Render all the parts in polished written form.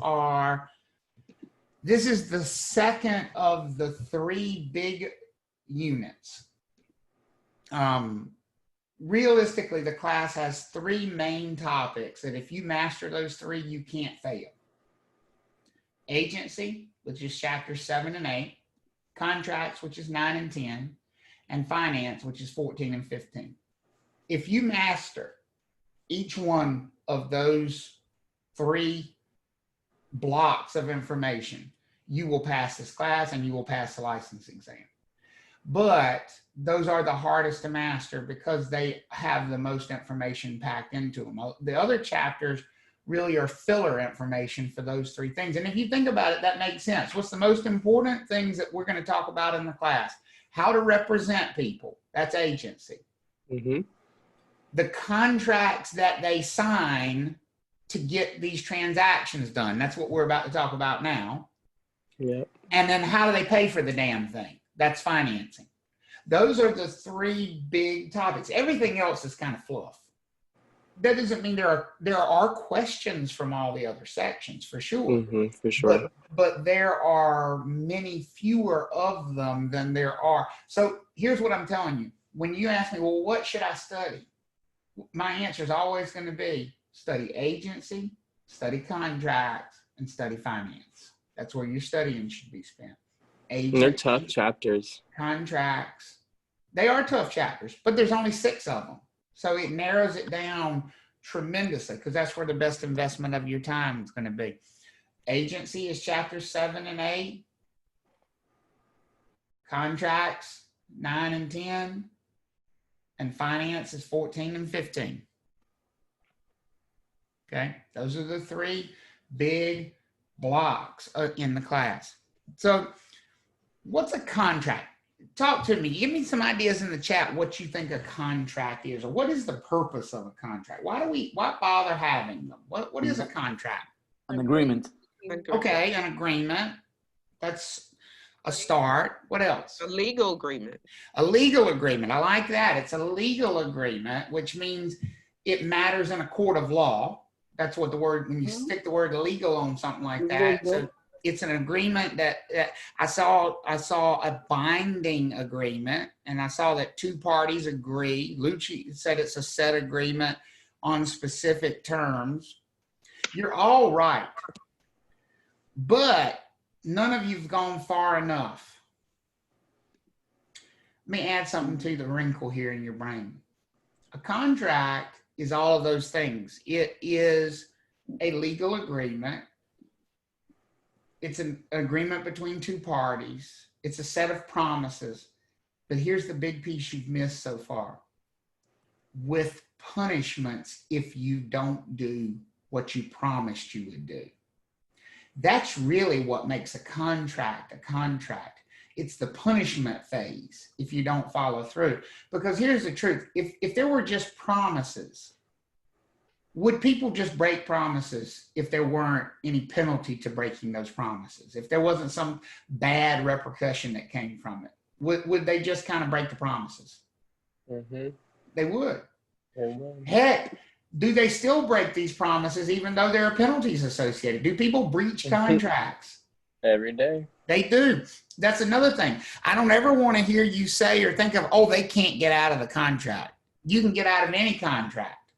are, this is the second of the 3 big units. Realistically, the class has 3 main topics that if you master those 3, you can't fail. Agency, which is chapters 7 and 8, contracts, which is 9 and 10, and finance, which is 14 and 15. If you master each one of those 3 blocks of information, you will pass this class and you will pass the licensing exam. But those are the hardest to master because they have the most information packed into them. The other chapters really are filler information for those 3 things. And if you think about it, that makes sense. What's the most important things that we're going to talk about in the class? How to represent people. That's agency. Mm-hmm. The contracts that they sign to get these transactions done. That's what we're about to talk about now. Yep. And then how do they pay for the damn thing? That's financing. Those are the 3 big topics. Everything else is kind of fluff. That doesn't mean there are questions from all the other sections, for sure. Mm-hmm, for sure. But there are many fewer of them than there are. So here's what I'm telling you. When you ask me, well, what should I study? My answer is always going to be study agency, study contracts, and study finance. That's where your studying should be spent. Agency, they're tough chapters. Contracts. They are tough chapters, but there's only 6 of them. So it narrows it down tremendously because that's where the best investment of your time is going to be. Agency is chapters 7 and 8. Contracts, 9 and 10. And finance is 14 and 15. Okay, those are the 3 big blocks in the class. So what's a contract? Talk to me. Give me some ideas in the chat what you think a contract is, or what is the purpose of a contract? Why bother having them? What is a contract? An agreement. Okay, an agreement. That's a start. What else? A legal agreement. A legal agreement. I like that. It's a legal agreement, which means it matters in a court of law. That's what the word, when you stick the word legal on something like that. So it's an agreement that I saw a binding agreement, and I saw that 2 parties agree. Lucci said it's a set agreement on specific terms. You're all right, but none of you've gone far enough. Let me add something to the wrinkle here in your brain. A contract is all of those things. It is a legal agreement. It's an agreement between 2 parties. It's a set of promises. But here's the big piece you've missed so far. With punishments if you don't do what you promised you would do. That's really what makes a contract a contract. It's the punishment phase if you don't follow through. Because here's the truth. If there were just promises, would people just break promises if there weren't any penalty to breaking those promises? If there wasn't some bad repercussion that came from it, would they just kind of break the promises? Mm-hmm. They would. Mm-hmm. Heck, do they still break these promises even though there are penalties associated? Do people breach contracts? Every day. They do. That's another thing. I don't ever want to hear you say or think of, oh, they can't get out of the contract. You can get out of any contract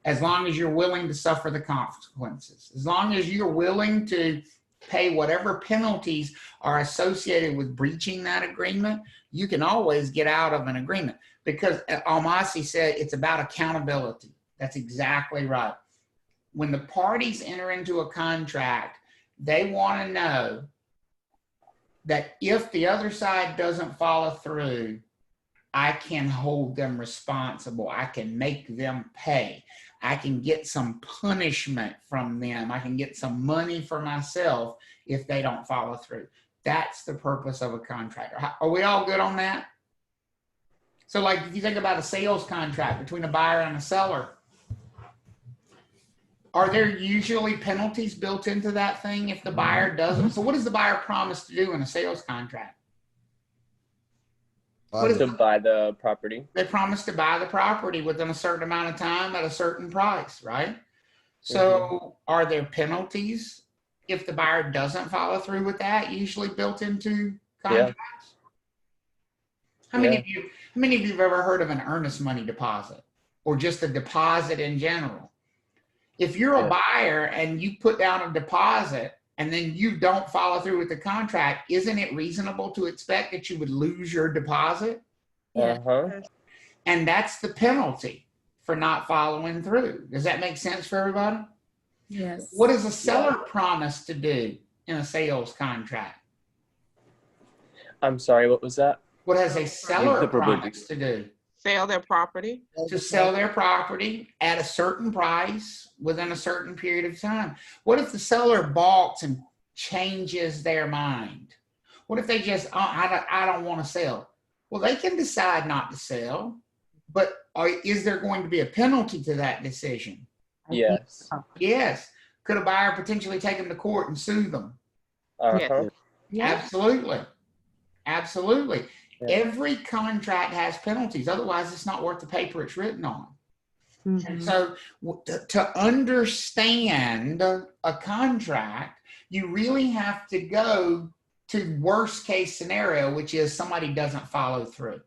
as long as you're willing to suffer the consequences. As long as you're willing to pay whatever penalties are associated with breaching that agreement, you can always get out of an agreement. Because Almasi said it's about accountability. That's exactly right. When the parties enter into a contract, they want to know that if the other side doesn't follow through, I can hold them responsible. I can make them pay. I can get some punishment from them. I can get some money for myself if they don't follow through. That's the purpose of a contract. Are we all good on that? So like if you think about a sales contract between a buyer and a seller, are there usually penalties built into that thing if the buyer doesn't? So what does the buyer promise to do in a sales contract? To buy the property. They promise to buy the property within a certain amount of time at a certain price, right? So are there penalties if the buyer doesn't follow through with that, usually built into contracts? How many of you have ever heard of an earnest money deposit or just a deposit in general? If you're a buyer and you put down a deposit and then you don't follow through with the contract, isn't it reasonable to expect that you would lose your deposit? And that's the penalty for not following through. Does that make sense for everybody? Yes. What does a seller promise to do in a sales contract? I'm sorry, what was that? What has a seller promised to do? Sell their property. To sell their property at a certain price within a certain period of time. What if the seller balks and changes their mind? What if they just, I don't want to sell? Well, they can decide not to sell, but is there going to be a penalty to that decision? Yes. Yes. Could a buyer potentially take them to court and sue them? Yes. Absolutely. Yeah. Every contract has penalties. Otherwise, it's not worth the paper it's written on. And so to understand a contract, you really have to go to worst case scenario, which is somebody doesn't follow through,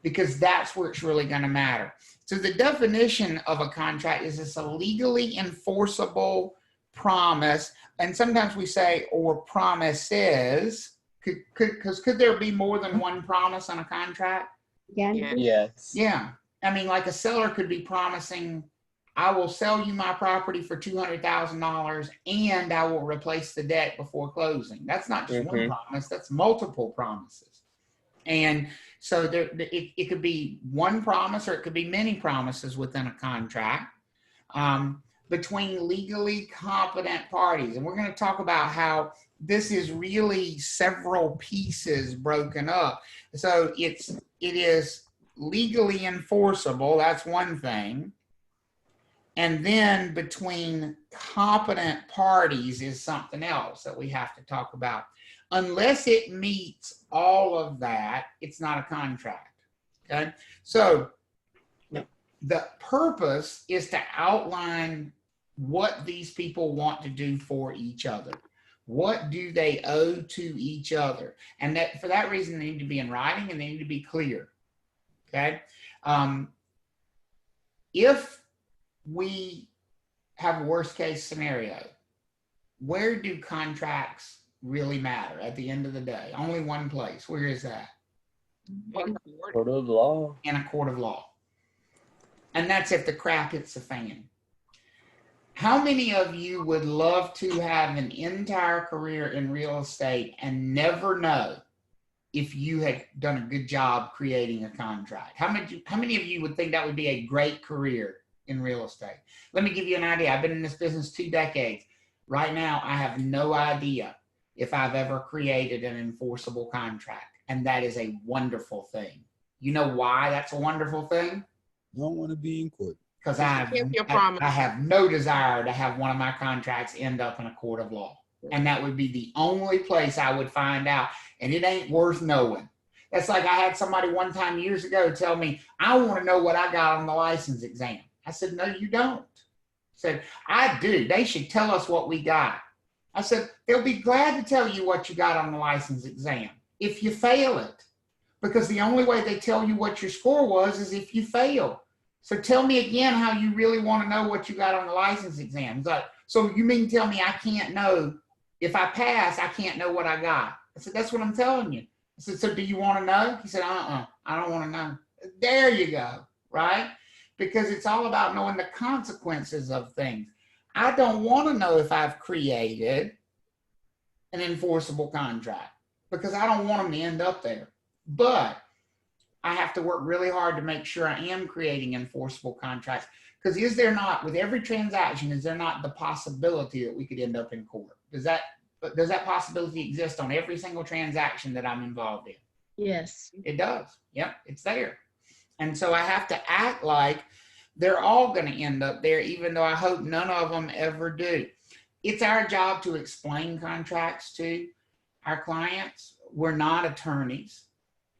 because that's where it's really going to matter. So the definition of a contract is it's a legally enforceable promise. And sometimes we say, or promises. Could there be more than one promise on a contract? Yes. Yeah. I mean, like a seller could be promising, I will sell you my property for $200,000 and I will replace the debt before closing. That's not just one promise, that's multiple promises. And so it could be one promise or it could be many promises within a contract between legally competent parties. And we're going to talk about how this is really several pieces broken up. So it is legally enforceable. That's one thing. And then between competent parties is something else that we have to talk about. Unless it meets all of that, it's not a contract. Okay. So the purpose is to outline what these people want to do for each other. What do they owe to each other? And that for that reason, they need to be in writing and they need to be clear. Okay. If we have a worst case scenario, where do contracts really matter at the end of the day? Only one place. Where is that? Court of law. In a court of law. And that's if the crap hits the fan. How many of you would love to have an entire career in real estate and never know if you had done a good job creating a contract? How many of you would think that would be a great career in real estate? Let me give you an idea. I've been in this business 2 decades. Right now, I have no idea if I've ever created an enforceable contract. And that is a wonderful thing. You know why that's a wonderful thing? I don't want to be in court. Because I have no desire to have one of my contracts end up in a court of law. And that would be the only place I would find out. And it ain't worth knowing. That's like I had somebody one time years ago tell me, I want to know what I got on the license exam. I said, no, you don't. I said, I do. They should tell us what we got. I said, they'll be glad to tell you what you got on the license exam if you fail it. Because the only way they tell you what your score was is if you fail. So tell me again how you really want to know what you got on the license exam. Like, so you mean tell me I can't know, if I pass, I can't know what I got. I said, that's what I'm telling you. I said, so do you want to know? He said, I don't want to know. There you go, right? Because it's all about knowing the consequences of things. I don't want to know if I've created an enforceable contract because I don't want them to end up there. But I have to work really hard to make sure I am creating enforceable contracts. Because is there not, with every transaction, is there not the possibility that we could end up in court? Does that possibility exist on every single transaction that I'm involved in? Yes. It does. Yep, it's there. And so I have to act like they're all going to end up there, even though I hope none of them ever do. It's our job to explain contracts to our clients. We're not attorneys.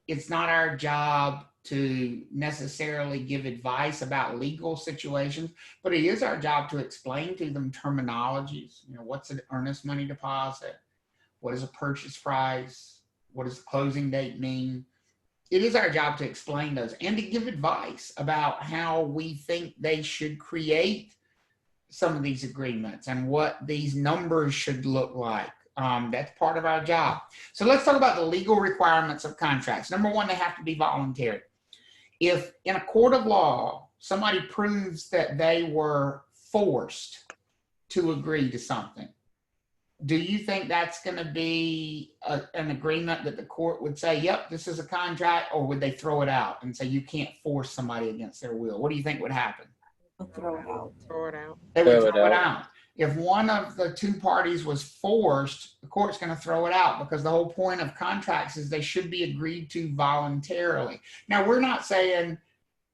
It's not our job to necessarily give advice about legal situations, but it is our job to explain to them terminologies. You know, what's an earnest money deposit? What is a purchase price? What does the closing date mean? It is our job to explain those and to give advice about how we think they should create some of these agreements and what these numbers should look like. That's part of our job. So let's talk about the legal requirements of contracts. Number one, they have to be voluntary. If in a court of law, somebody proves that they were forced to agree to something, do you think that's going to be an agreement that the court would say, yep, this is a contract, or would they throw it out and say you can't force somebody against their will? What do you think would happen? Throw it out. Throw it out. They would throw it out. If one of the two parties was forced, the court's going to throw it out, because the whole point of contracts is they should be agreed to voluntarily. Now, we're not saying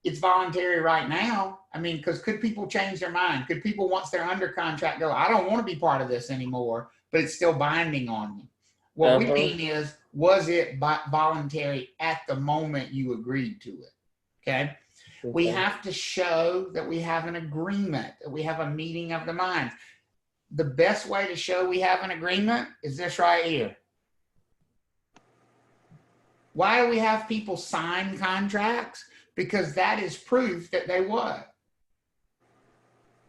it's voluntary right now. I mean, because could people change their mind? Could people, once they're under contract, go, I don't want to be part of this anymore, but it's still binding on me? What we mean is, was it voluntary at the moment you agreed to it? Okay. We have to show that we have an agreement, that we have a meeting of the minds. The best way to show we have an agreement is this right here. Why do we have people sign contracts? Because that is proof that they what?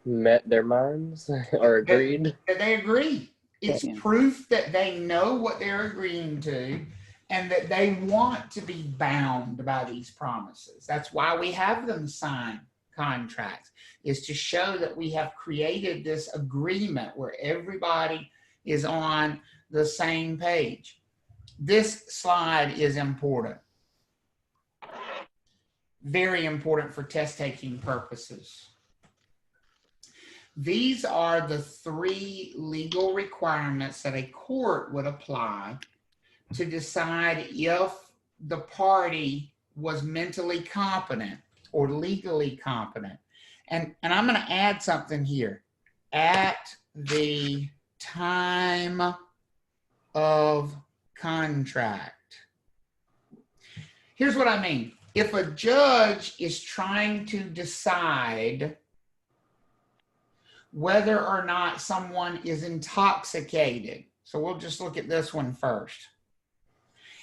Met their minds or agreed. That they agree. It's proof that they know what they're agreeing to and that they want to be bound by these promises. That's why we have them sign contracts, is to show that we have created this agreement where everybody is on the same page. This slide is important. Very important for test taking purposes. These are the 3 legal requirements that a court would apply to decide if the party was mentally competent or legally competent. And I'm going to add something here. At the time of contract. Here's what I mean. If a judge is trying to decide whether or not someone is intoxicated, so we'll just look at this one first.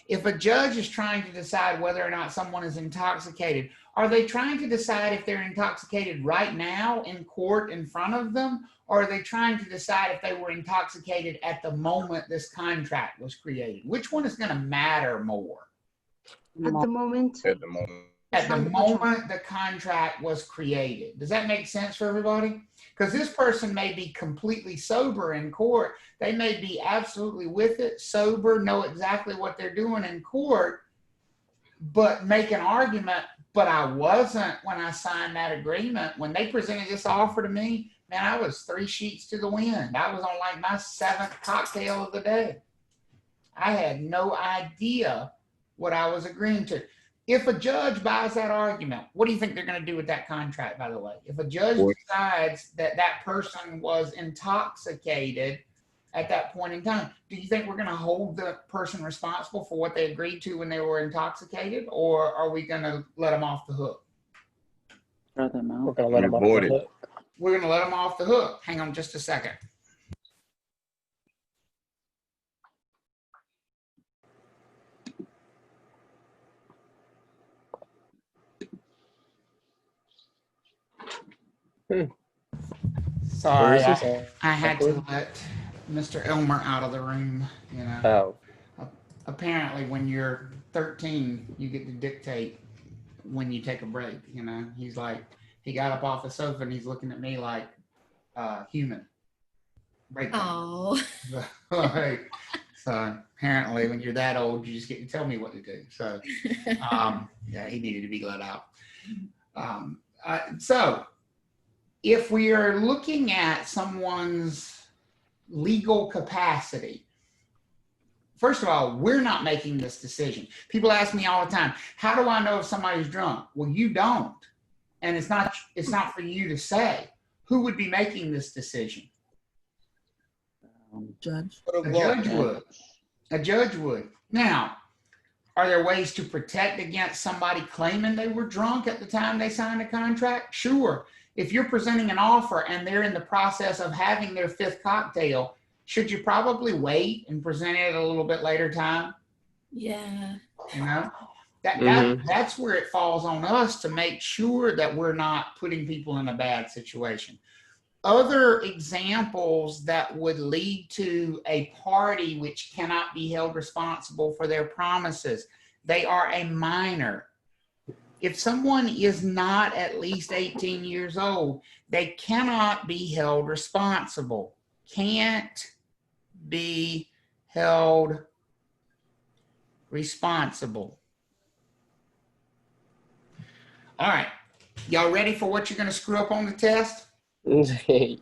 If a judge is trying to decide whether or not someone is intoxicated, are they trying to decide if they're intoxicated right now in court in front of them? Or are they trying to decide if they were intoxicated at the moment this contract was created? Which one is going to matter more? At the moment. At the moment. At the moment the contract was created. Does that make sense for everybody? Because this person may be completely sober in court. They may be absolutely with it, sober, know exactly what they're doing in court, but make an argument, but I wasn't when I signed that agreement. When they presented this offer to me, man, I was 3 sheets to the wind. I was on like my 7th cocktail of the day. I had no idea what I was agreeing to. If a judge buys that argument, what do you think they're going to do with that contract, by the way? If a judge decides that that person was intoxicated at that point in time, do you think we're going to hold the person responsible for what they agreed to when they were intoxicated, or are we going to let them off the hook? We're going to let them off the hook. We're going to let them off the hook. Hang on just a second. Sorry, I had to let Mr. Elmer out of the room, you know. Oh. Apparently, when you're 13, you get to dictate when you take a break, you know. He's like, he got up off the sofa and he's looking at me like, human. Break. Oh. Like, so apparently, when you're that old, you just get to tell me what to do. So, yeah, he needed to be let out. So, if we are looking at someone's legal capacity, first of all, we're not making this decision. People ask me all the time, how do I know if somebody's drunk? Well, you don't. And it's not for you to say. Who would be making this decision? Judge. A judge would. A judge would. Now, Are there ways to protect against somebody claiming they were drunk at the time they signed a contract? Sure. If you're presenting an offer and they're in the process of having their 5th cocktail, should you probably wait and present it at a little bit later time? Yeah. You know, Mhm. that's where it falls on us to make sure that we're not putting people in a bad situation. Other examples that would lead to a party which cannot be held responsible for their promises. They are a minor. If someone is not at least 18 years old, they cannot be held responsible. Can't be held responsible. All right. Y'all ready for what you're going to screw up on the test? Yep.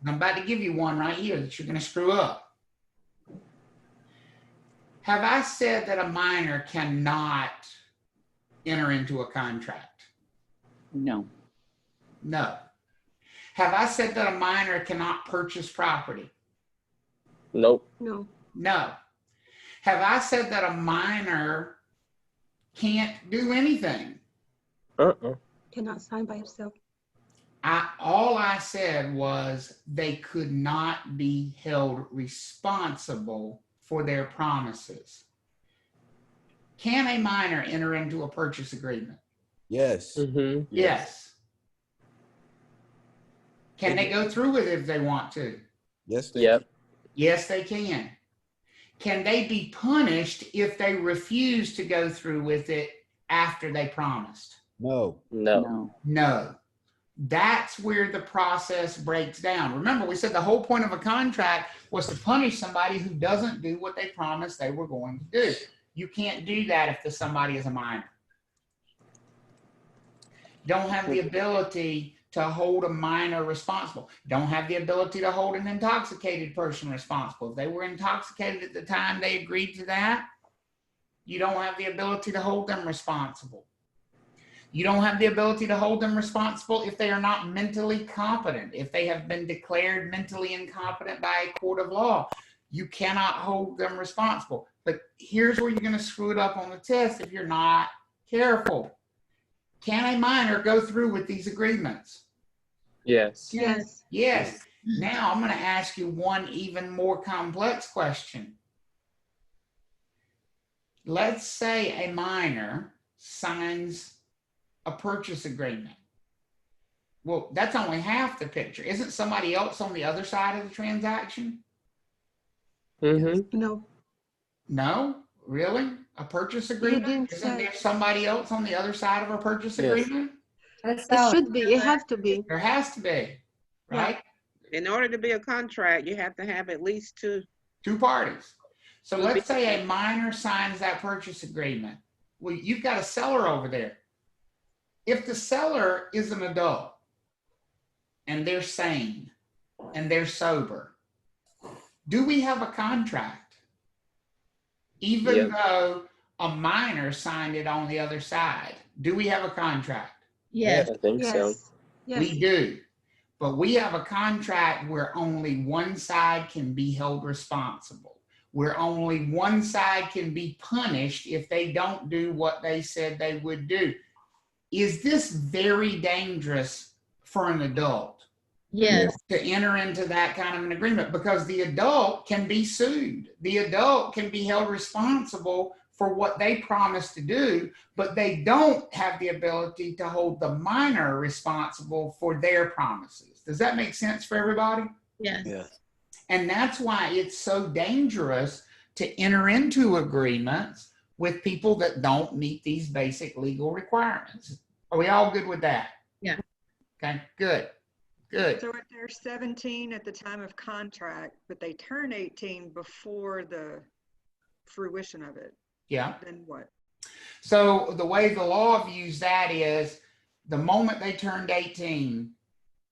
I'm about to give you one right here that you're going to screw up. Have I said that a minor cannot enter into a contract? No. No. Have I said that a minor cannot purchase property? Nope. No. No. Have I said that a minor can't do anything? Cannot sign by himself. All I said was they could not be held responsible for their promises. Can a minor enter into a purchase agreement? Yes. Mm-hmm. Yes. Can they go through with it if they want to? Yes. Yep. Yes, they can. Can they be punished if they refuse to go through with it after they promised? No. No. No. That's where the process breaks down. Remember, we said the whole point of a contract was to punish somebody who doesn't do what they promised they were going to do. You can't do that if somebody is a minor. Don't have the ability to hold a minor responsible. Don't have the ability to hold an intoxicated person responsible. If they were intoxicated at the time they agreed to that, you don't have the ability to hold them responsible. You don't have the ability to hold them responsible if they are not mentally competent. If they have been declared mentally incompetent by a court of law, you cannot hold them responsible. But here's where you're going to screw it up on the test if you're not careful. Can a minor go through with these agreements? Yes. Yes. Yes. Now I'm going to ask you one even more complex question. Let's say a minor signs a purchase agreement. Well, that's only half the picture. Isn't somebody else on the other side of the transaction? Mm-hmm. No. No? Really? A purchase agreement? didn't Isn't say. there somebody else on the other side of a purchase Yes. agreement? It should be. It has to be. There has to be, right? In order to be a contract, you have to have at least two. Two parties. So let's say a minor signs that purchase agreement. Well, you've got a seller over there. If the seller is an adult and they're sane and they're sober, do we have a contract? Even though a minor signed it on the other side, do we have a contract? Yes. I think so. Yes. We do. But we have a contract where only one side can be held responsible, where only one side can be punished if they don't do what they said they would do. Is this very dangerous for an adult? Yes. To enter into that kind of an agreement? Because the adult can be sued. The adult can be held responsible for what they promised to do, but they don't have the ability to hold the minor responsible for their promises. Does that make sense for everybody? Yes. Yeah. And that's why it's so dangerous to enter into agreements with people that don't meet these basic legal requirements. Are we all good with that? Yeah. Okay, good. Good. So if they're 17 at the time of contract, but they turn 18 before the fruition of it, Yeah. then what? So the way the law views that is the moment they turned 18,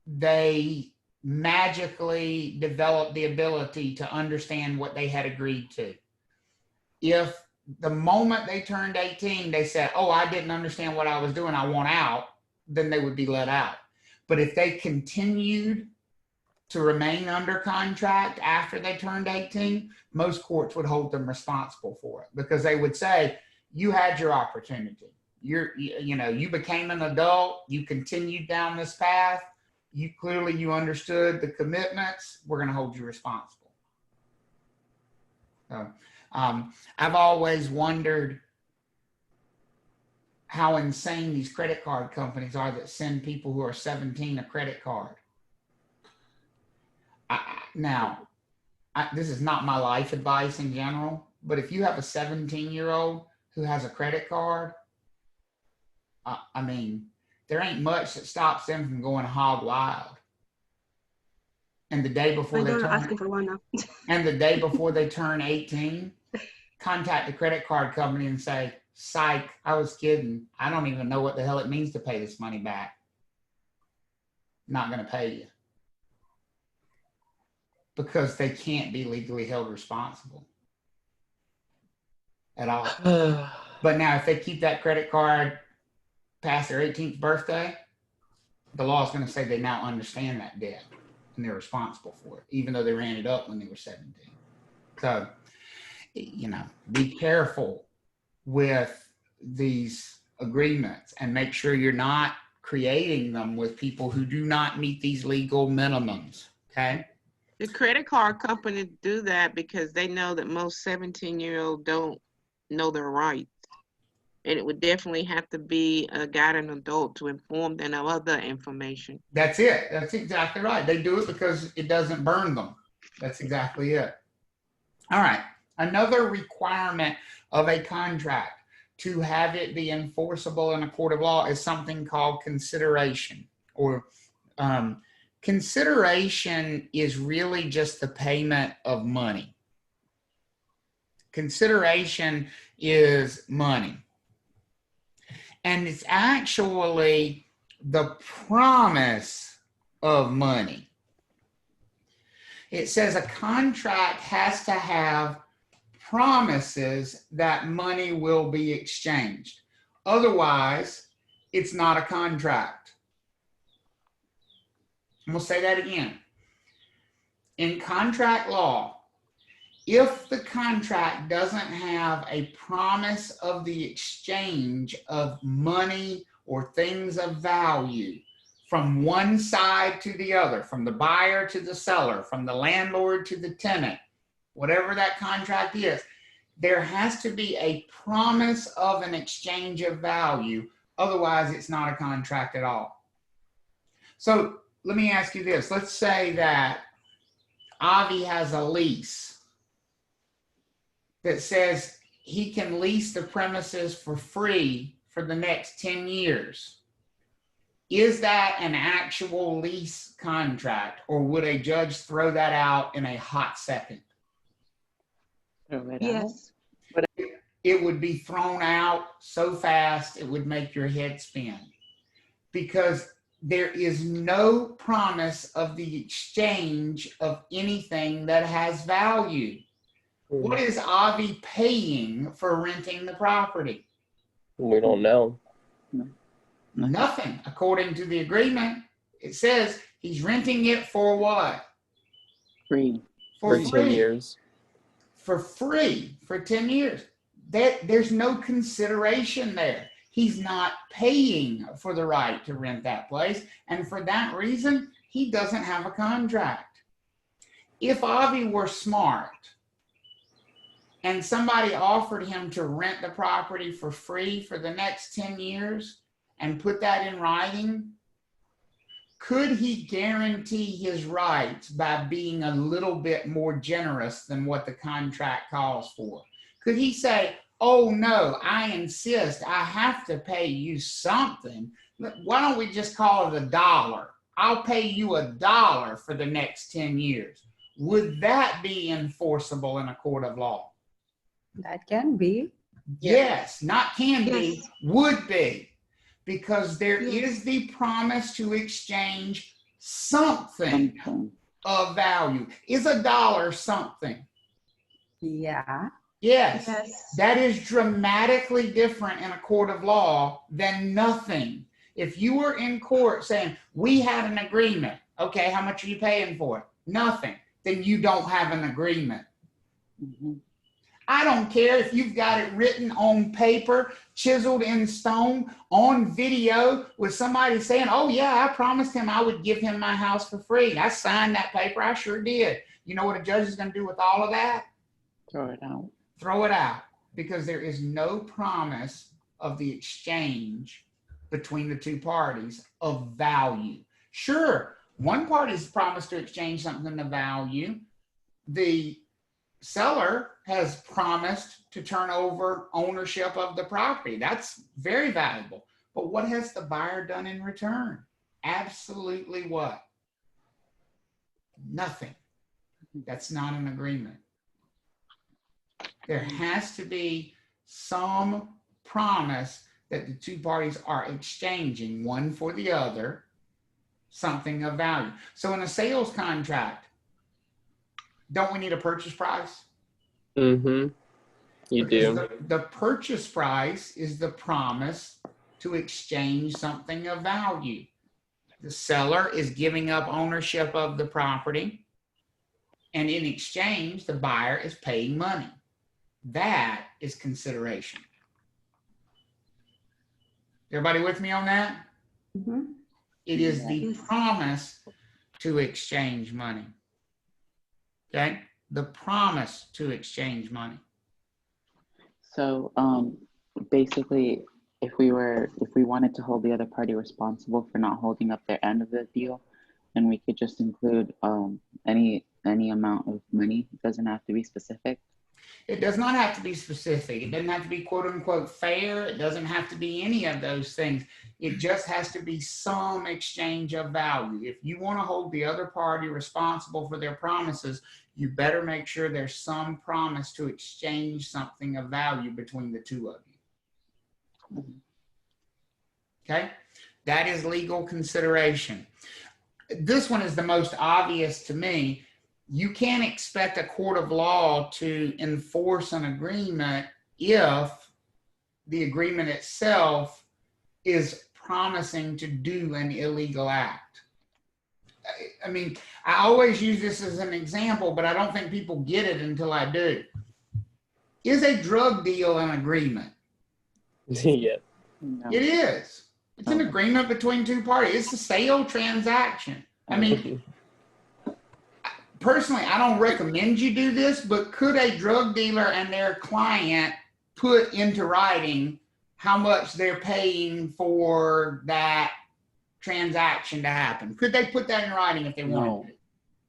they magically developed the ability to understand what they had agreed to. If the moment they turned 18, they said, oh, I didn't understand what I was doing, I want out, then they would be let out. But if they continued to remain under contract after they turned 18, most courts would hold them responsible for it, because they would say, you had your opportunity. You became an adult, you continued down this path, you understood the commitments, we're going to hold you responsible. So, I've always wondered how insane these credit card companies are that send people who are 17 a credit card. This is not my life advice in general, but if you have a 17-year-old who has a credit card, there ain't much that stops them from going hog wild. And the day before they asking for one now. And the day before they turn 18, contact the credit card company and say, psych, I was kidding. I don't even know what the hell it means to pay this money back. Not going to pay you. Because they can't be legally held responsible at all. But now if they keep that credit card past their 18th birthday, the law is going to say they now understand that debt and they're responsible for it, even though they ran it up when they were 17. So, be careful with these agreements and make sure you're not creating them with people who do not meet these legal minimums, okay? The credit card company do that because they know that most 17-year-olds don't know their rights. And it would definitely have to be a guiding adult to inform them of other information. That's it. That's exactly right. They do it because it doesn't burn them. That's exactly it. All right. Another requirement of a contract to have it be enforceable in a court of law is something called consideration. Or consideration is really just the payment of money. Consideration is money. And it's actually the promise of money. It says a contract has to have promises that money will be exchanged. Otherwise, it's not a contract. And we'll say that again. In contract law, if the contract doesn't have a promise of the exchange of money or things of value from one side to the other, from the buyer to the seller, from the landlord to the tenant, whatever that contract is, there has to be a promise of an exchange of value. Otherwise, it's not a contract at all. So let me ask you this. Let's say that Avi has a lease that says he can lease the premises for free for the next 10 years. Is that an actual lease contract, or would a judge throw that out in a hot second? Yes. It would be thrown out so fast it would make your head spin, because there is no promise of the exchange of anything that has value. What is Avi paying for renting the property? We don't know. Nothing. According to the agreement, it says he's renting it for what? Free. For 10 years. For free for 10 years. There's no consideration there. He's not paying for the right to rent that place. And for that reason, he doesn't have a contract. If Avi were smart and somebody offered him to rent the property for free for the next 10 years and put that in writing, could he guarantee his rights by being a little bit more generous than what the contract calls for? Could he say, oh no, I insist, I have to pay you something. Why don't we just call it $1? I'll pay you $1 for the next 10 years. Would that be enforceable in a court of law? That can be. Yes, not can be, Yes. would be. Because there is the promise to exchange something of value. Is $1 something? Yeah. Yes. Yes. That is dramatically different in a court of law than nothing. If you were in court saying, we had an agreement Okay, how much are you paying for it? Nothing. Then you don't have an agreement. Mhm. I don't care if you've got it written on paper, chiseled in stone, on video with somebody saying, oh yeah, I promised him I would give him my house for free. I signed that paper. I sure did. You know what a judge is going to do with all of that? Throw it out. Throw it out, because there is no promise of the exchange between the two parties of value. Sure, one party's promised to exchange something of value. The seller has promised to turn over ownership of the property. That's very valuable. But what has the buyer done in return? Absolutely what? Nothing. That's not an agreement. There has to be some promise that the two parties are exchanging, one for the other, something of value. So in a sales contract, don't we need a purchase price? Mm-hmm. You Because do. the purchase price is the promise to exchange something of value. The seller is giving up ownership of the property, and in exchange, the buyer is paying money. That is consideration. Everybody with me on that? Mhm. It is the Yes. promise to exchange money. Okay? The promise to exchange money. So basically, if we wanted to hold the other party responsible for not holding up their end of the deal, then we could just include any amount of money. It doesn't have to be specific. It does not have to be specific. It doesn't have to be quote unquote fair. It doesn't have to be any of those things. It just has to be some exchange of value. If you want to hold the other party responsible for their promises, you better make sure there's some promise to exchange something of value between the two of you. Okay? That is legal consideration. This one is the most obvious to me. You can't expect a court of law to enforce an agreement if the agreement itself is promising to do an illegal act. I mean, I always use this as an example, but I don't think people get it until I do. Is a drug deal an agreement? Yeah. No. It is. It's an agreement between two parties. It's a sale transaction. I mean, personally, I don't recommend you do this, but could a drug dealer and their client put into writing how much they're paying for that transaction to happen? Could they put that in writing if they wanted to?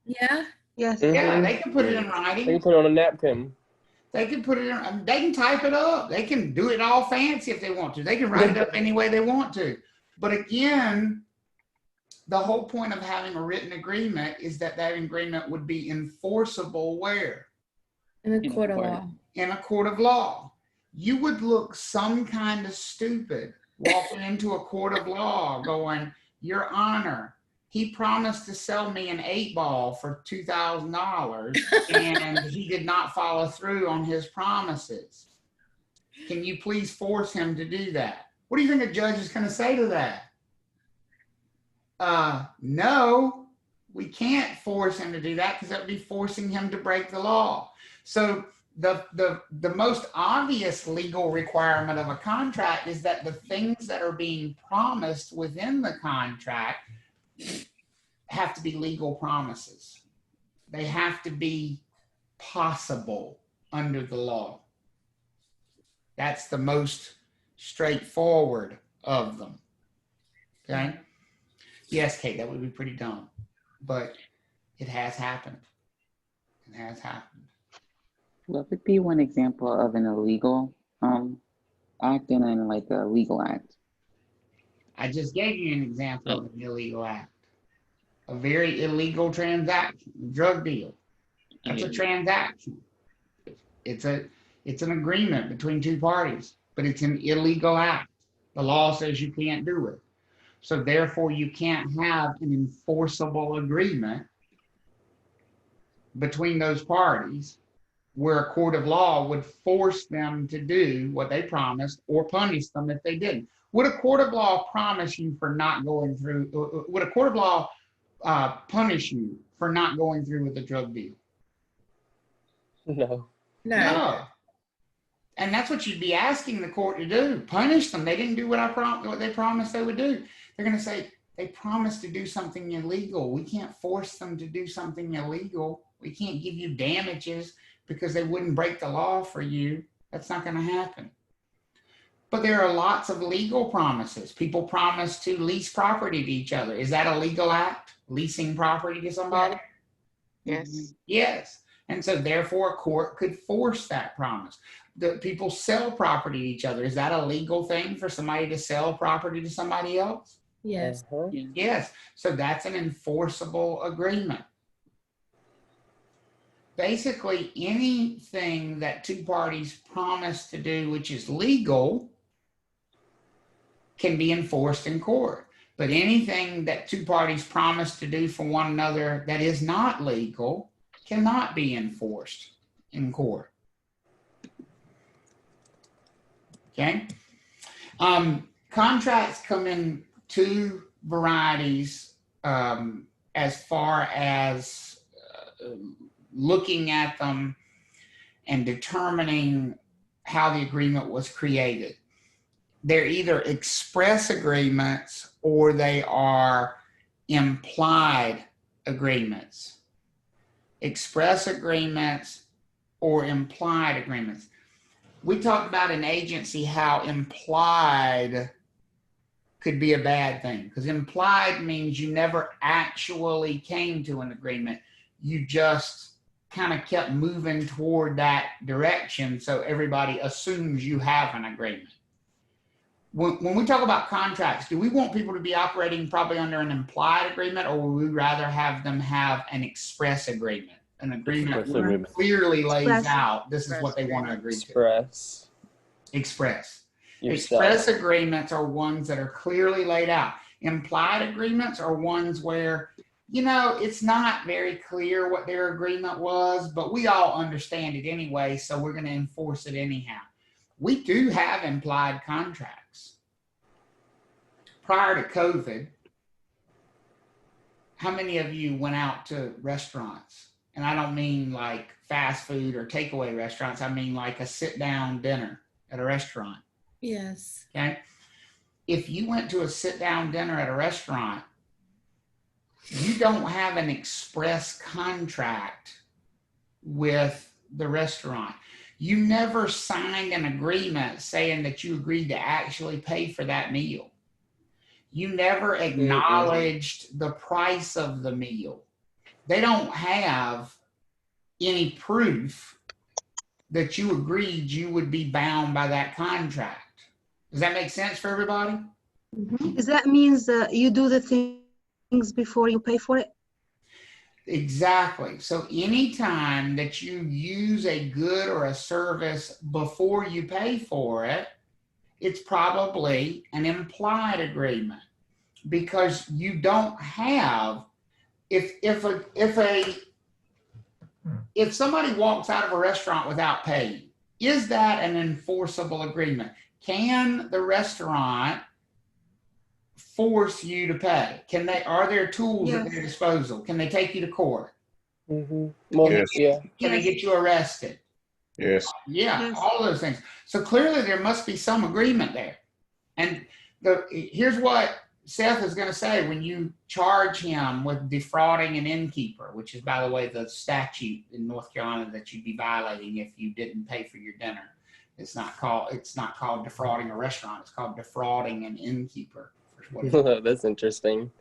Yeah. Yes. Yeah, they can put it in They writing. can put it on a napkin. They can put it in, they can type it up. They can do it all fancy if they want to. They can write it up any way they want to. But again, the whole point of having a written agreement is that that agreement would be enforceable where? In a court of law. In a court of law. You would look some kind of stupid walking into a court of law going, Your Honor, he promised to sell me an 8-ball for $2,000 and he did not follow through on his promises. Can you please force him to do that? What do you think a judge is going to say to that? No, we can't force him to do that because that would be forcing him to break the law. So the most obvious legal requirement of a contract is that the things that are being promised within the contract have to be legal promises. They have to be possible under the law. That's the most straightforward of them. Okay? Yes, Kate, that would be pretty dumb, but it has happened. It has happened. What would be one example of an illegal act and then like a legal act? I just gave you an example of an illegal act. A very illegal transaction, a drug deal. That's a transaction. It's an agreement between two parties, but it's an illegal act. The law says you can't do it. So therefore you can't have an enforceable agreement between those parties where a court of law would force them to do what they promised or punish them if they didn't. Would a court of law promise you for not going through, would a court of law punish you for not going through with the drug deal? No. No. No. And that's what you'd be asking the court to do. Punish them. They didn't do what they promised they would do. They're going to say, they promised to do something illegal. We can't force them to do something illegal. We can't give you damages because they wouldn't break the law for you. That's not going to happen. But there are lots of legal promises. People promise to lease property to each other. Is that a legal act? Leasing property to somebody? Yes. Yes. And so therefore a court could force that promise. The people sell property to each other. Is that a legal thing for somebody to sell property to somebody else? Yes. Uh-huh. Yes. So that's an enforceable agreement. Basically, anything that two parties promise to do, which is legal, can be enforced in court. But anything that two parties promise to do for one another that is not legal cannot be enforced in court. Okay. Contracts come in two varieties as far as looking at them and determining how the agreement was created. They're either express agreements or they are implied agreements. Express agreements or implied agreements. We talked about in agency how implied could be a bad thing, because implied means you never actually came to an agreement. You just kind of kept moving toward that direction, so everybody assumes you have an agreement. When we talk about contracts, do we want people to be operating probably under an implied agreement, or would we rather have them have an express agreement? An agreement that clearly lays out this is what they want to agree to. Express. Express agreements are ones that are clearly laid out. Implied agreements are ones where, you know, it's not very clear what their agreement was, but we all understand it anyway, so we're going to enforce it anyhow. We do have implied contracts. Prior to COVID, how many of you went out to restaurants? And I don't mean like fast food or takeaway restaurants. I mean like a sit-down dinner at a restaurant. Yes. Okay. If you went to a sit-down dinner at a restaurant, you don't have an express contract with the restaurant. You never signed an agreement saying that you agreed to actually pay for that meal. You never acknowledged the price of the meal. They don't have any proof that you agreed you would be bound by that contract. Does that make sense for everybody? Does that means you do the things before you pay for it? Exactly. So anytime that you use a good or a service before you pay for it, it's probably an implied agreement, because you don't have, if somebody walks out of a restaurant without paying, is that an enforceable agreement? Can the restaurant force you to pay? Are there tools at their disposal? Can they take you to court? Well, Can they get you arrested? Yes. Yeah, all those things. So clearly there must be some agreement there. And here's what Seth is going to say when you charge him with defrauding an innkeeper, which is, by the way, the statute in North Carolina that you'd be violating if you didn't pay for your dinner. It's not called defrauding a restaurant. It's called defrauding an innkeeper. That's interesting.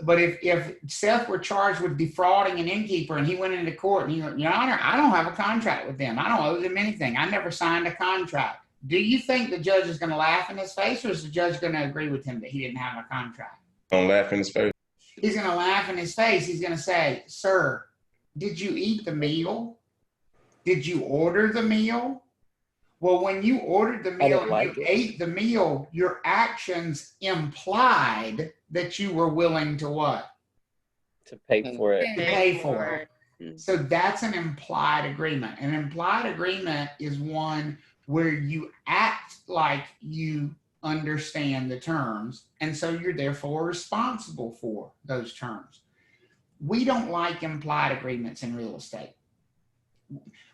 But if Seth were charged with defrauding an innkeeper and he went into court and he went, Your Honor, I don't have a contract with them. I don't owe them anything. I never signed a contract. Do you think the judge is going to laugh in his face, or is the judge going to agree with him that he didn't have a contract? Don't laugh in his face. He's going to laugh in his face. He's going to say, Sir, did you eat the meal? Did you order the meal? Well, when you ordered the meal and you ate the meal, your actions implied that you were willing to what? To pay for it. To pay for it. So that's an implied agreement. An implied agreement is one where you act like you understand the terms, and so you're therefore responsible for those terms. We don't like implied agreements in real estate.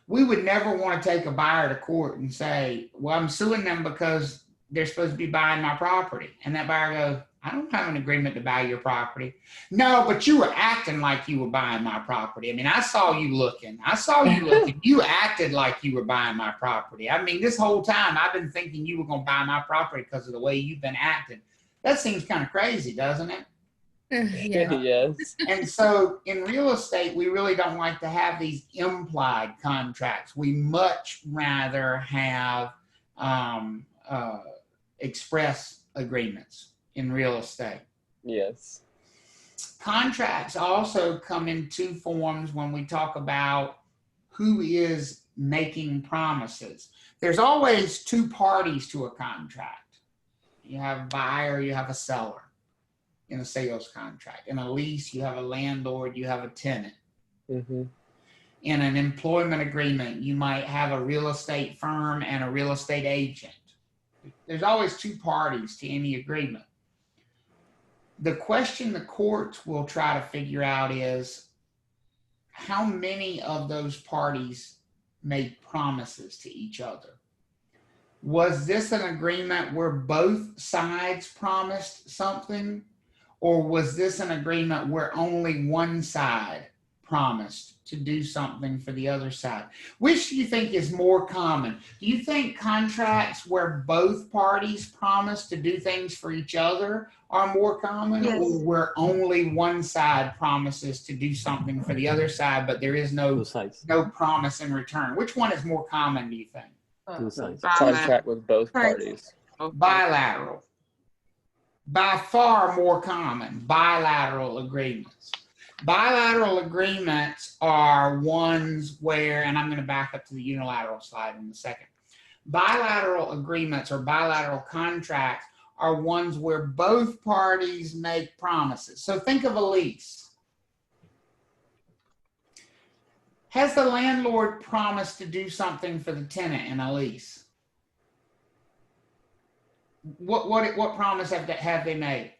We would never want to take a buyer to court and say, well, I'm suing them because they're supposed to be buying my property. And that buyer goes, I don't have an agreement to buy your property. No, but you were acting like you were buying my property. I mean, I saw you looking. You acted like you were buying my property. I mean, this whole time I've been thinking you were going to buy my property because of the way you've been acting. That seems kind of crazy, doesn't it? Yeah. Yes. And so in real estate, we really don't like to have these implied contracts. We much rather have express agreements in real estate. Yes. Contracts also come in two forms when we talk about who is making promises. There's always two parties to a contract. You have a buyer, you have a seller in a sales contract. In a lease, you have a landlord, you have a tenant. Mm-hmm. In an employment agreement, you might have a real estate firm and a real estate agent. There's always two parties to any agreement. The question the courts will try to figure out is how many of those parties made promises to each other. Was this an agreement where both sides promised something, or was this an agreement where only one side promised to do something for the other side? Which do you think is more common? Do you think contracts where both parties promise to do things for each other are more common, Yes. or where only one side promises to do something for the other side, but there is no promise in return? Which one is more common, do you think? Contract with both parties. Bilateral. By far more common, bilateral agreements. Bilateral agreements are ones where, and I'm going to back up to the unilateral slide in a second. Bilateral agreements or bilateral contracts are ones where both parties make promises. So think of a lease. Has the landlord promised to do something for the tenant in a lease? What promise have they made?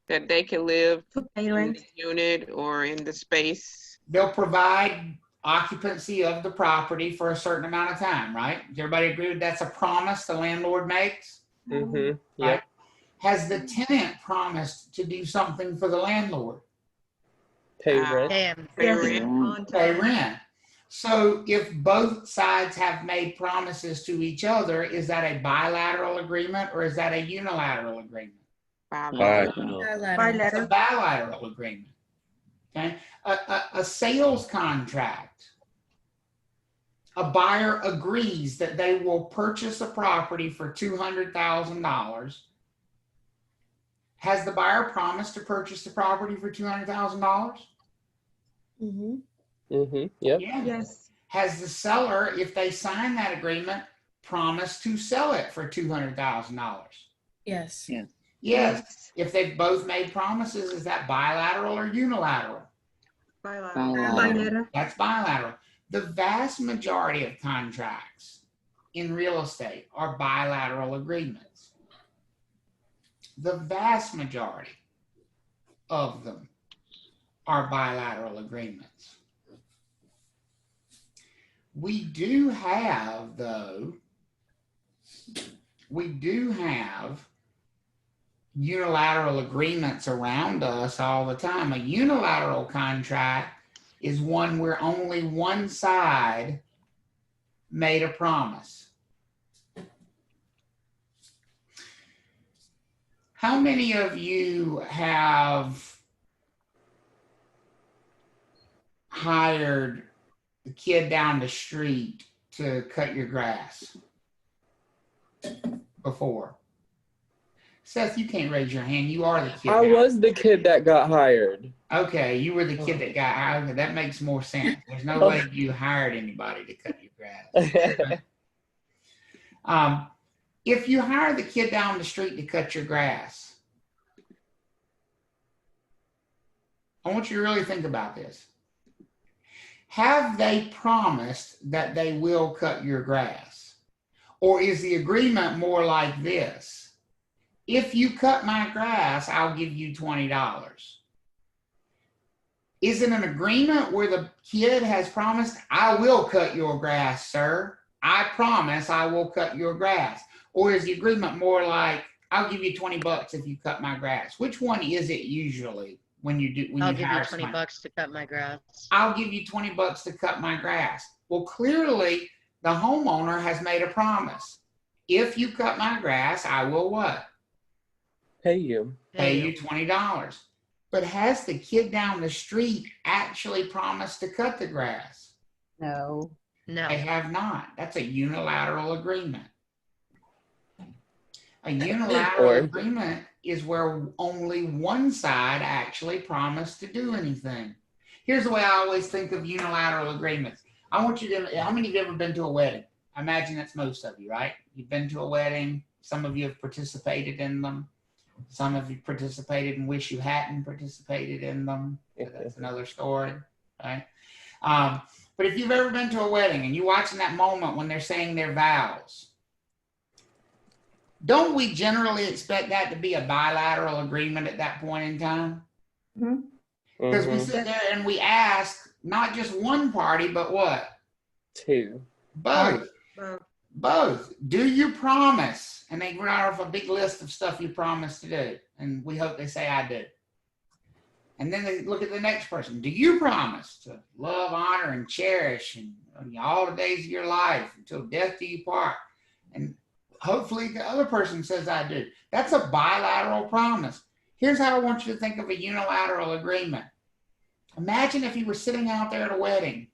That they can live pay in rent. the unit or in the space. They'll provide occupancy of the property for a certain amount of time, right? Does everybody agree with that's a promise the landlord makes? Mm-hmm. Yep. Right? Has the tenant promised to do something for the landlord? Pay rent. Pay Yes. rent. On Pay time. rent. So if both sides have made promises to each other, is that a bilateral agreement or is that a unilateral agreement? Bilateral. It's a bilateral agreement. Okay. A sales contract. A buyer agrees that they will purchase a property for $200,000. Has the buyer promised to purchase the property for $200,000? Mm-hmm. Mm-hmm. Yep. Yeah. Yes. Has the seller, if they sign that agreement, promised to sell it for $200,000? Yes. Yeah. Yes. If they've both made promises, is that bilateral or unilateral? Bilateral. Bilateral. That's bilateral. The vast majority of contracts in real estate are bilateral agreements. The vast majority of them are bilateral agreements. We do have, though, unilateral agreements around us all the time. A unilateral contract is one where only one side made a promise. How many of you have hired the kid down the street to cut your grass before? Seth, you can't raise your hand. You are the kid. I was the kid that got hired. Okay, you were the kid that got hired. That makes more sense. There's no way you hired anybody to cut your grass. If you hire the kid down the street to cut your grass, I want you to really think about this. Have they promised that they will cut your grass? Or is the agreement more like this? if you cut my grass, I'll give you $20. Is it an agreement where the kid has promised, I will cut your grass, sir? I promise I will cut your grass. Or is the agreement more like, I'll give you $20 if you cut my grass? Which one is it usually when you do? When I'll you give you hire 20 somebody? bucks to cut my grass. I'll give you $20 to cut my grass. Well, clearly the homeowner has made a promise. If you cut my grass, I will what? Pay you. Pay you $20. But has the kid down the street actually promised to cut the grass? No. No. They have not. That's a unilateral agreement. A unilateral Or- agreement is where only one side actually promised to do anything. Here's the way I always think of unilateral agreements. I want you to, how many of you have ever been to a wedding? I imagine that's most of you, right? You've been to a wedding. Some of you have participated in them. Some of you participated and wish you hadn't participated in them. That's another story, right? But if you've ever been to a wedding and you're watching that moment when they're saying their vows, don't we generally expect that to be a bilateral agreement at that point in time? Because we sit there and we ask not just one party, but what? Two. Both. Both. Both. Do you promise? And they write off a big list of stuff you promise to do. And we hope they say, I do. And then they look at the next person. Do you promise to love, honor, and cherish and all the days of your life until death do you part? And hopefully the other person says, I do. That's a bilateral promise. Here's how I want you to think of a unilateral agreement. Imagine if you were sitting out there at a wedding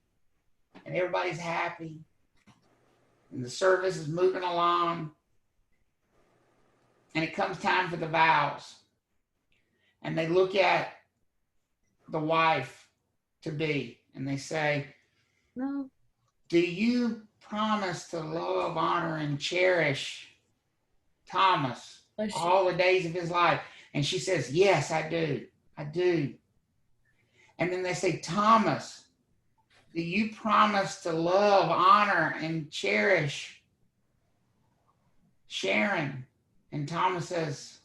and everybody's happy and the service is moving along and it comes time for the vows and they look at the wife to be and they say, No. do you promise to love, honor, and cherish Thomas all the days of his life? And she says, yes, I do. I do. And then they say, Thomas, do you promise to love, honor, and cherish Sharon? And Thomas says,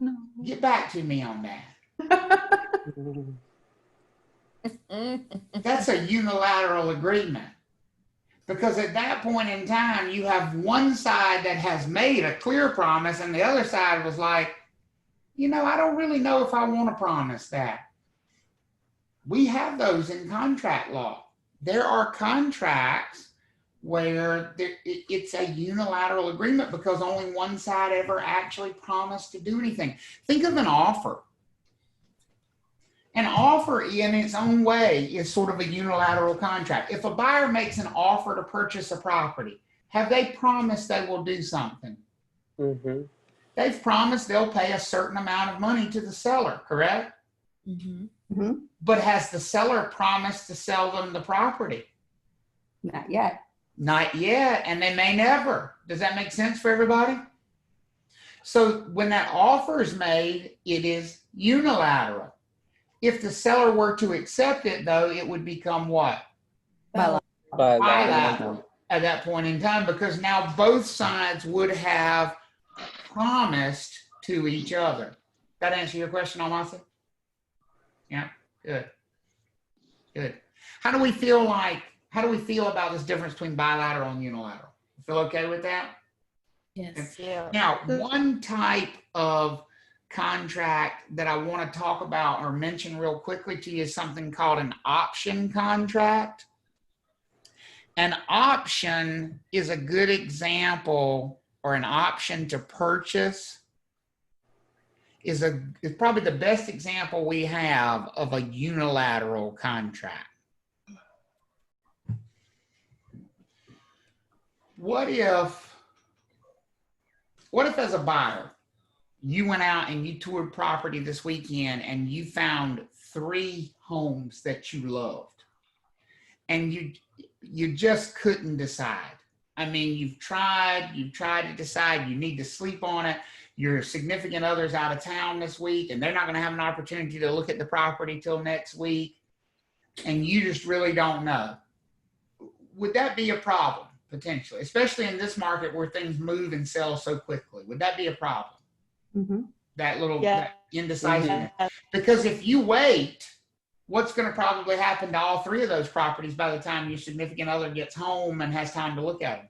No. get back to me on that. That's a unilateral agreement. Because at that point in time, you have one side that has made a clear promise and the other side was like, you know, I don't really know if I want to promise that. We have those in contract law. There are contracts where it's a unilateral agreement because only one side ever actually promised to do anything. Think of an offer. An offer in its own way is sort of a unilateral contract. If a buyer makes an offer to purchase a property, have they promised they will do something? Mm-hmm. They've promised they'll pay a certain amount of money to the seller, correct? Mm-hmm. But has the seller promised to sell them the property? Not yet. Not yet, and they may never. Does that make sense for everybody? So when that offer is made, it is unilateral. If the seller were to accept it, though, it would become what? Bilateral at that point in time, because now both sides would have promised to each other. That answer your question, Almasi? Yeah, good. Good. How do we feel about this difference between bilateral and unilateral? You feel okay with that? Yes. Now, one type of contract that I want to talk about or mention real quickly to you is something called an option contract. An option is a good example, or an option to purchase is probably the best example we have of a unilateral contract. What if as a buyer, you went out and you toured property this weekend and you found 3 homes that you loved and you just couldn't decide? I mean, you've tried to decide, you need to sleep on it. Your significant other's out of town this week and they're not going to have an opportunity to look at the property till next week. And you just really don't know. Would that be a problem? potentially, especially in this market where things move and sell so quickly. Would that be a problem? Mm-hmm. That little Yeah. that indecisiveness? Because if you wait, what's going to probably happen to all three of those properties by the time your significant other gets home and has time to look at them?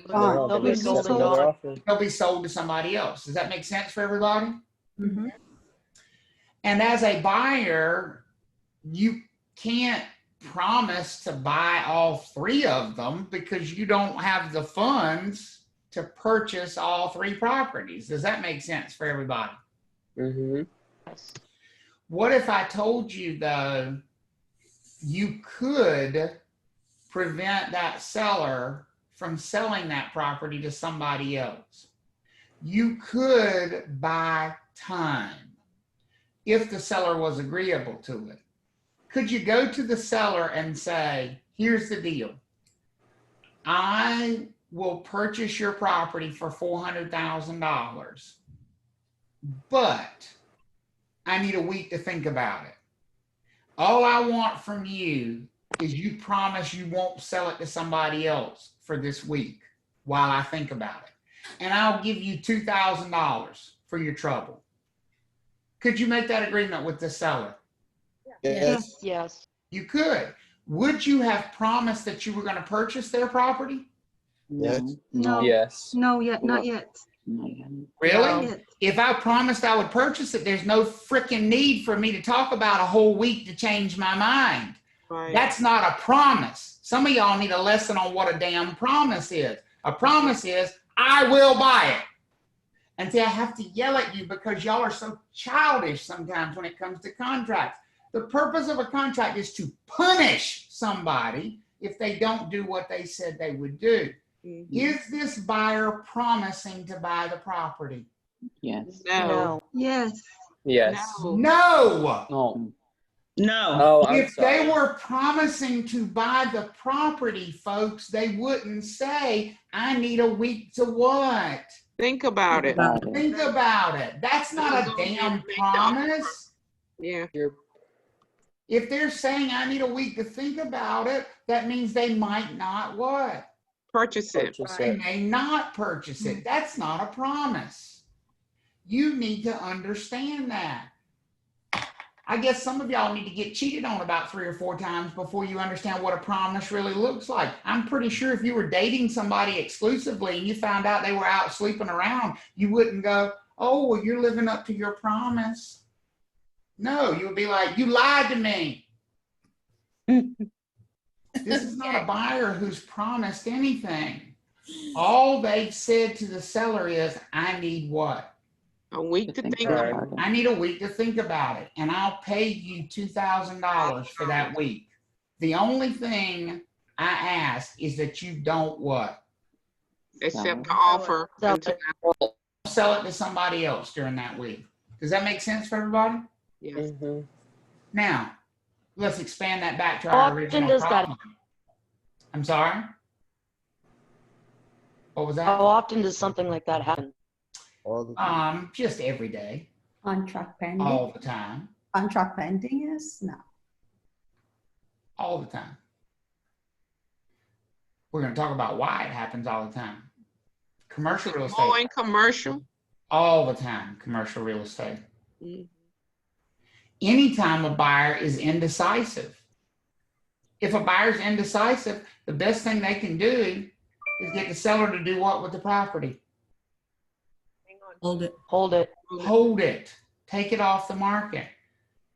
Gone. They'll be sold and another gone. offer. They'll be sold to somebody else. Does that make sense for everybody? Mm-hmm. And as a buyer, you can't promise to buy all three of them because you don't have the funds to purchase all three properties. Does that make sense for everybody? Mm-hmm. What if I told you, though, you could prevent that seller from selling that property to somebody else? You could buy time if the seller was agreeable to it. Could you go to the seller and say, here's the deal. I will purchase your property for $400,000, but I need a week to think about it. All I want from you is you promise you won't sell it to somebody else for this week while I think about it. And I'll give you $2,000 for your trouble. Could you make that agreement with the seller? Yes. Yes. You could. Would you have promised that you were going to purchase their property? Yes. No. Yes. No, yet, not yet. Not yet. Really? Not yet. If I promised I would purchase it, there's no freaking need for me to talk about a whole week to change my mind. Right. That's not a promise. Some of y'all need a lesson on what a damn promise is. A promise is, I will buy it. And see, I have to yell at you because y'all are so childish sometimes when it comes to contracts. The purpose of a contract is to punish somebody if they don't do what they said they would do. Mhm. Is this buyer promising to buy the property? Yes. No. Yes. Yes. No. No. No. No. Oh, I'm If they sorry. were promising to buy the property, folks, they wouldn't say, I need a week to what? Think about it. About it. Think about it. That's not a damn promise. Yeah. You're If they're saying I need a week to think about it, that means they might not what? Purchase it. purchase They it. may not purchase it. That's not a promise. You need to understand that. I guess some of y'all need to get cheated on about 3 or 4 times before you understand what a promise really looks like. I'm pretty sure if you were dating somebody exclusively and you found out they were out sleeping around, you wouldn't go, oh, well, you're living up to your promise. No, you would be like, you lied to me. This is not a buyer who's promised anything. All they've said to the seller is, I need what? A week to think about about it. I need a week to think about it, and I'll pay you $2,000 for that week. The only thing I ask is that you don't what? it. Accept the offer. Sell until- Sell it to somebody else during that week. Does that make sense for everybody? Yes. Mm-hmm. Now, let's expand that back to How our often original does that- problem. I'm sorry? What was that? How often does something like that happen? All the time. Just every day, Contract pending. all the time, Contract pending is no. all the time. We're going to talk about why it happens all the time. Commercial real estate, More in commercial. all the time, commercial real estate. Mhm. Anytime a buyer is indecisive. If a buyer's indecisive, the best thing they can do is get the seller to do what with the property? Hold it. Hold it. Hold it. Take it off the market.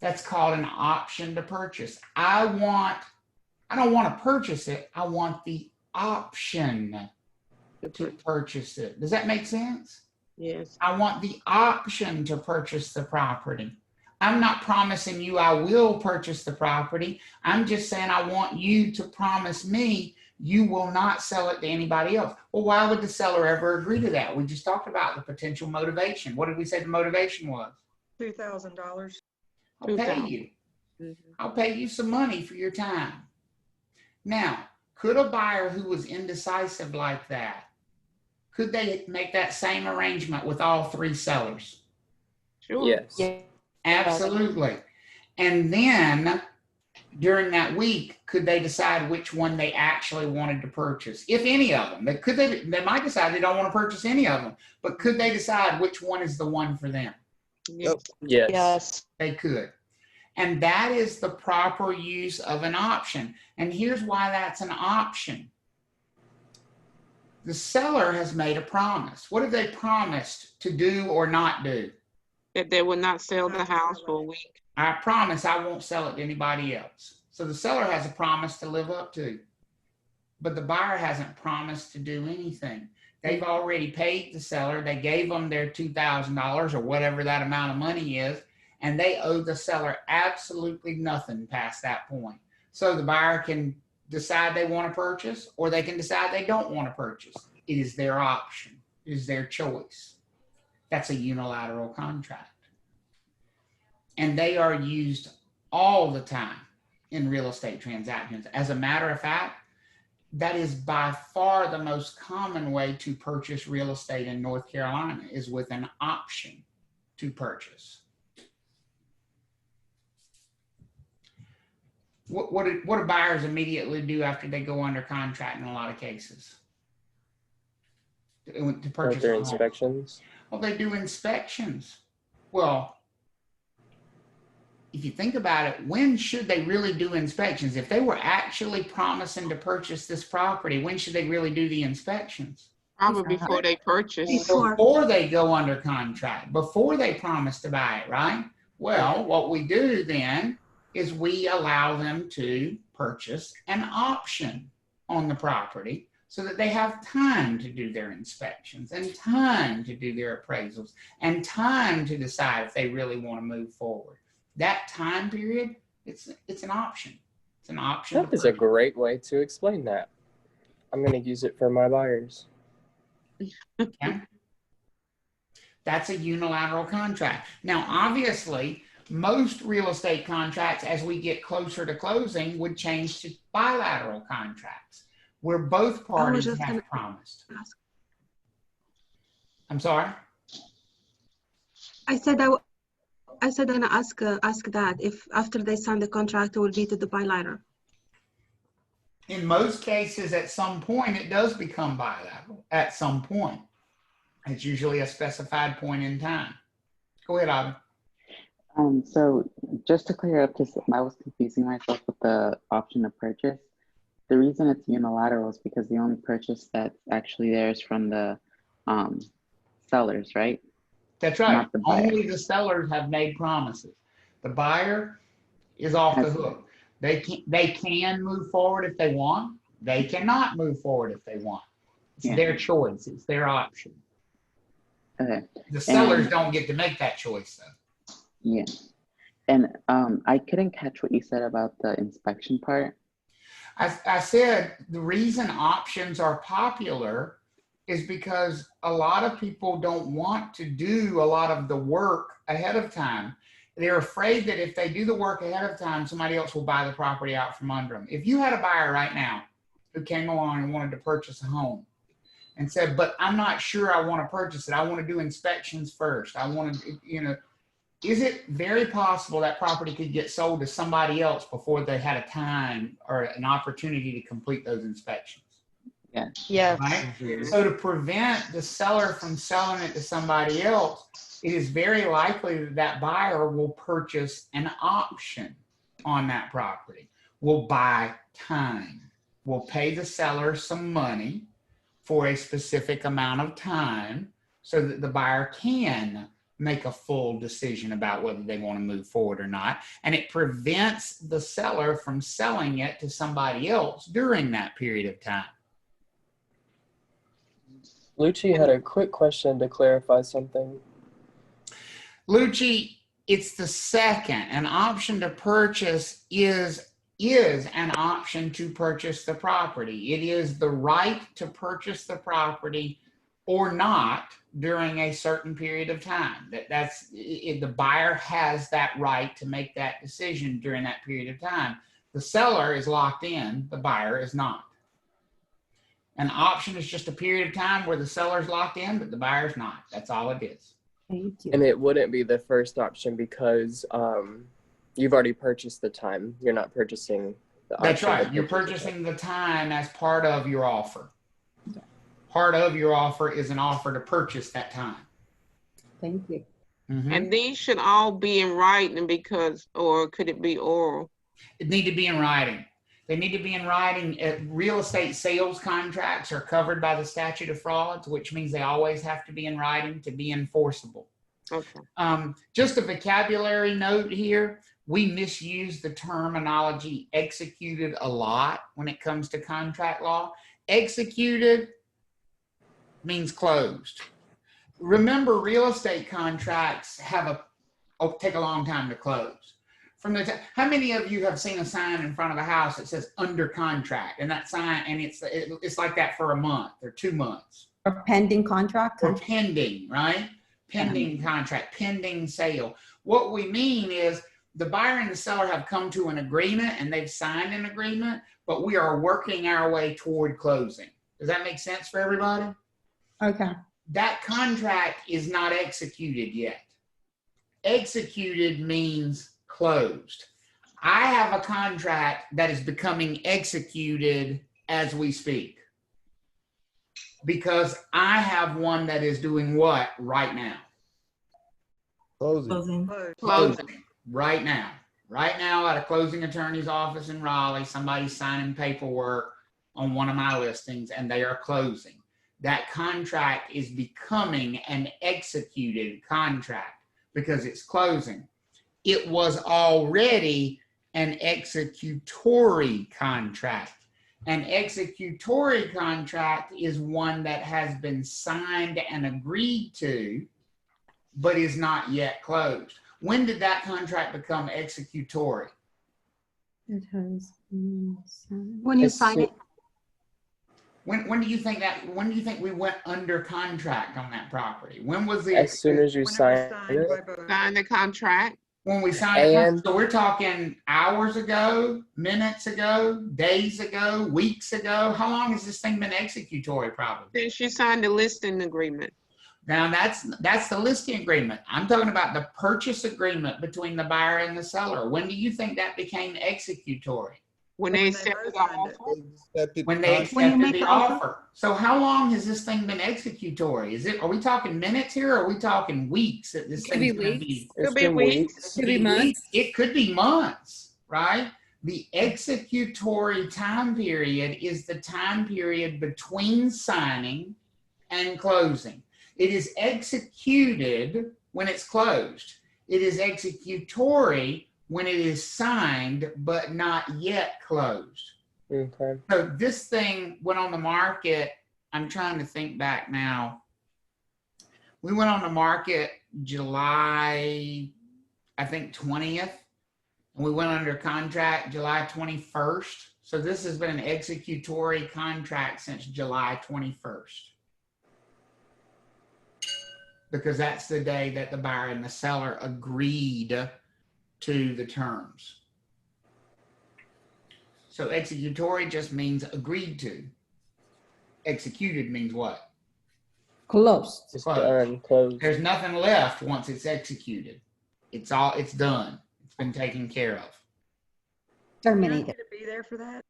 That's called an option to purchase. I don't want to purchase it. I want the option to purchase it. Does that make sense? Yes. I want the option to purchase the property. I'm not promising you I will purchase the property. I'm just saying I want you to promise me you will not sell it to anybody else. Well, why would the seller ever agree to that? We just talked about the potential motivation. What did we say the motivation was? $2,000. I'll pay you. Mhm. I'll pay you some money for your time. Now, could a buyer who was indecisive like that, could they make that same arrangement with all 3 sellers? Sure. Yes. Yeah. Absolutely. And then during that week, could they decide which one they actually wanted to purchase? If any of them, they might decide they don't want to purchase any of them, but could they decide which one is the one for them? Yes. Yes. Yes. They could. And that is the proper use of an option. And here's why that's an option. The seller has made a promise. What have they promised to do or not do? That they will not sell the house for a week. I promise I won't sell it to anybody else. So the seller has a promise to live up to, but the buyer hasn't promised to do anything. They've already paid the seller. They gave them their $2,000 or whatever that amount of money is, and they owe the seller absolutely nothing past that point. So the buyer can decide they want to purchase, or they can decide they don't want to purchase. It is their option. It is their choice. That's a unilateral contract. And they are used all the time in real estate transactions. As a matter of fact, that is by far the most common way to purchase real estate in North Carolina, is with an option to purchase. What do buyers immediately do after they go under contract in a lot of cases? To purchase Their inspections. Well, they do inspections. Well, if you think about it, when should they really do inspections? If they were actually promising to purchase this property, when should they really do the inspections? Probably before they purchase. Before they go under contract, before they promise to buy it, right? Well, what we do then is we allow them to purchase an option on the property so that they have time to do their inspections and time to do their appraisals and time to decide if they really want to move forward. That time period, it's an option. It's an option. That is a great way to explain that. I'm going to use it for my buyers. Okay. That's a unilateral contract. Now, obviously, most real estate contracts, as we get closer to closing, would change to bilateral contracts, where both parties have promised. I'm sorry? I said and ask that if after they sign the contract, it will be to the bilateral. In most cases, at some point, it does become bilateral. At some point. It's usually a specified point in time. Go ahead, Avi. So just to clear up, because I was confusing myself with the option to purchase. The reason it's unilateral is because the only purchase that's actually there is from the sellers, right? That's right. Not the buyer. Only the sellers have made promises. The buyer is off the hook. They can move forward if they want. They cannot move forward if they want. It's their choice. It's their option. Okay. The sellers don't get to make that choice, though. Yeah. And I couldn't catch what you said about the inspection part. I said the reason options are popular is because a lot of people don't want to do a lot of the work ahead of time. They're afraid that if they do the work ahead of time, somebody else will buy the property out from under them. If you had a buyer right now who came along and wanted to purchase a home and said, but I'm not sure I want to purchase it. I want to do inspections first. I want to, is it very possible that property could get sold to somebody else before they had a time or an opportunity to complete those inspections? Yeah. Right? So to prevent the seller from selling it to somebody else, it is very likely that that buyer will purchase an option on that property, will buy time, will pay the seller some money for a specific amount of time so that the buyer can make a full decision about whether they want to move forward or not. And it prevents the seller from selling it to somebody else during that period of time. Lucci had a quick question to clarify something. Lucci, it's the second. An option to purchase is an option to purchase the property. It is the right to purchase the property or not during a certain period of time. The buyer has that right to make that decision during that period of time. The seller is locked in, the buyer is not. An option is just a period of time where the seller's locked in, but the buyer's not. That's all it is. Thank you. And it wouldn't be the first option because You've already purchased the time. You're not purchasing the That's option to right. You're purchase the time. purchasing the time as part of your offer. Part of your offer is an offer to purchase that time. Thank you. Mhm. And these should all be in writing because, or could it be oral? It need to be in writing. They need to be in writing. Real estate sales contracts are covered by the statute of frauds, which means they always have to be in writing to be enforceable. Okay. Just a vocabulary note here. We misuse the terminology executed a lot when it comes to contract law. Executed means closed. Remember, real estate contracts take a long time to close. How many of you have seen a sign in front of a house that says under contract, and that sign, and it's like that for a month or 2 months? Or pending contract. Or pending, right? Pending contract, pending sale. What we mean is the buyer and the seller have come to an agreement and they've signed an agreement, but we are working our way toward closing. Does that make sense for everybody? Okay. That contract is not executed yet. Executed means closed. I have a contract that is becoming executed as we speak, because I have one that is doing what right now? Closing. Closing. Right now. Right now at a closing attorney's office in Raleigh, somebody's signing paperwork on one of my listings and they are closing. That contract is becoming an executed contract because it's closing. It was already an executory contract. An executory contract is one that has been signed and agreed to, but is not yet closed. When did that contract become executory? It has been signed. When you sign it. When do you think we went under contract on that property? When was the As soon as you sign it. Sign the contract. When we signed it? So we're talking hours ago, minutes ago, days ago, weeks ago. How long has this thing been executory probably? Then she signed the listing agreement. Now that's the listing agreement. I'm talking about the purchase agreement between the buyer and the seller. When do you think that became executory? When they accepted the offer. When they accepted the offer. So how long has this thing been executory? Are we talking minutes here, or are we talking weeks that this thing's going to be? Could be weeks. Could be months. It could be months, right? The executory time period is the time period between signing and closing. It is executed when it's closed. It is executory when it is signed but not yet closed. Okay. So this thing went on the market. I'm trying to think back now. We went on the market July, I think 20th, and we went under contract July 21st. So this has been an executory contract since July 21st. Because that's the day that the buyer and the seller agreed to the terms. So executory just means agreed to. Executed means what? Closed. It's done, closed. There's nothing left once it's executed. It's done. It's been taken care of. Terminated. You to be there for that?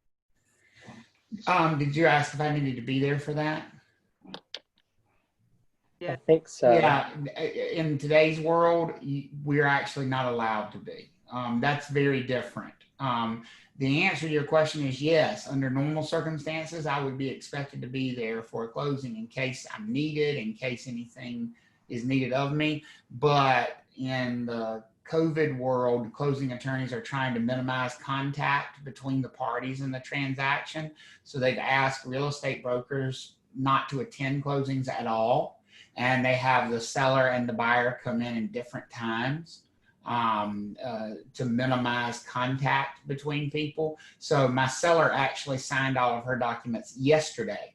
Did you ask if I needed to be there for that? I think so. Yeah, in today's world, we're actually not allowed to be. That's very different. The answer to your question is yes. Under normal circumstances, I would be expected to be there for a closing in case I'm needed, in case anything is needed of me. But in the COVID world, closing attorneys are trying to minimize contact between the parties in the transaction. So they've asked real estate brokers not to attend closings at all. And they have the seller and the buyer come in different times to minimize contact between people. So my seller actually signed all of her documents yesterday.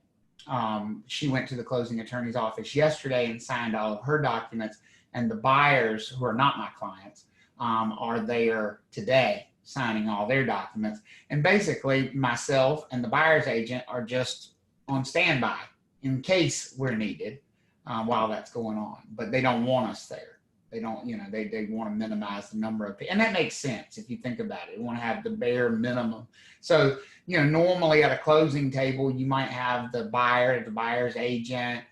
She went to the closing attorney's office yesterday and signed all of her documents. And the buyers, who are not my clients, are there today signing all their documents. And basically myself and the buyer's agent are just on standby in case we're needed. While that's going on, but they don't want us there. They don't, you know, they want to minimize the number of, and that makes sense if you think about it. You want to have the bare minimum. So, you know, normally at a closing table, you might have the buyer, the buyer's agent,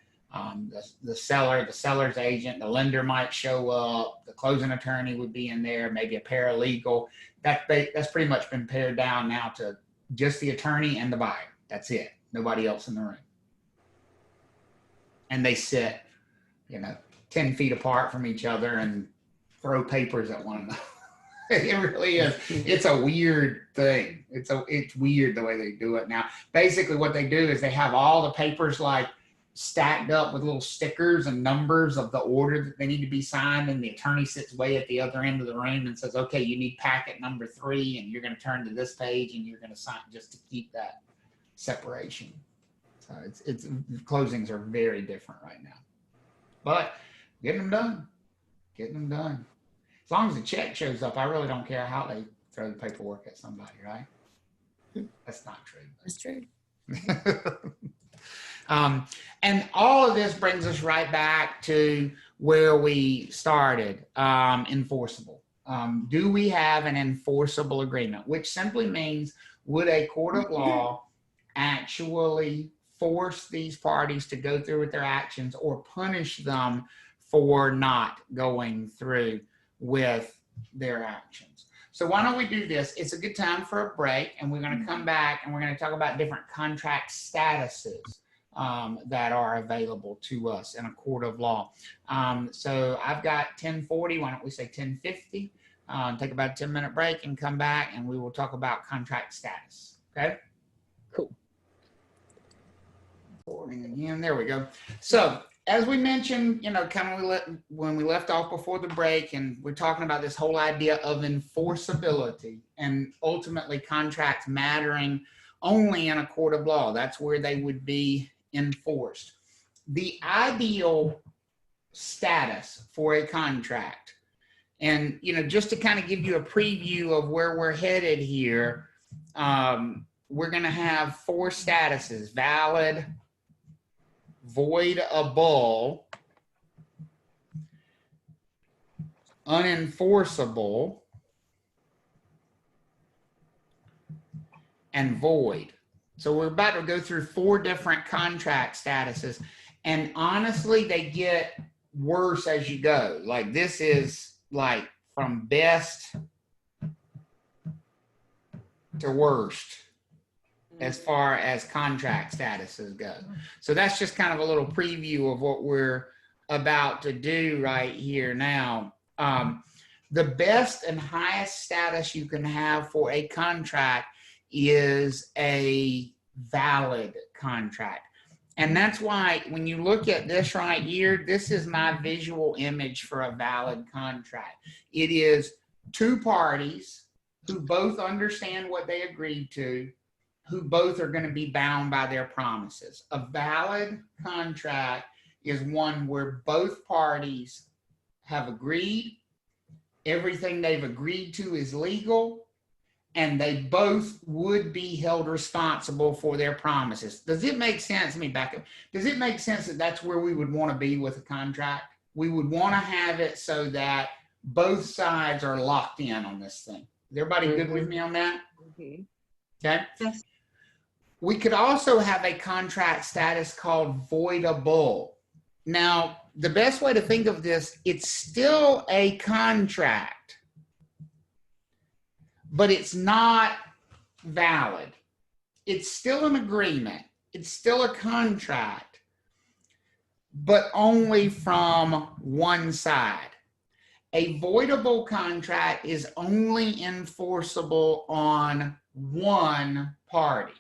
the seller, the seller's agent, the lender might show up, the closing attorney would be in there, maybe a paralegal. That's pretty much been pared down now to just the attorney and the buyer. That's it. Nobody else in the room. And they sit, you know, 10 feet apart from each other and throw papers at one another. It really is. It's a weird thing. It's weird the way they do it now. Basically what they do is they have all the papers like stacked up with little stickers and numbers of the order that they need to be signed, and the attorney sits way at the other end of the room and says, okay, you need packet number 3, and you're going to turn to this page and you're going to sign, just to keep that separation. So it's closings are very different right now, but getting them done. As long as the check shows up, I really don't care how they throw the paperwork at somebody, right? That's not true. That's true. And all of this brings us right back to where we started, enforceable. Do we have an enforceable agreement? Which simply means, would a court of law actually force these parties to go through with their actions or punish them for not going through with their actions? So why don't we do this? It's a good time for a break, and we're going to come back and we're going to talk about different contract statuses that are available to us in a court of law. So I've got 10:40. Why don't we say 10:50? Take about a 10-minute break and come back, and we will talk about contract status. Okay? Cool. Recording again. There we go. So as we mentioned, you know, kind of when we left off before the break, and we're talking about this whole idea of enforceability and ultimately contracts mattering only in a court of law. That's where they would be enforced. The ideal status for a contract, and, you know, just to kind of give you a preview of where we're headed here, we're going to have 4 statuses: valid, voidable, unenforceable, and void. So we're about to go through 4 different contract statuses, and honestly, they get worse as you go. Like, this is like from best to worst as far as contract statuses go. So that's just kind of a little preview of what we're about to do right here now. The best and highest status you can have for a contract is a valid contract. And that's why when you look at this right here, this is my visual image for a valid contract. It is 2 parties who both understand what they agreed to, who both are going to be bound by their promises. A valid contract is one where both parties have agreed, everything they've agreed to is legal, and they both would be held responsible for their promises. Does it make sense? Let me back up. Does it make sense that that's where we would want to be with a contract? We would want to have it so that both sides are locked in on this thing. Is everybody good with me on that? Okay. Yes. We could also have a contract status called voidable. Now, the best way to think of this, it's still a contract, but it's not valid. It's still an agreement. It's still a contract, but only from one side. A voidable contract is only enforceable on one party.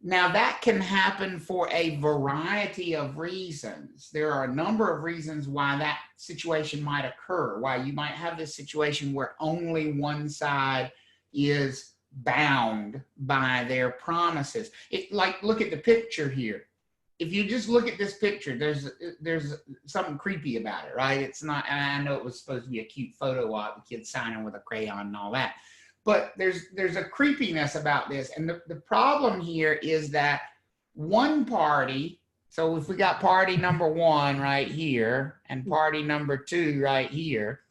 Now, that can happen for a variety of reasons. There are a number of reasons why that situation might occur, why you might have this situation where only one side is bound by their promises. Like, look at the picture here. If you just look at this picture, there's something creepy about it, right? It's not, and I know it was supposed to be a cute photo op, the kid signing with a crayon and all that. But there's a creepiness about this. And the problem here is that one party So if we got party number 1 right here and party number 2 right here,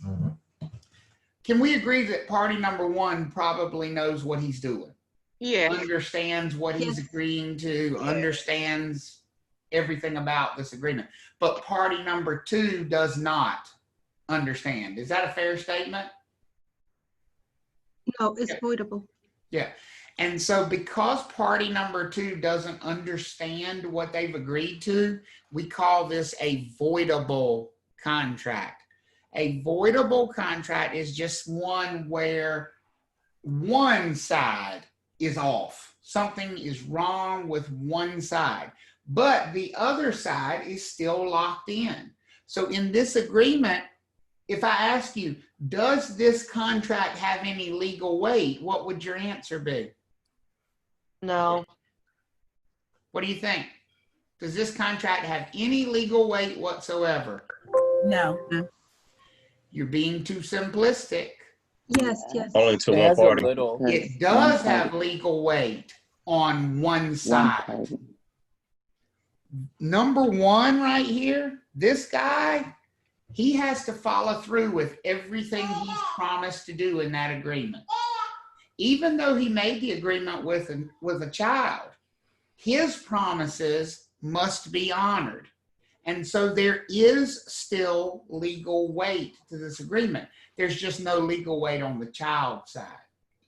can we agree that party number 1 probably knows what he's doing? Yeah. Understands what he's Yes. agreeing to, understands everything about this agreement. But party number 2 does not understand. Is that a fair statement? No, it's Yeah. voidable. Yeah. And so because party number 2 doesn't understand what they've agreed to, we call this a voidable contract. A voidable contract is just one where one side is off. Something is wrong with one side, but the other side is still locked in. So in this agreement, if I ask you, does this contract have any legal weight? What would your answer be? No. What do you think? Does this contract have any legal weight whatsoever? No. You're being too simplistic. Yes, yes. Only to It one has a party. little. It does have legal weight on one side. party. Number 1 right here, this guy, he has to follow through with everything he's promised to do in that agreement. Even though he made the agreement with a child, his promises must be honored. And so there is still legal weight to this agreement. There's just no legal weight on the child side.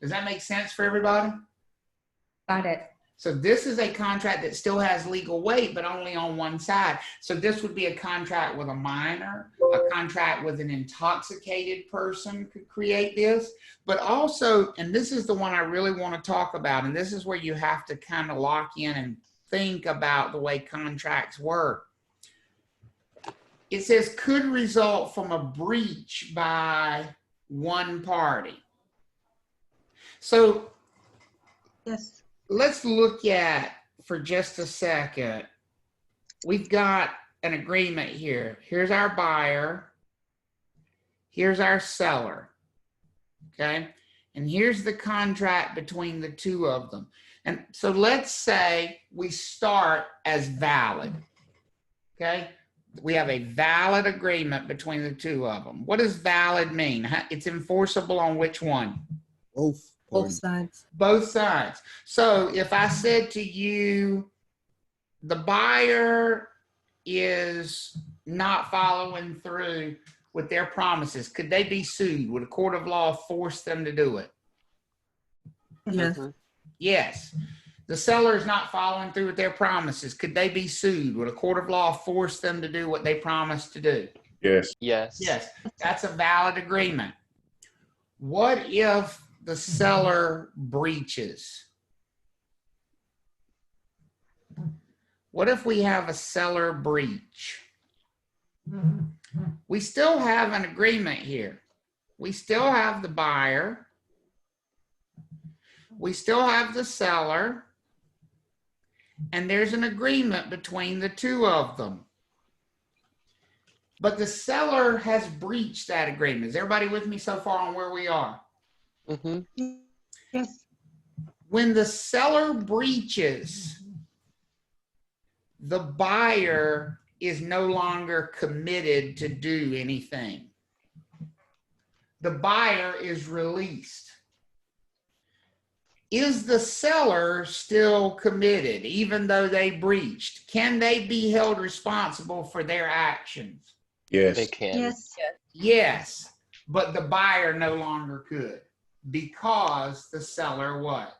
Does that make sense for everybody? Got it. So this is a contract that still has legal weight, but only on one side. So this would be a contract with a minor, a contract with an intoxicated person could create this, but also, and this is the one I really want to talk about, and this is where you have to kind of lock in and think about the way contracts work. It says could result from a breach by one party. So Yes. let's look at, for just a second, we've got an agreement here. Here's our buyer. Here's our seller. Okay. And here's the contract between the two of them. And so let's say we start as valid. Okay. We have a valid agreement between the two of them. What does valid mean? It's enforceable on which one? Both Both parties. sides. Both sides. So if I said to you, the buyer is not following through with their promises, could they be sued? Would a court of law force them to do it? Yes. Yes. The seller is not following through with their promises. Could they be sued? Would a court of law force them to do what they promised to do? Yes. Yes. Yes, that's a valid agreement. What if the seller breaches? What if we have a seller breach? We still have an agreement here. We still have the buyer. We still have the seller. And there's an agreement between the two of them. But the seller has breached that agreement. Is everybody with me so far on where we are? Mm-hmm. Yes. When the seller breaches, the buyer is no longer committed to do anything. The buyer is released. Is the seller still committed, even though they breached? Can they be held responsible for their actions? Yes. They can. Yes. Yes, but the buyer no longer could because the seller what?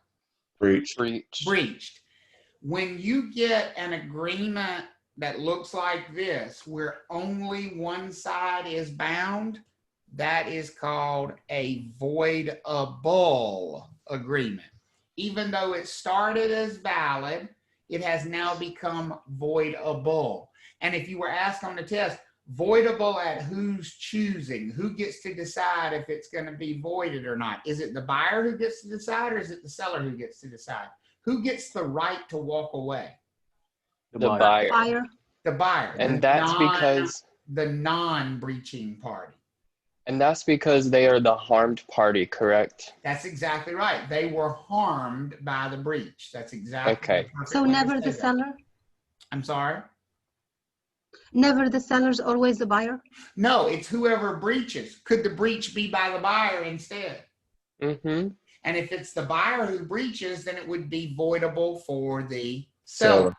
Breach. Breached. When you get an agreement that looks like this, where only one side is bound, that is called a voidable agreement. Even though it started as valid, it has now become voidable. And if you were asked on the test, voidable at whose choosing? Who gets to decide if it's going to be voided or not? Is it the buyer who gets to decide, or is it the seller who gets to decide? Who gets the right to walk away? The buyer. Buyer. The buyer. And that's because the non-breaching party. and that's because they are the harmed party, correct? That's exactly right. They were harmed by the breach. That's exactly Okay. the perfect So way to never say the that. seller? I'm sorry. Never the seller's, always the buyer? No, it's whoever breaches. Could the breach be by the buyer instead? Mm-hmm. And if it's the buyer who breaches, then it would be voidable for the seller.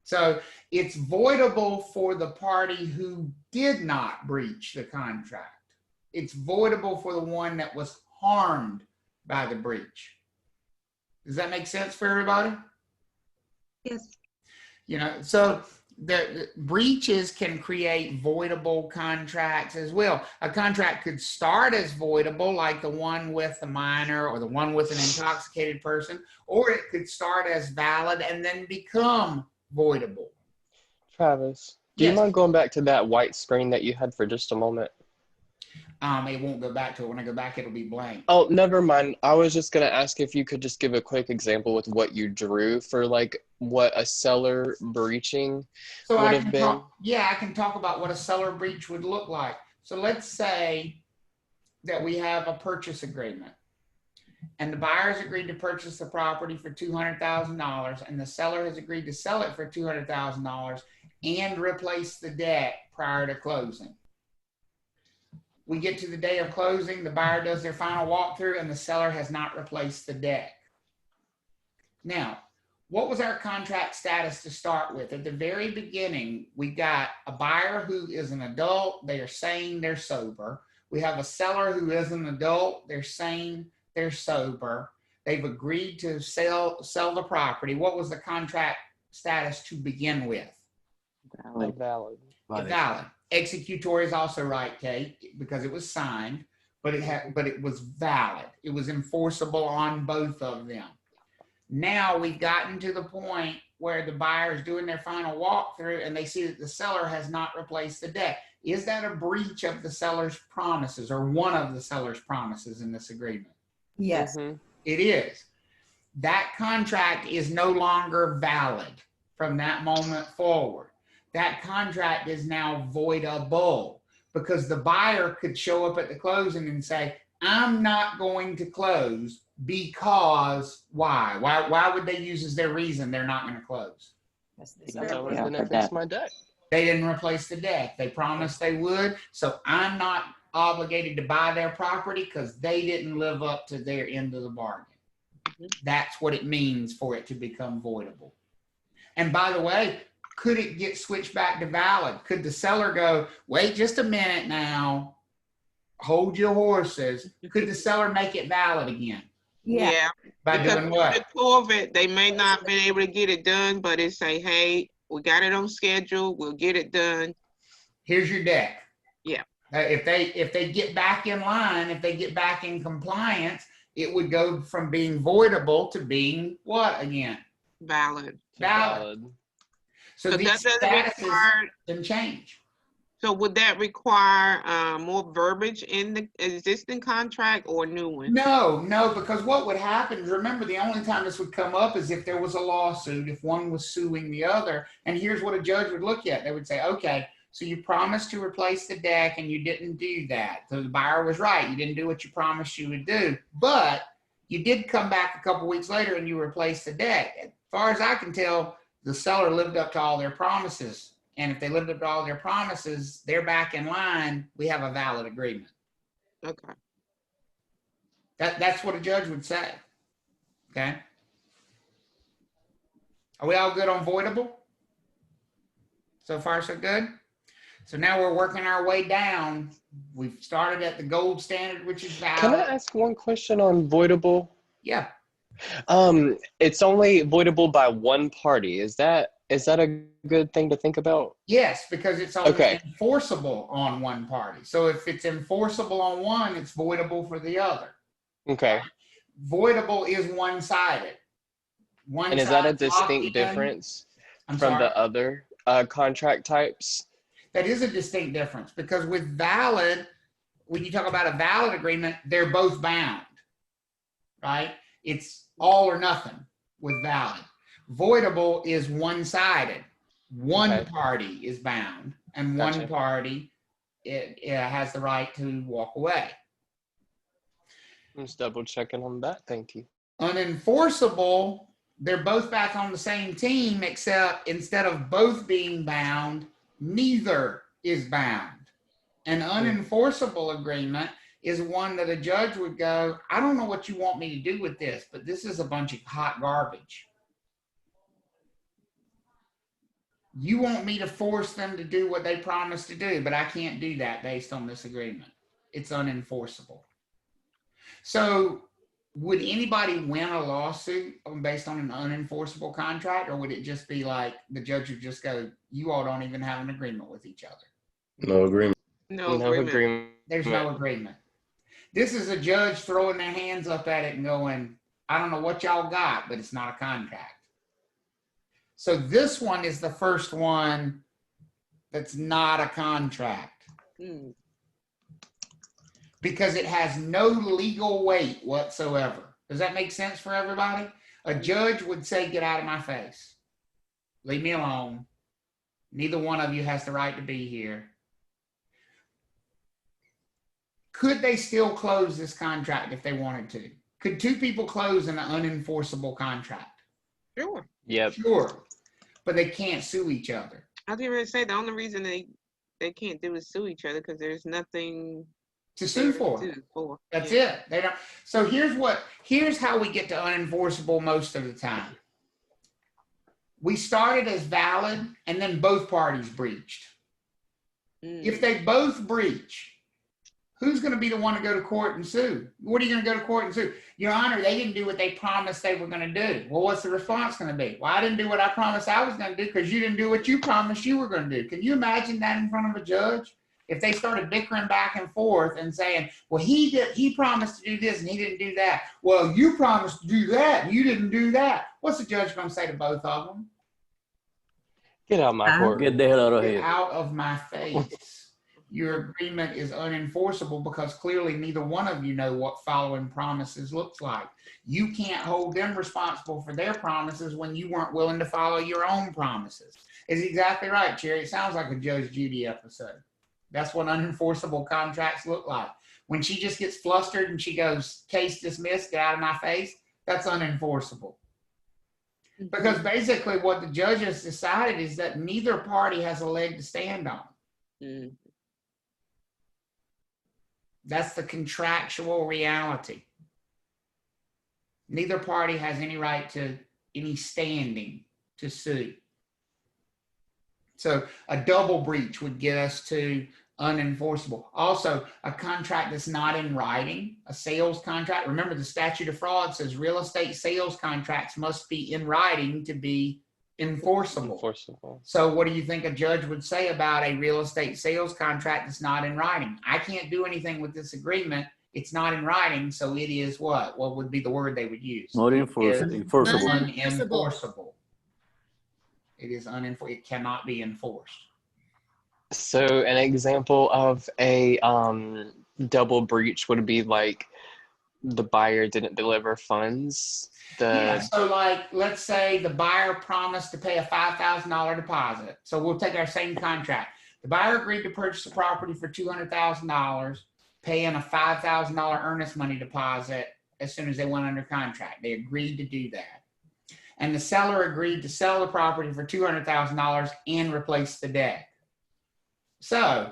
So it's voidable for the party who did not breach the contract. It's voidable for the one that was harmed by the breach. Does that make sense for everybody? Yes. You know, so the breaches can create voidable contracts as well. A contract could start as voidable, like the one with the minor or the one with an intoxicated person, or it could start as valid and then become voidable. Travis, do you mind going back to that white screen that you had for just a moment? It won't go back to it. When I go back, it'll be blank. Oh, never mind. I was just going to ask if you could just give a quick example with what you drew for like what a seller breaching would have been. I can talk about what a seller breach would look like. So let's say that we have a purchase agreement and the buyer's agreed to purchase the property for $200,000 and the seller has agreed to sell it for $200,000 and replace the debt prior to closing. We get to the day of closing, the buyer does their final walkthrough and the seller has not replaced the deck. Now, what was our contract status to start with? At the very beginning, we got a buyer who is an adult. They are saying they're sober. We have a seller who is an adult. They're saying they're sober. They've agreed to sell the property. What was the contract status to begin with? Valid. Valid. Executory is also right, Kate, because it was signed, but it was valid. It was enforceable on both of them. Now we've gotten to the point where the buyer is doing their final walkthrough and they see that the seller has not replaced the debt. Is that a breach of the seller's promises or one of the seller's promises in this agreement? Yes. Mm-hmm. It is. That contract is no longer valid from that moment forward. That contract is now voidable because the buyer could show up at the closing and say, I'm not going to close because why? Why would they use as their reason they're not going to close? Seller didn't fix my deck. They didn't replace the deck. They promised they would, so I'm not obligated to buy their property because they didn't live up to their end of the bargain. That's what it means for it to become voidable. And by the way, could it get switched back to valid? Could the seller go, wait just a minute now, hold your horses? Could the seller make it valid again? Yeah. By doing what? The COVID, they may not have been able to get it done, but it say, hey, we got it on schedule. We'll get it done. Here's your deck. Yeah. If they get back in line, if they get back in compliance, it would go from being voidable to being what again? Valid. So that these doesn't statuses require, can change. so would that require more verbiage in the existing contract or a new one? No, because what would happen is, remember, the only time this would come up is if there was a lawsuit, if one was suing the other. And here's what a judge would look at. They would say, okay, so you promised to replace the deck and you didn't do that. So the buyer was right. You didn't do what you promised you would do. But you did come back a couple weeks later and you replaced the deck. As far as I can tell, the seller lived up to all their promises. And if they lived up to all their promises, they're back in line. We have a valid agreement. Okay. That's what a judge would say. Okay. Are we all good on voidable? So far, so good. So now we're working our way down. We've started at the gold standard, which is valid. Can I ask one question on voidable? Yeah. It's only voidable by one party. Is that a good thing to think about? Yes, because it's only enforceable on one party. So if it's enforceable on one, it's voidable for the other. Okay. Voidable is one-sided. And is that a distinct difference from the other contract types? That is a distinct difference because with valid, when you talk about a valid agreement, they're both bound, right? It's all or nothing with valid. Voidable is one-sided. One party is bound and one party it has the right to walk away. I'm just double checking on that. Thank you. Unenforceable, they're both back on the same team, except instead of both being bound, neither is bound. An unenforceable agreement is one that a judge would go, I don't know what you want me to do with this, but this is a bunch of hot garbage. You want me to force them to do what they promised to do, but I can't do that based on this agreement. It's unenforceable. So would anybody win a lawsuit based on an unenforceable contract, or would it just be like the judge would just go, you all don't even have an agreement with each other? No agreement. No agreement. There's no agreement. This is a judge throwing their hands up at it and going, I don't know what y'all got, but it's not a contract. So this one is the first one that's not a contract. Because it has no legal weight whatsoever. Does that make sense for everybody? A judge would say, get out of my face. Leave me alone. Neither one of you has the right to be here. Could they still close this contract if they wanted to? Could two people close an unenforceable contract? Sure. Yep. Sure. But they can't sue each other. I was going to say the only reason they can't do is sue each other because there's nothing to sue for. That's it. They don't. So here's how we get to unenforceable most of the time. We started as valid and then both parties breached. If they both breach, who's going to be the one to go to court and sue? What are you going to go to court and sue? Your Honor, they didn't do what they promised they were going to do. Well, what's the response going to be? Well, I didn't do what I promised I was going to do because you didn't do what you promised you were going to do. Can you imagine that in front of a judge? If they started bickering back and forth and saying, well, he promised to do this and he didn't do that. Well, you promised to do that and you didn't do that. What's the judge going to say to both of them? Get out of my court. Get the hell out of Get here. out of my face. Your agreement is unenforceable because clearly neither one of you know what following promises looks like. You can't hold them responsible for their promises when you weren't willing to follow your own promises. Is exactly right, Cherry. It sounds like a Judge Judy episode. That's what unenforceable contracts look like. When she just gets flustered and she goes, case dismissed, get out of my face, that's unenforceable. Because basically what the judge has decided is that neither party has a leg to stand on. That's the contractual reality. Neither party has any right to any standing to sue. So a double breach would get us to unenforceable. Also, a contract that's not in writing, a sales contract. Remember, the statute of fraud says real estate sales contracts must be in writing to be enforceable. So what do you think a judge would say about a real estate sales contract that's not in writing? I can't do anything with this agreement. It's not in writing, so it is what? What would be the word they would use? Not enforceable. Unenforceable. It is unenforceable. It cannot be enforced. So an example of a double breach would be like the buyer didn't deliver funds. So like, let's say the buyer promised to pay a $5,000 deposit. So we'll take our same contract. The buyer agreed to purchase the property for $200,000, paying a $5,000 earnest money deposit as soon as they went under contract. They agreed to do that. And the seller agreed to sell the property for $200,000 and replace the debt. So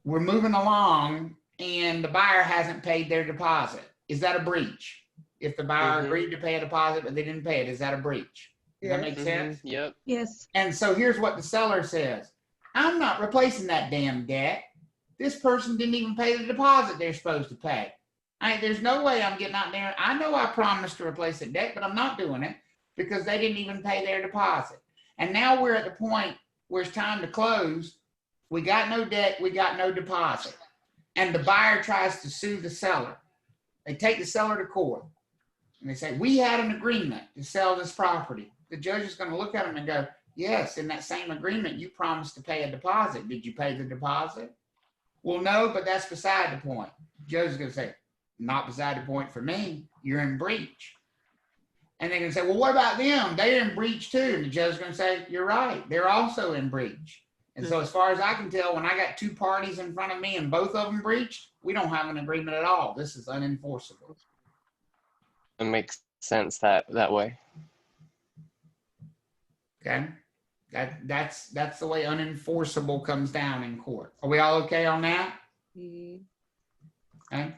we're moving along and the buyer hasn't paid their deposit. Is that a breach? If the buyer agreed to pay a deposit but they didn't pay it, is that a breach? Does that make sense? Yep. Yes. And so here's what the seller says. I'm not replacing that damn debt. This person didn't even pay the deposit they're supposed to pay. There's no way I'm getting out there. I know I promised to replace the debt, but I'm not doing it because they didn't even pay their deposit. And now we're at the point where it's time to close. We got no debt, we got no deposit. And the buyer tries to sue the seller. They take the seller to court and they say, we had an agreement to sell this property. The judge is going to look at them and go, yes, in that same agreement, you promised to pay a deposit. Did you pay the deposit? Well, no, but that's beside the point. The judge is going to say, not beside the point for me. You're in breach. And they're going to say, well, what about them? They're in breach too. And the judge is going to say, you're right. They're also in breach. And so as far as I can tell, when I got two parties in front of me and both of them breached, we don't have an agreement at all. This is unenforceable. It makes sense that way. Okay. That's the way unenforceable comes down in court. Are we all okay on that? Okay.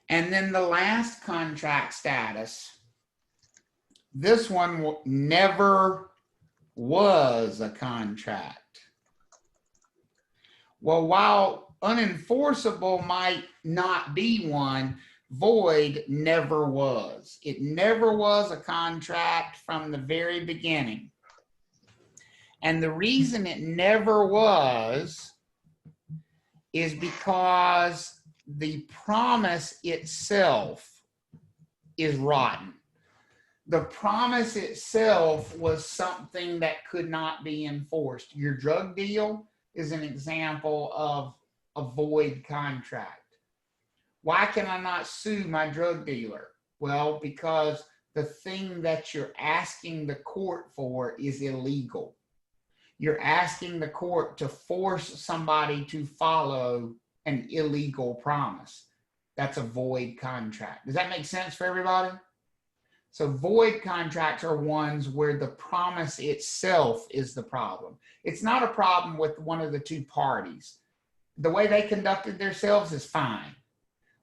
And then the last contract status, this one never was a contract. Well, while unenforceable might not be one, void never was. It never was a contract from the very beginning. And the reason it never was is because the promise itself is rotten. The promise itself was something that could not be enforced. Your drug deal is an example of a void contract. Why can I not sue my drug dealer? Well, because the thing that you're asking the court for is illegal. You're asking the court to force somebody to follow an illegal promise. That's a void contract. Does that make sense for everybody? So void contracts are ones where the promise itself is the problem. It's not a problem with one of the two parties. The way they conducted themselves is fine,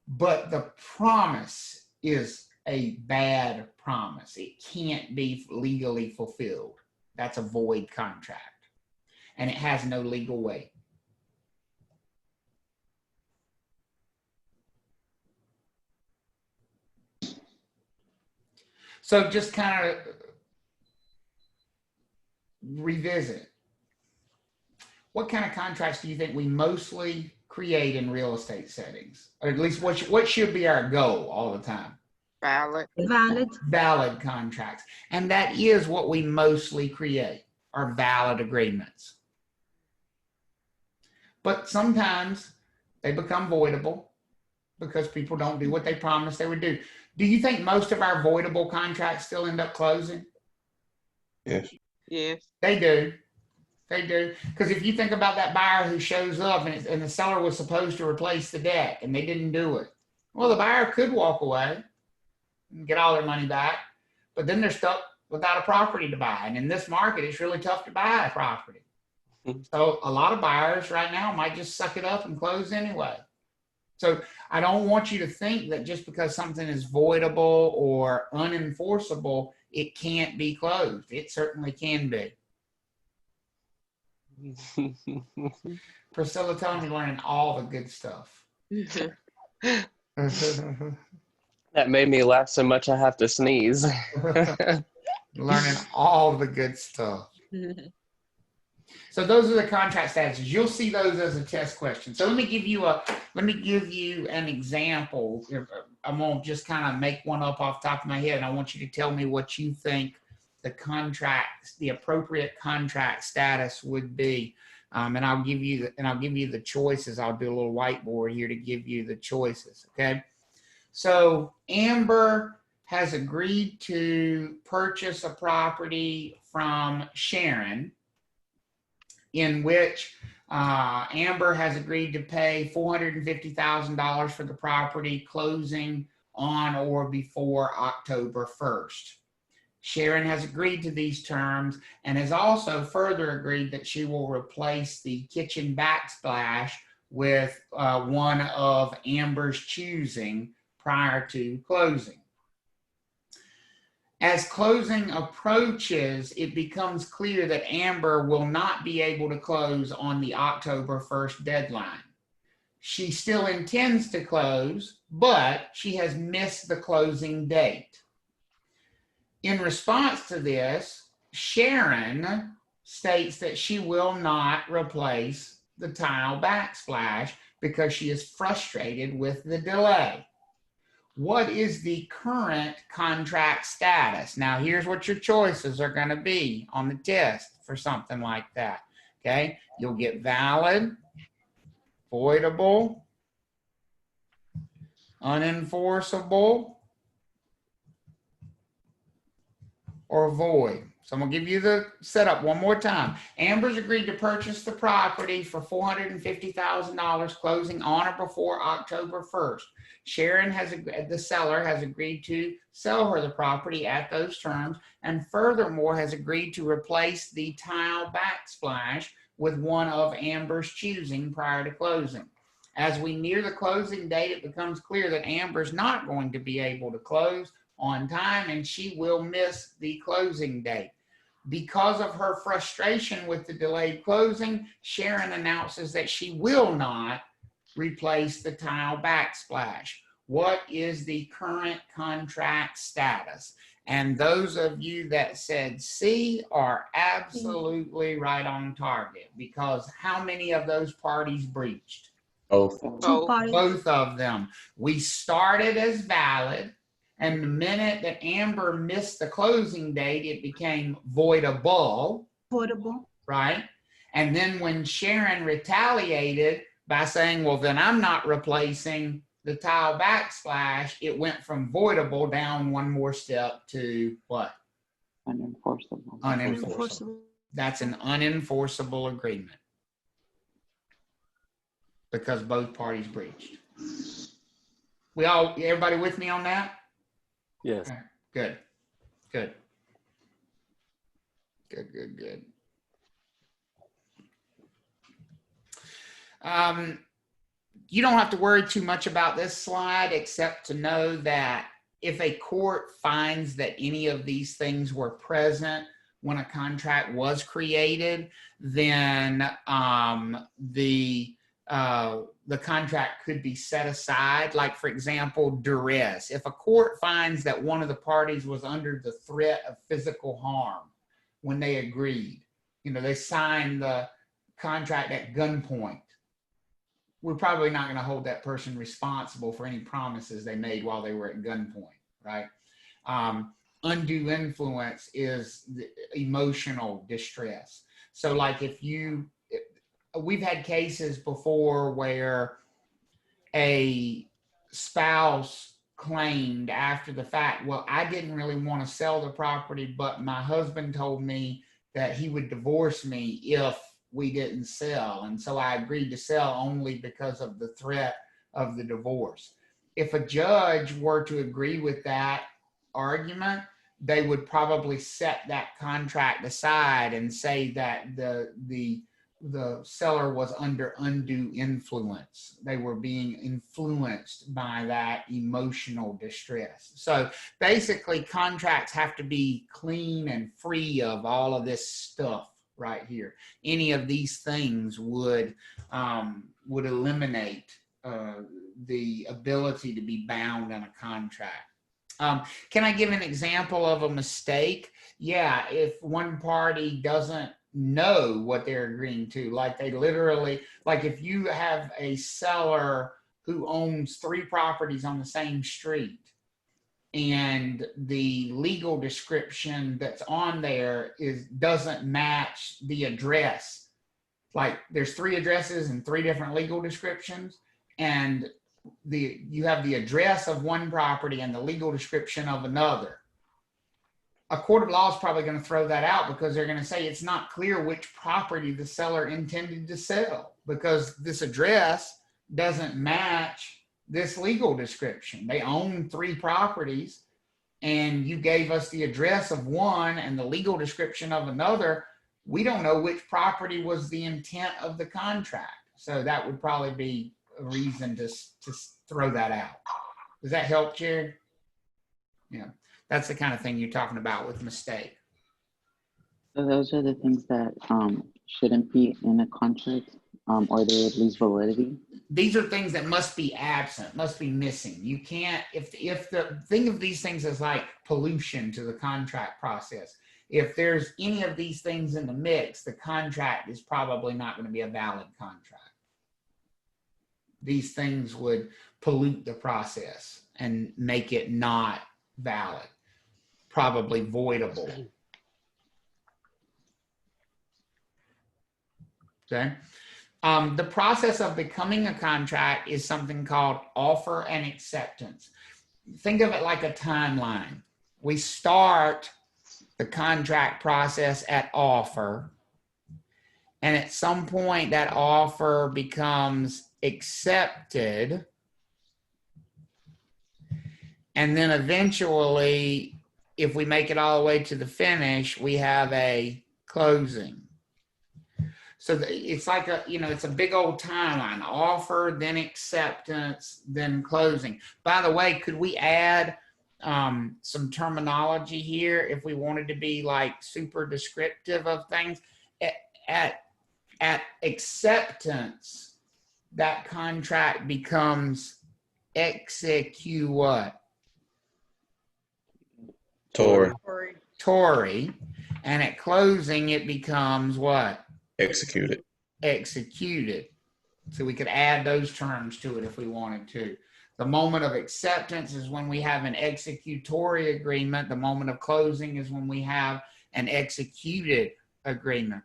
but the promise is a bad promise. It can't be legally fulfilled. That's a void contract, and it has no legal weight. So just kind of revisit. What kind of contracts do you think we mostly create in real estate settings? Or at least what should be our goal all the time? Valid. Valid contracts. And that is what we mostly create, are valid agreements. But sometimes they become voidable because people don't do what they promised they would do. Do you think most of our voidable contracts still end up closing? Yes. Yes. They do. They do. Because if you think about that buyer who shows up and the seller was supposed to replace the debt and they didn't do it. Well, the buyer could walk away and get all their money back, but then they're stuck without a property to buy. And in this market, it's really tough to buy a property. So a lot of buyers right now might just suck it up and close anyway. So I don't want you to think that just because something is voidable or unenforceable, it can't be closed. It certainly can be. Priscilla, tell me learning all the good stuff. That made me laugh so much I have to sneeze. Learning all the good stuff. So those are the contract statuses. You'll see those as a test question. So let me give you an example. I'm gonna just kind of make one up off the top of my head, and I want you to tell me what you think the appropriate contract status would be. And I'll give you the choices. I'll do a little whiteboard here to give you the choices. Okay. So Amber has agreed to purchase a property from Sharon, in which Amber has agreed to pay $450,000 for the property, closing on or before October 1st. Sharon has agreed to these terms and has also further agreed that she will replace the kitchen backsplash with one of Amber's choosing prior to closing. As closing approaches, it becomes clear that Amber will not be able to close on the October 1st deadline. She still intends to close, but she has missed the closing date. In response to this, Sharon states that she will not replace the tile backsplash because she is frustrated with the delay. What is the current contract status? Now, here's what your choices are going to be on the test for something like that. Okay, you'll get valid, voidable, unenforceable, or void. So I'm gonna give you the setup one more time. Amber's agreed to purchase the property for $450,000, closing on or before October 1st. Sharon the seller has agreed to sell her the property at those terms, and furthermore has agreed to replace the tile backsplash with one of Amber's choosing prior to closing. As we near the closing date, it becomes clear that Amber's not going to be able to close on time, and she will miss the closing date. Because of her frustration with the delayed closing, Sharon announces that she will not replace the tile backsplash. What is the current contract status? And those of you that said C are absolutely right on target, because how many of those parties breached? Both. Two parties. Both of them. We started as valid, and the minute that Amber missed the closing date, it became voidable. Voidable. Right? And then when Sharon retaliated by saying, well, then I'm not replacing the tile backsplash, it went from voidable down one more step to what? Unenforceable. Unenforceable. That's an unenforceable agreement, because both parties breached. Everybody with me on that? Yes. Okay, good. Good. Good, good, good. You don't have to worry too much about this slide, except to know that if a court finds that any of these things were present when a contract was created, then the contract could be set aside. Like, for example, duress. If a court finds that one of the parties was under the threat of physical harm when they agreed, they signed the contract at gunpoint, we're probably not going to hold that person responsible for any promises they made while they were at gunpoint, right? Undue influence is the emotional distress. So like we've had cases before where a spouse claimed after the fact, well, I didn't really want to sell the property, but my husband told me that he would divorce me if we didn't sell. And so I agreed to sell only because of the threat of the divorce. If a judge were to agree with that argument, they would probably set that contract aside and say that the seller was under undue influence. They were being influenced by that emotional distress. So basically, contracts have to be clean and free of all of this stuff right here. Any of these things would eliminate the ability to be bound in a contract. Can I give an example of a mistake? Yeah, if one party doesn't know what they're agreeing to, like they literally, like if you have a seller who owns 3 properties on the same street, and the legal description that's on there doesn't match the address. Like there's 3 addresses and 3 different legal descriptions, and you have the address of one property and the legal description of another. A court of law is probably going to throw that out, because they're going to say it's not clear which property the seller intended to sell, because this address doesn't match this legal description. They own 3 properties, and you gave us the address of one and the legal description of another. We don't know which property was the intent of the contract. So that would probably be a reason to throw that out. Does that help, Jared? Yeah, that's the kind of thing you're talking about with mistake. So those are the things that shouldn't be in a contract, or they would lose validity. These are things that must be absent, must be missing. You can't, if think of these things as like pollution to the contract process. If there's any of these things in the mix, the contract is probably not going to be a valid contract. These things would pollute the process and make it not valid, probably voidable. Okay. The process of becoming a contract is something called offer and acceptance. Think of it like a timeline. We start the contract process at offer. And at some point that offer becomes accepted. And then eventually, if we make it all the way to the finish, we have a closing. So it's like it's a big old timeline: offer, then acceptance, then closing. By the way, could we add some terminology here if we wanted to be like super descriptive of things? At acceptance, that contract becomes execute what? Tory. And at closing, it becomes what? Executed. Executed. So we could add those terms to it if we wanted to. The moment of acceptance is when we have an executory agreement. The moment of closing is when we have an executed agreement.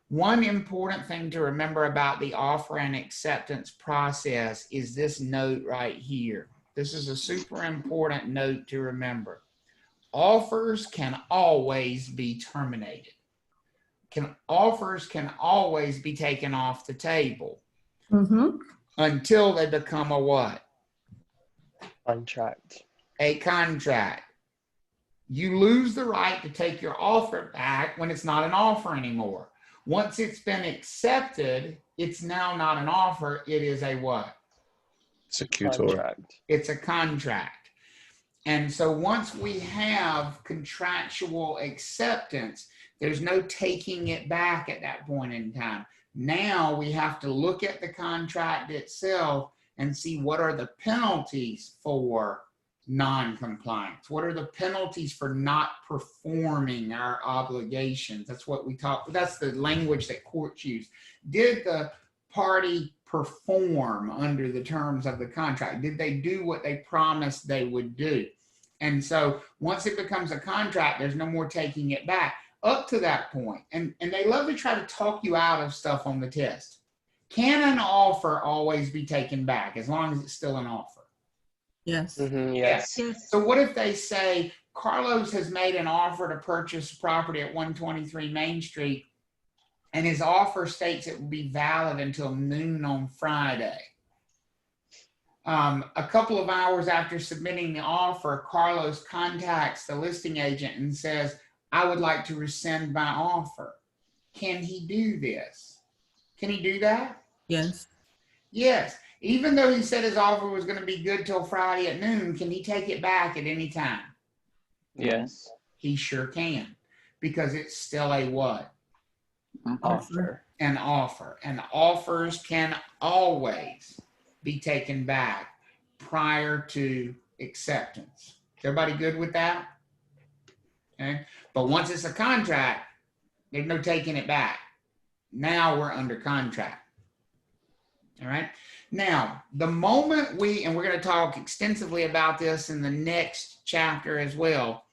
One important thing to remember about the offer and acceptance process is this note right here. This is a super important note to remember. Offers can always be terminated. Offers can always be taken off the table until they become a what? Contract. A contract. You lose the right to take your offer back when it's not an offer anymore. Once it's been accepted, it's now not an offer. It is a what? Contract. It's a contract. And so once we have contractual acceptance, there's no taking it back at that point in time. Now we have to look at the contract itself and see what are the penalties for non-compliance. What are the penalties for not performing our obligations? That's what we talk. That's the language that courts use. Did the party perform under the terms of the contract? Did they do what they promised they would do? And so once it becomes a contract, there's no more taking it back up to that point. And they love to try to talk you out of stuff on the test. Can an offer always be taken back as long as it's still an offer? Yes. Yes. So what if they say, Carlos has made an offer to purchase property at 123 Main Street, and his offer states it will be valid until noon on Friday. A couple of hours after submitting the offer, Carlos contacts the listing agent and says, I would like to rescind my offer. Can he do this? Can he do that? Yes. Yes. Even though he said his offer was going to be good till Friday at noon, can he take it back at any time? Yes. He sure can, because it's still a what? Offer. An offer. And offers can always be taken back prior to acceptance. Is everybody good with that? Okay. But once it's a contract, there's no taking it back. Now we're under contract. All right. Now, the moment and we're going to talk extensively about this in the next chapter as well.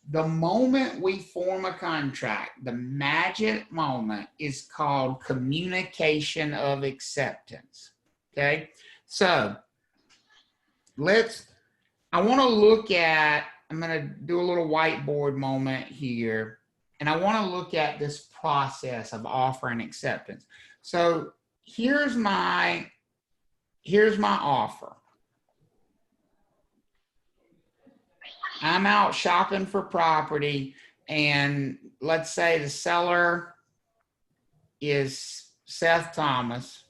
The moment we form a contract, the magic moment is called communication of acceptance. Okay. So I want to look at, I'm going to do a little whiteboard moment here. And I want to look at this process of offer and acceptance. So here's my offer. I'm out shopping for property, and let's say the seller is Seth Thomas.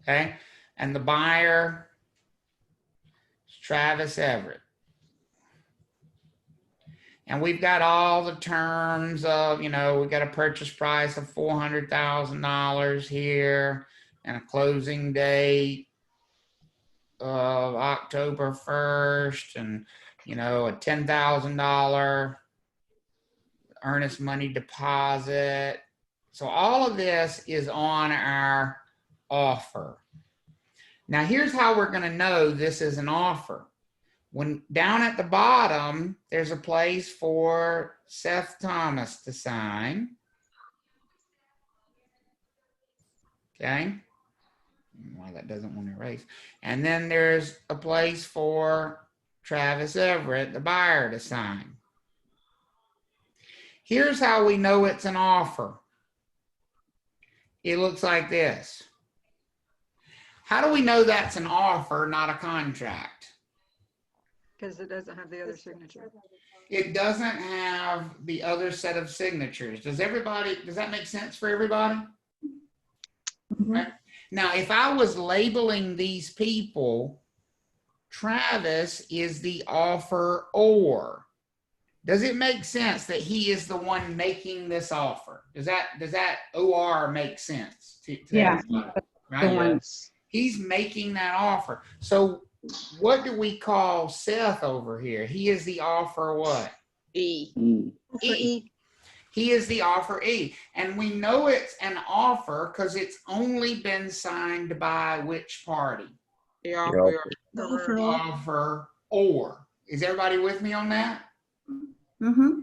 Okay. And the buyer is Travis Everette. And we've got all the terms of, we've got a purchase price of $400,000 here and a closing date of October 1st and, a $10,000 earnest money deposit. So all of this is on our offer. Now, here's how we're going to know this is an offer. When down at the bottom, there's a place for Seth Thomas to sign. Okay. Why that doesn't want to erase. And then there's a place for Travis Everett, the buyer, to sign. Here's how we know it's an offer. It looks like this. How do we know that's an offer, not a contract? Because it doesn't have the other signature. It doesn't have the other set of signatures. Does that make sense for everybody? Okay. Now, if I was labeling these people, Travis is the offeror. Does it make sense that he is the one making this offer? Does that OR make sense to Yeah. everybody? Right? Yes. He's making that offer. So what do we call Seth over here? He is the offer what? E. E. He is the offeree. And we know it's an offer because it's only been signed by which party? The offeror. The offer. Offeror. Is everybody with me on that? Mm-hmm.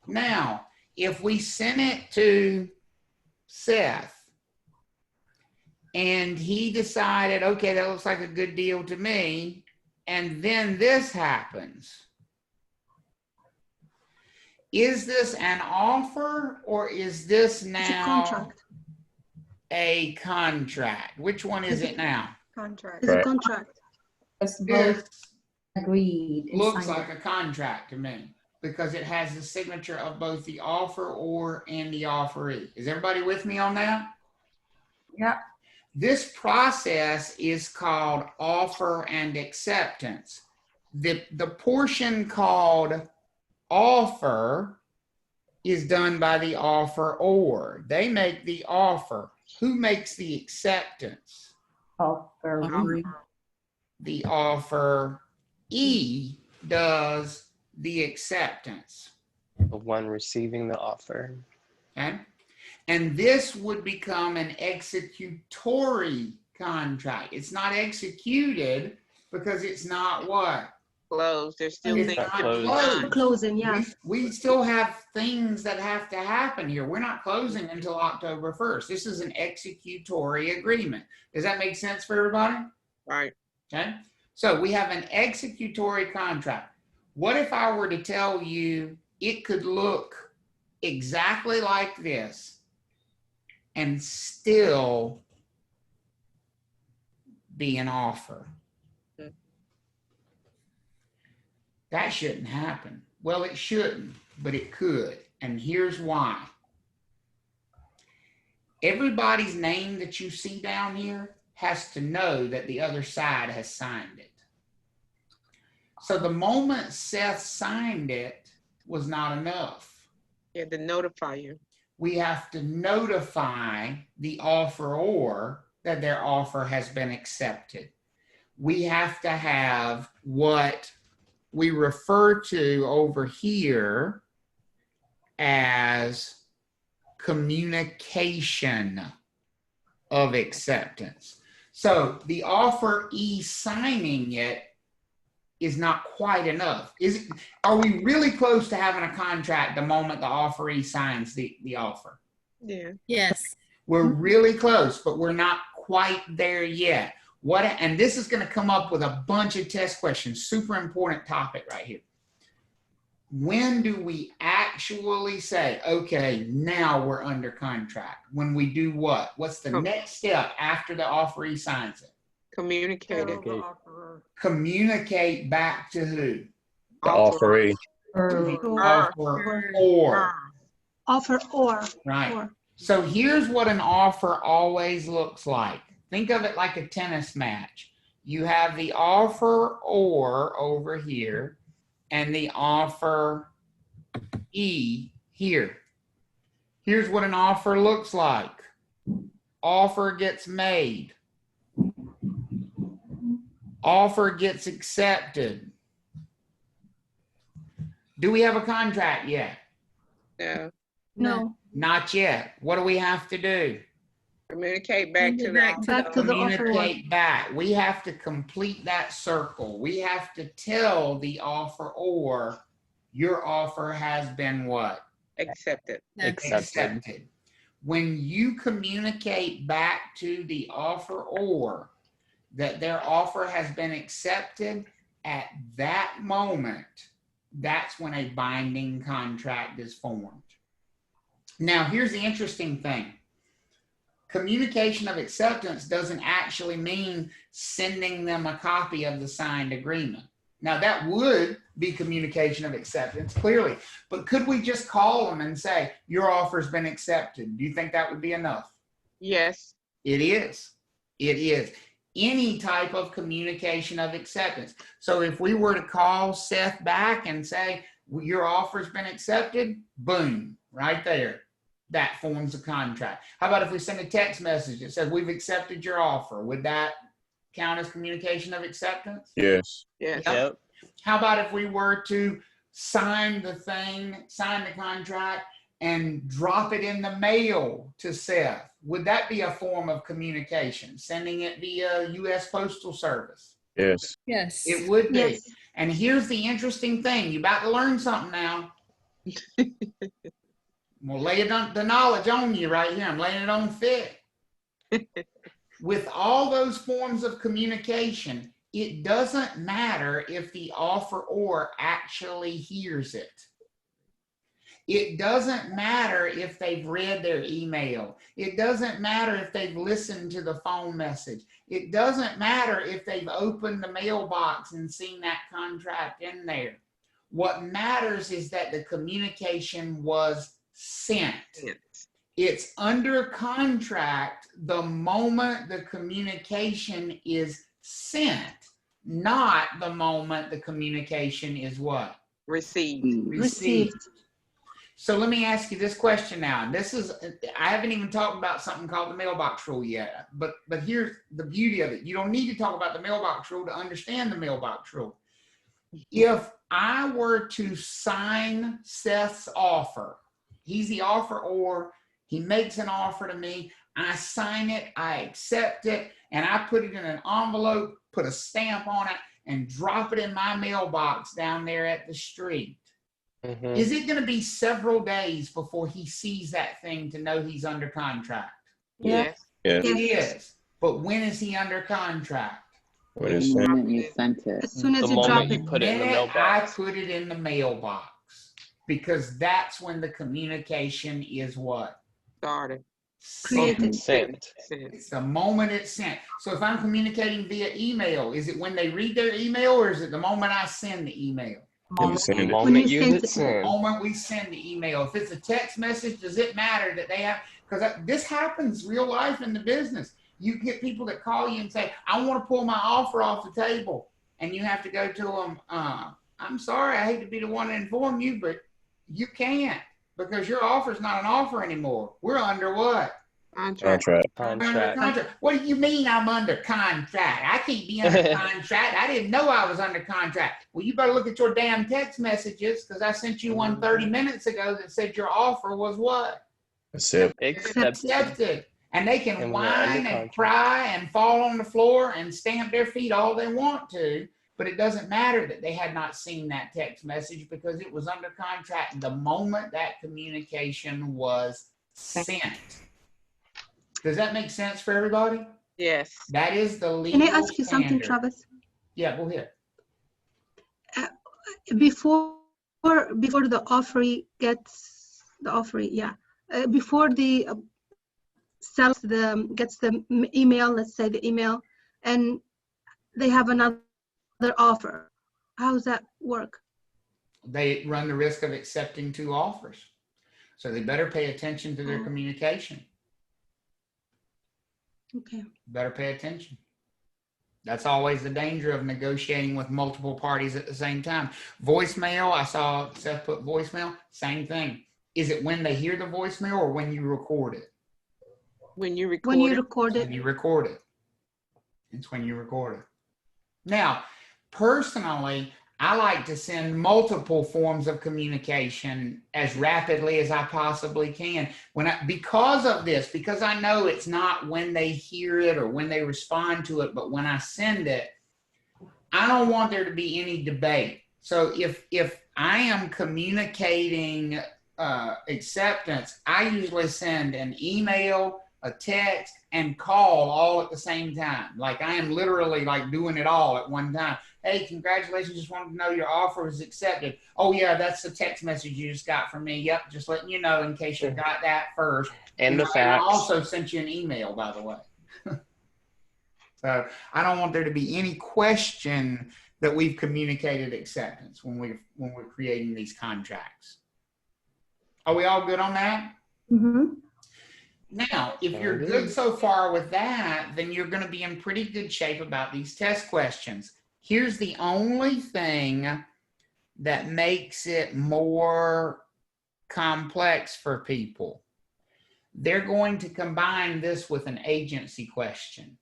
Now, if we send it to Seth and he decided, okay, that looks like a good deal to me, and then this happens, is this an offer or is this It's a now contract. a contract? Which one is it now? Contract. It's a contract. It's both This agreed. and looks signed. like a contract to me because it has the signature of both the offeror and the offeree. Is everybody with me on that? Yeah. This process is called offer and acceptance. The portion called offer is done by the offeror. They make the offer. Who makes the acceptance? Offer. The offeree does the acceptance. The one receiving the offer. Okay. And this would become an executory contract. It's not executed because it's not what? Closed. There's still It's things not to be closed. done. Closing, yeah. We still have things that have to happen here. We're not closing until October 1st. This is an executory agreement. Does that make sense for everybody? Right. Okay. So we have an executory contract. What if I were to tell you it could look exactly like this and still be an offer? That shouldn't happen. Well, it shouldn't, but it could. And here's why. Everybody's name that you see down here has to know that the other side has signed it. So the moment Seth signed it was not enough. You had to notify you. We have to notify the offeror that their offer has been accepted. We have to have what we refer to over here as communication of acceptance. So the offeree signing it is not quite enough. Are we really close to having a contract the moment the offeree signs the offer? Yeah. Yes. We're really close, but we're not quite there yet. And this is going to come up with a bunch of test questions. Super important topic right here. When do we actually say, okay, now we're under contract? When we do what? What's the next step after the offeree signs it? Communicate it. Tell the offeror. Communicate back to who? The offeree. Offeror. Offer or. Right. Or. So here's what an offer always looks like. Think of it like a tennis match. You have the offeror over here and the offeree here. Here's what an offer looks like. Offer gets made. Offer gets accepted. Do we have a contract yet? No. No. Not yet. What do we have to do? Communicate back to Back to the offeror. Communicate back. We have to complete that circle. We have to tell the offeror your offer has been what? Accepted. Accepted. When you communicate back to the offeror that their offer has been accepted, at that moment, that's when a binding contract is formed. Now, here's the interesting thing. Communication of acceptance doesn't actually mean sending them a copy of the signed agreement. Now, that would be communication of acceptance, clearly. But could we just call them and say, your offer's been accepted? Do you think that would be enough? Yes. It is. It is. Any type of communication of acceptance. So if we were to call Seth back and say, well, your offer's been accepted, boom, right there. That forms a contract. How about if we send a text message that says, we've accepted your offer? Would that count as communication of acceptance? Yes. Yes. Yep. How about if we were to sign the contract and drop it in the mail to Seth? Would that be a form of communication, sending it via U.S. Postal Service? Yes. Yes. It would be. Yes. And here's the interesting thing. You're about to learn something now. We'll lay the knowledge on you right here. I'm laying it on thick. With all those forms of communication, it doesn't matter if the offeror actually hears it. It doesn't matter if they've read their email. It doesn't matter if they've listened to the phone message. It doesn't matter if they've opened the mailbox and seen that contract in there. What matters is that the communication was sent. It's under contract the moment the communication is sent, not the moment the communication is what? Received. Received. So let me ask you this question now. And this is, I haven't even talked about something called the mailbox rule yet, but here's the beauty of it. You don't need to talk about the mailbox rule to understand the mailbox rule. If I were to sign Seth's offer, he's the offeror, he makes an offer to me, I sign it, I accept it, and I put it in an envelope, put a stamp on it, and drop it in my mailbox down there at the street. Mm-hmm. Is it going to be several days before he sees that thing to know he's under contract? Yes. Yes. It is. But when is he under contract? When The it's sent. moment you sent it. As soon as The you drop moment it. you put it in the Minute I mailbox. put it in the mailbox, because that's when the communication is what? Started. Created. Sent. It's the moment it's sent. So if I'm communicating via email, is it when they read their email, or is it the moment I send the email? When you The send it. moment you you sent hit it. The send. moment we send the email. If it's a text message, does it matter that they have, because this happens real life in the business. You get people that call you and say, I want to pull my offer off the table. And you have to go to them, I'm sorry, I hate to be the one to inform you, but you can't, because your offer's not an offer anymore. We're under what? Contract. Under Contract. contract. What do you mean I'm under contract? I can't be under contract. I didn't know I was under contract. Well, you better look at your damn text messages, because I sent you one 30 minutes ago that said your offer was what? Accept. Accepted. And they can And we're under whine and contract. cry and fall on the floor and stamp their feet all they want to, but it doesn't matter that they had not seen that text message, because it was under contract the moment that communication was sent. Does that make sense for everybody? Yes. That is the legal Can I ask you something, standard. Travis? Yeah, go ahead. Before the offeree gets the offeree, before the seller gets the email, let's say the email, and they have another offer. How does that work? They run the risk of accepting two offers. So they better pay attention to their communication. Okay. Better pay attention. That's always the danger of negotiating with multiple parties at the same time. Voicemail, I saw Seth put voicemail, same thing. Is it when they hear the voicemail or when you record it? When you record When you it. record it. When you record it. It's when you record it. Now, personally, I like to send multiple forms of communication as rapidly as I possibly can. Because of this, because I know it's not when they hear it or when they respond to it, but when I send it, I don't want there to be any debate. So if I am communicating acceptance, I usually send an email, a text, and call all at the same time. Like I am literally like doing it all at one time. Hey, congratulations. Just wanted to know your offer was accepted. Oh yeah, that's the text message you just got from me. Yep, just letting you know in case you got that first. And the I facts. also sent you an email, by the way. So I don't want there to be any question that we've communicated acceptance when we're creating these contracts. Are we all good on that? Mm-hmm. Now, if you're good so far with that, then you're going to be in pretty good shape about these test questions. Here's the only thing that makes it more complex for people. They're going to combine this with an agency question.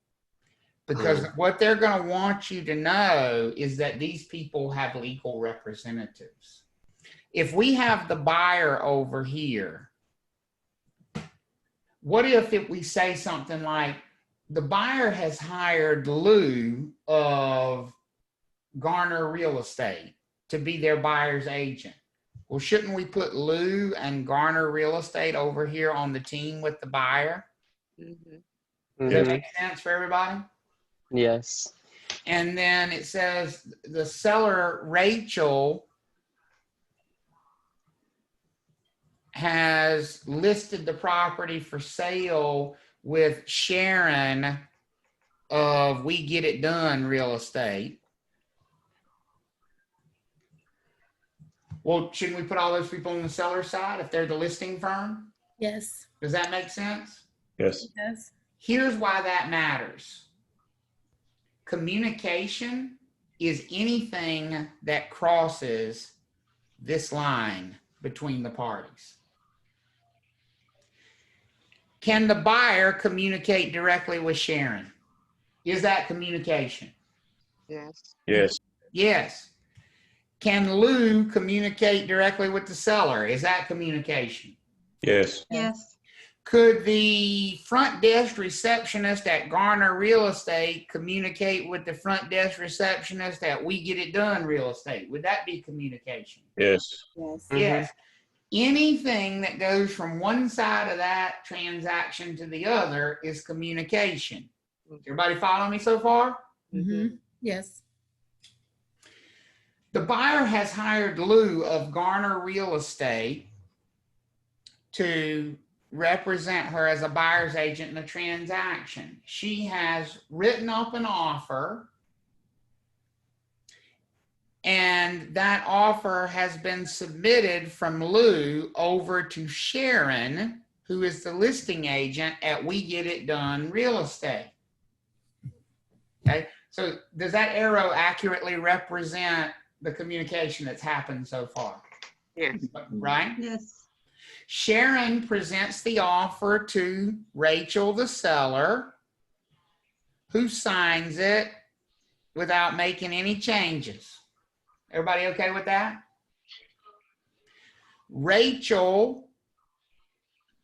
Because what they're going to want you to know is that these people have legal representatives. If we have the buyer over here, what if we say something like, the buyer has hired Lou of Garner Real Estate to be their buyer's agent? Well, shouldn't we put Lou and Garner Real Estate over here on the team with the buyer? Does that make sense for everybody? Yes. And then it says the seller, Rachel, has listed the property for sale with Sharon of We Get It Done Real Estate. Well, shouldn't we put all those people on the seller side if they're the listing firm? Yes. Does that make sense? Yes. Yes. Here's why that matters. Communication is anything that crosses this line between the parties. Can the buyer communicate directly with Sharon? Is that communication? Yes. Yes. Yes. Can Lou communicate directly with the seller? Is that communication? Yes. Yes. Could the front desk receptionist at Garner Real Estate communicate with the front desk receptionist at We Get It Done Real Estate? Would that be communication? Yes. Yes. Yes. Anything that goes from one side of that transaction to the other is communication. Everybody follow me so far? Mm-hmm. Yes. The buyer has hired Lou of Garner Real Estate to represent her as a buyer's agent in a transaction. She has written up an offer, and that offer has been submitted from Lou over to Sharon, who is the listing agent at We Get It Done Real Estate. Okay, so does that arrow accurately represent the communication that's happened so far? Yes. Right? Yes. Sharon presents the offer to Rachel, the seller, who signs it without making any changes. Everybody okay with that? Rachel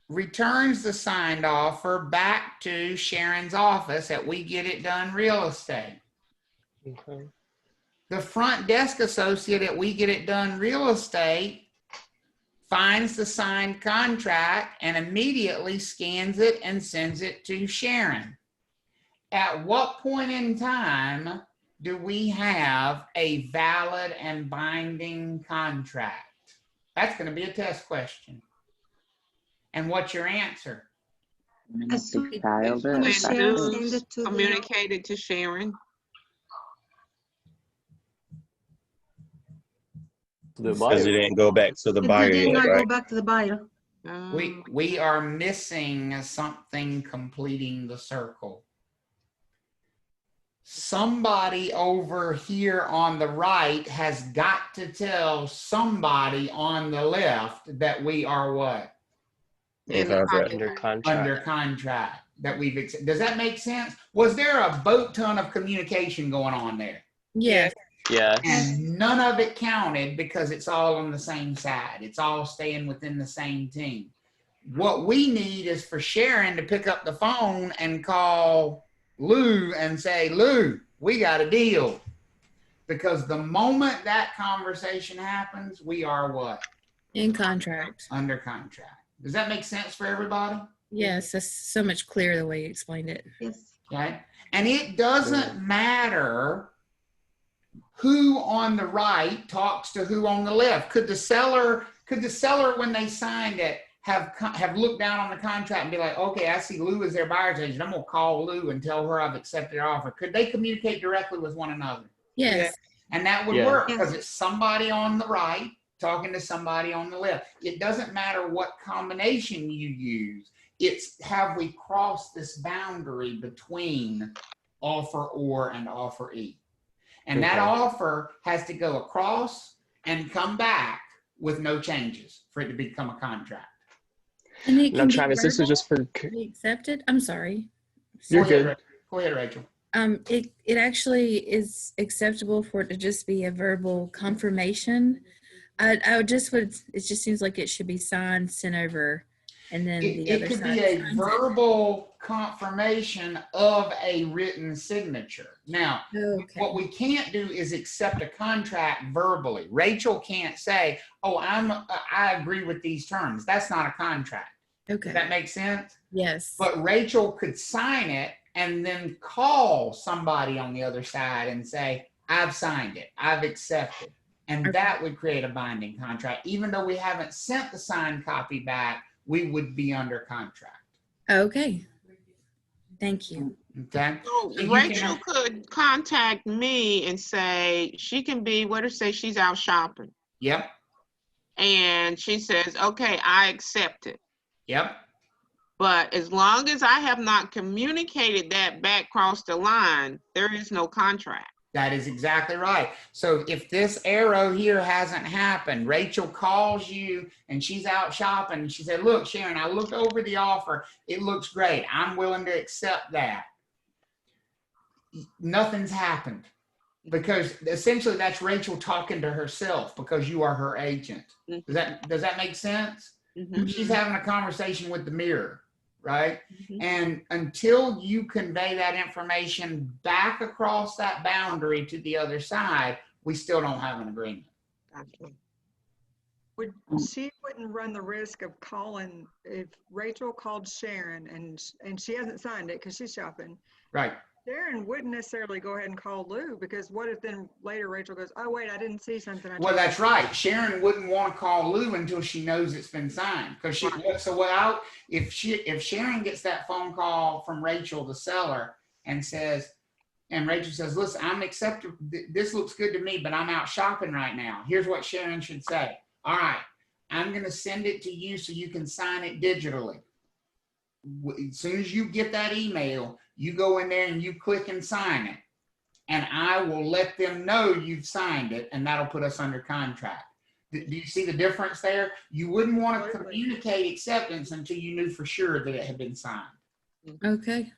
returns the signed offer back to Sharon's office at We Get It Done Real Estate. Okay. The front desk associate at We Get It Done Real Estate finds the signed contract and immediately scans it and sends it to Sharon. At what point in time do we have a valid and binding contract? That's going to be a test question. And what's your answer? As soon They filed it. When That's Sharon it. send it to the, communicated to Sharon. The Because it buyer. didn't go back to the it buyer did yet, not right? go back to the buyer. We are missing something completing the circle. Somebody over here on the right has got to tell somebody on the left that we are what? In the Under contract. Under contract. That we've does that make sense? Was there a boat ton of communication going on there? Yes. Yes. And none of it counted because it's all on the same side. It's all staying within the same team. What we need is for Sharon to pick up the phone and call Lou and say, Lou, we got a deal. Because the moment that conversation happens, we are what? In contract. Under contract. Does that make sense for everybody? Yes, that's so much clearer the way you explained it. Yes. Okay. And it doesn't matter who on the right talks to who on the left. Could the seller, when they signed it, have looked down on the contract and be like, okay, I see Lou as their buyer's agent. I'm gonna call Lou and tell her I've accepted her offer. Could they communicate directly with one another? Yes. And that would Yeah. work because it's somebody on the right talking to somebody on the left. It doesn't matter what combination you use. It's have we crossed this boundary between offer or and offer E. And that Okay. offer has to go across and come back with no changes for it to become a contract. And it Now, can be Travis, this is verbal just for. to be accepted. I'm sorry. You're Go ahead, good. Go ahead, Rachel. It actually is acceptable for it to just be a verbal confirmation. It just seems like it should be signed, sent over, and then the It other could side be a signs it. verbal confirmation of a written signature. Now, Okay. what we can't do is accept a contract verbally. Rachel can't say, "Oh, I agree with these terms." That's not a contract. Okay. Does that make sense? Yes. But Rachel could sign it and then call somebody on the other side and say, "I've signed it. I've accepted." And Okay. that would create a binding contract. Even though we haven't sent the signed copy back, we would be under contract. Okay. Thank you. Okay? So So you Rachel can- could contact me and say, she can be, what if say she's out shopping? Yep. And she says, okay, I accept it. Yep. But as long as I have not communicated that back across the line, there is no contract. That is exactly right. So if this arrow here hasn't happened, Rachel calls you and she's out shopping and she said, "Look, Sharon, I looked over the offer. It looks great. I'm willing to accept that." Nothing's happened because essentially that's Rachel talking to herself because you are her agent. Does that make sense? Mhm. She's having a conversation with the mirror, right? Mhm. And until you convey that information back across that boundary to the other side, we still don't have an agreement. Gotcha. She wouldn't run the risk of calling if Rachel called Sharon and she hasn't signed it because she's shopping. Right. Sharon wouldn't necessarily go ahead and call Lou because what if then later Rachel goes, "Oh wait, I didn't see something." Well, that's right. Sharon wouldn't want to call Lou until she knows it's been signed. Because if Sharon gets that phone call from Rachel, the seller, and Rachel says, "Listen, I'm accepting. This looks good to me, but I'm out shopping right now." Here's what Sharon should say. "All right, I'm going to send it to you so you can sign it digitally. As soon as you get that email, you go in there and you click and sign it. And I will let them know you've signed it, and that'll put us under contract." Do you see the difference there? You wouldn't want to communicate acceptance until you knew for sure that it had been signed. Okay.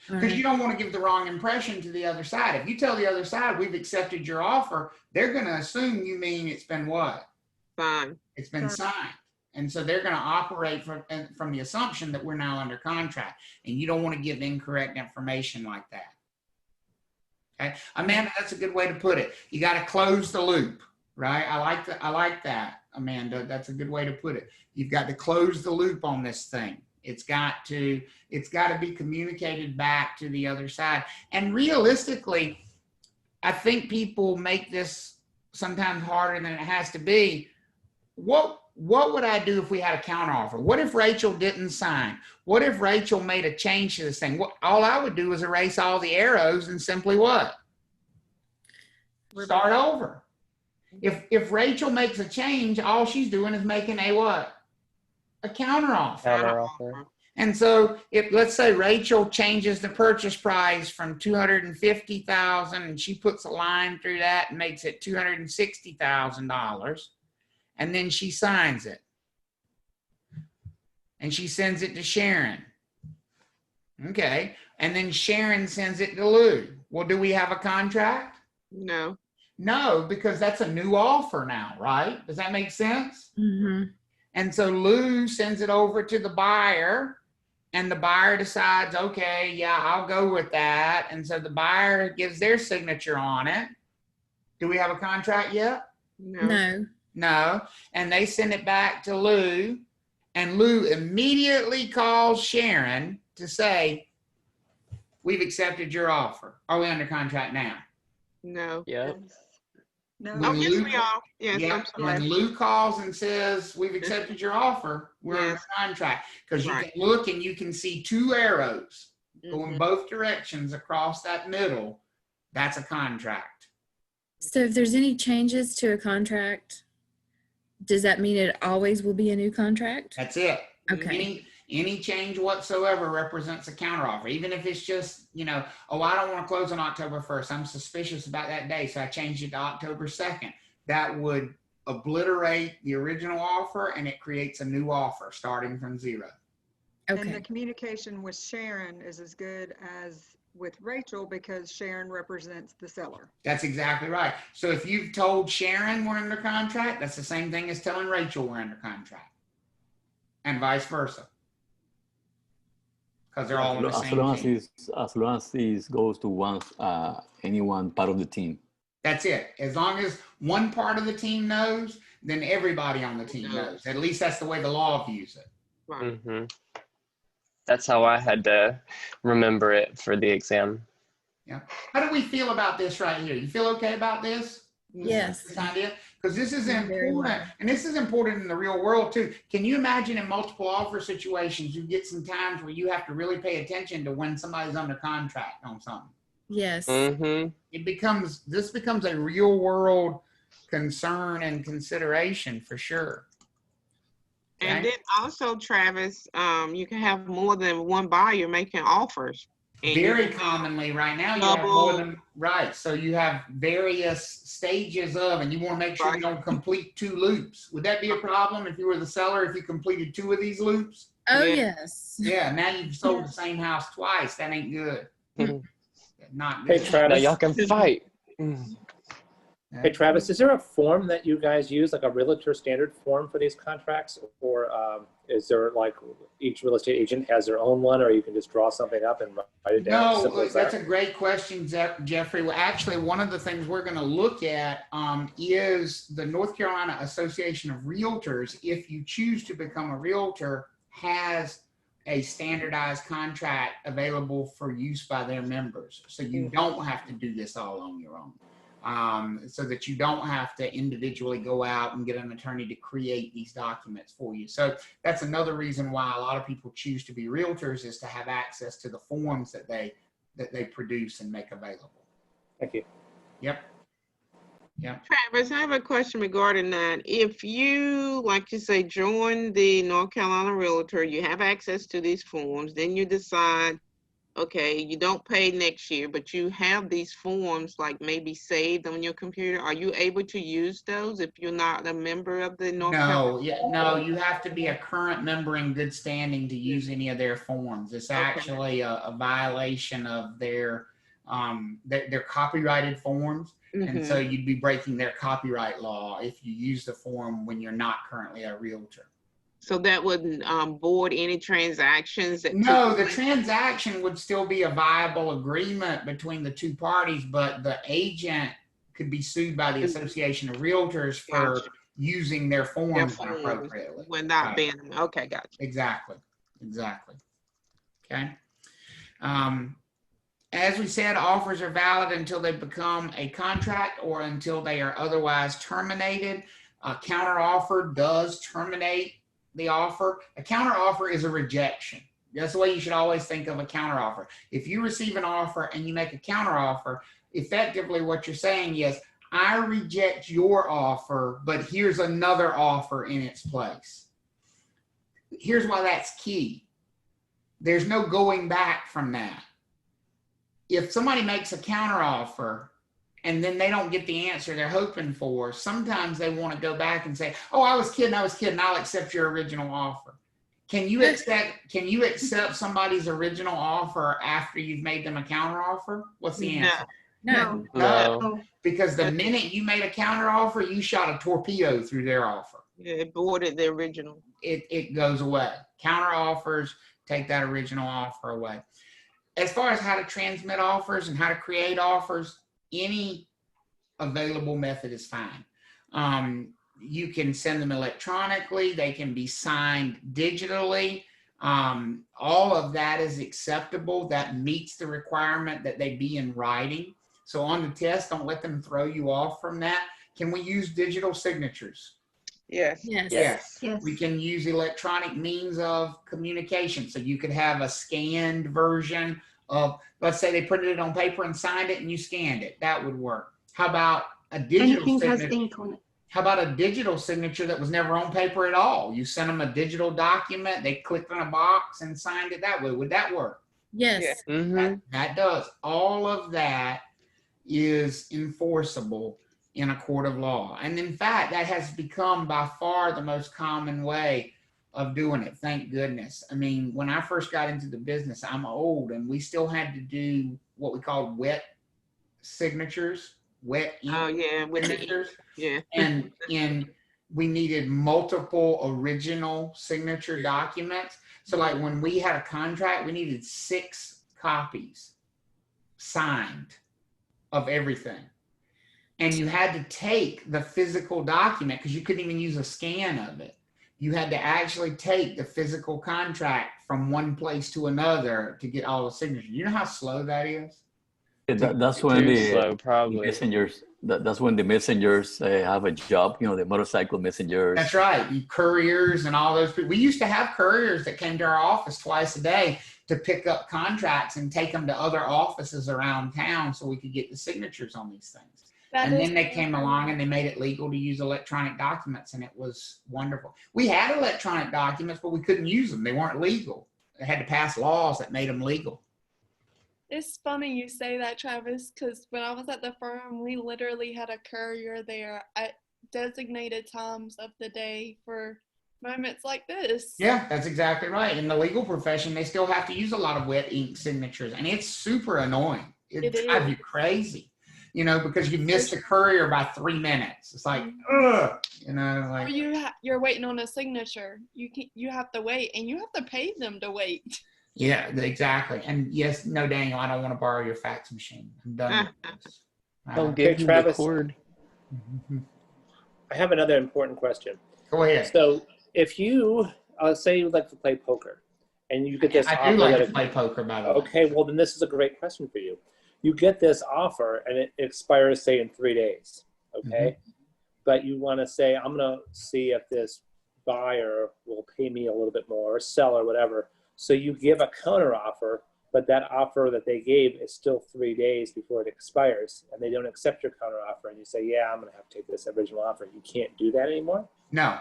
All Because right. you don't want to give the wrong impression to the other side. If you tell the other side, "We've accepted your offer," they're going to assume you mean it's been what? Fine. It's been signed. And so they're going to operate from the assumption that we're now under contract. And you don't want to give incorrect information like that. Okay, Amanda, that's a good way to put it. You got to close the loop, right? I like that, Amanda. That's a good way to put it. You've got to close the loop on this thing. It's got to be communicated back to the other side. And realistically, I think people make this sometimes harder than it has to be. What would I do if we had a counteroffer? What if Rachel didn't sign? What if Rachel made a change to this thing? All I would do is erase all the arrows and simply what? Start over. If Rachel makes a change, all she's doing is making a what? A counteroffer. Counteroffer. And so if let's say Rachel changes the purchase price from $250,000 and she puts a line through that and makes it $260,000. And then she signs it. And she sends it to Sharon. Okay. And then Sharon sends it to Lou. Well, do we have a contract? No. No, because that's a new offer now, right? Does that make sense? Mm-hmm. And so Lou sends it over to the buyer, and the buyer decides, okay, yeah, I'll go with that. And so the buyer gives their signature on it. Do we have a contract yet? No. No. No. And they send it back to Lou, and Lou immediately calls Sharon to say, we've accepted your offer. Are we under contract now? No. Yep. No. Oh, When yes, Lou, we are. Yes, yeah, I'm sorry. when Lou calls and says, we've accepted your offer, we're under Yes. contract. Because you Right. can look and you can see two arrows going Mhm. both directions across that middle. That's a contract. So if there's any changes to a contract, does that mean it always will be a new contract? That's it. Okay. Any change whatsoever represents a counteroffer, even if it's just, oh, I don't want to close on October 1st. I'm suspicious about that day, so I changed it to October 2nd. That would obliterate the original offer, and it creates a new offer starting from zero. And the Okay. communication with Sharon is as good as with Rachel because Sharon represents the seller. That's exactly right. So if you've told Sharon we're under contract, that's the same thing as telling Rachel we're under contract, and vice versa. Because they're all in the As same long team. as long as this goes to any one part of the team. That's it. As long as one part of the team knows, then everybody on the team knows. At least that's the way the law views it. Right. Mm-hmm. That's how I had to remember it for the exam. Yeah. How do we feel about this right here? You feel okay about this? Yes. This idea? Because this is Very important, well. and this is important in the real world too. Can you imagine in multiple offer situations, you get some times where you have to really pay attention to when somebody's under contract on something? Yes. Mm-hmm. This becomes a real world concern and consideration for sure. And Okay? then also, Travis, you can have more than one buyer making offers. And Very commonly right now, you have more than, right. So you have various stages of, and you want to make sure you don't complete two loops. Would that be a problem if you were the seller, if you completed two of these loops? Oh, Yeah. yes. Yeah, now you've sold the same house twice. That ain't good. Not Hey, good. Now Travis. y'all can fight. Hey, Travis, is there a form that you guys use, like a realtor standard form for these contracts? Or is there like each real estate agent has their own one, or you can just draw something up and write it down? No, Simple as that's that? a great question, Jeffrey. Well, actually, one of the things we're going to look at is the North Carolina Association of Realtors. If you choose to become a realtor, has a standardized contract available for use by their members. So you don't have to do this all on your own. So that you don't have to individually go out and get an attorney to create these documents for you. So that's another reason why a lot of people choose to be realtors, is to have access to the forms that they produce and make available. Thank you. Yep. Yep. Travis, I have a question regarding that. If you, like you say, join the North Carolina Realtor, you have access to these forms, then you decide, okay, you don't pay next year, but you have these forms like maybe saved on your computer. Are you able to use those if you're not a member of the North Carolina? No, you have to be a current member in good standing to use any of their forms. It's actually a violation of their copyrighted forms. And so you'd be breaking their copyright law if you use the form when you're not currently a realtor. So that wouldn't board any transactions that No, the transaction would still be a viable agreement between the two parties, but the agent could be sued by the Association of Realtors for using their forms inappropriately. When not being, okay, gotcha. Exactly. Okay. As we said, offers are valid until they become a contract or until they are otherwise terminated. A counteroffer does terminate the offer. A counteroffer is a rejection. That's the way you should always think of a counteroffer. If you receive an offer and you make a counteroffer, effectively what you're saying is, I reject your offer, but here's another offer in its place. Here's why that's key. There's no going back from that. If somebody makes a counteroffer and then they don't get the answer they're hoping for, sometimes they want to go back and say, oh, I was kidding, I'll accept your original offer. Can you accept somebody's original offer after you've made them a counteroffer? What's the answer? No. Because the minute you made a counteroffer, you shot a torpedo through their offer. Yeah, it boarded the original. It goes away. Counteroffers take that original offer away. As far as how to transmit offers and how to create offers, any available method is fine. You can send them electronically. They can be signed digitally. All of that is acceptable. That meets the requirement that they be in writing. So on the test, don't let them throw you off from that. Can we use digital signatures? Yes. Yes. Yes. We can use electronic means of communication. So you could have a scanned version of, let's say they printed it on paper and signed it and you scanned it. That would work. How about a digital Anything has signature? ink on it. How about a digital signature that was never on paper at all? You sent them a digital document, they clicked on a box and signed it that way. Would that work? Yes. That does. All of that is enforceable in a court of law. And in fact, that has become by far the most common way of doing it. Thank goodness. I mean, when I first got into the business, I'm old and we still had to do what we called wet signatures, wet ink signatures. Yeah. And we needed multiple original signature documents. So like when we had a contract, we needed 6 copies signed of everything. And you had to take the physical document because you couldn't even use a scan of it. You had to actually take the physical contract from one place to another to get all the signatures. You know how slow that is? That's when the slow, probably. messengers. That's when the messengers have a job. You know, the motorcycle messengers. That's right. You couriers and all those people. We used to have couriers that came to our office twice a day to pick up contracts and take them to other offices around town so we could get the signatures on these things. And then they came along and they made it legal to use electronic documents, and it was wonderful. We had electronic documents, but we couldn't use them. They weren't legal. They had to pass laws that made them legal. It's funny you say that, Travis, because when I was at the firm, we literally had a courier there at designated times of the day for moments like this. Yeah, that's exactly right. In the legal profession, they still have to use a lot of wet ink signatures, and it's super annoying. It drives you crazy, you know, because you missed the courier by 3 minutes. It's like, ugh, you know, like. Or you're waiting on a signature. You have to wait, and you have to pay them to wait. Yeah, exactly. And yes, no, Daniel, I don't want to borrow your fax machine. I'm done with this. Don't give you the cord. I have another important question. Go ahead. So if you, say you would like to play poker, and you get this offer. I do like to play poker, by the way. Okay, well then this is a great question for you. You get this offer, and it expires, say, in 3 days, okay? But you want to say, I'm going to see if this buyer will pay me a little bit more, or seller, whatever. So you give a counter offer, but that offer that they gave is still 3 days before it expires, and they don't accept your counter offer, and you say, yeah, I'm going to have to take this original offer. You can't do that anymore? No,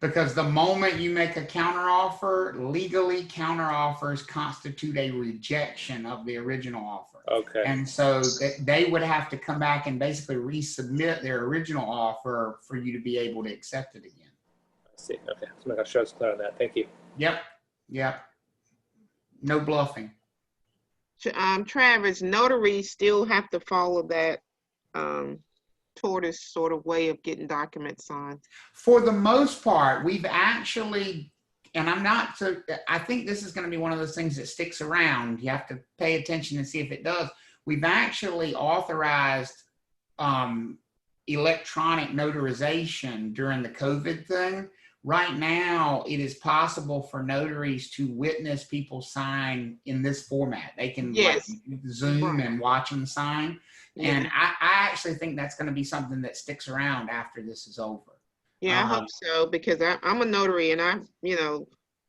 because the moment you make a counter offer, legally counter offers constitute a rejection of the original offer. Okay. And so they would have to come back and basically resubmit their original offer for you to be able to accept it again. I see. Okay. So I'm going to show us clear on that. Thank you. Yep. No bluffing. Travis, notaries still have to follow that tortoise sort of way of getting documents signed. For the most part, we've actually, and I think this is going to be one of those things that sticks around. You have to pay attention and see if it does. We've actually authorized electronic notarization during the COVID thing. Right now, it is possible for notaries to witness people sign in this format. They can Zoom and watch them sign. Yeah. And I actually think that's going to be something that sticks around after this is over. Yeah, I hope so, because I'm a notary, and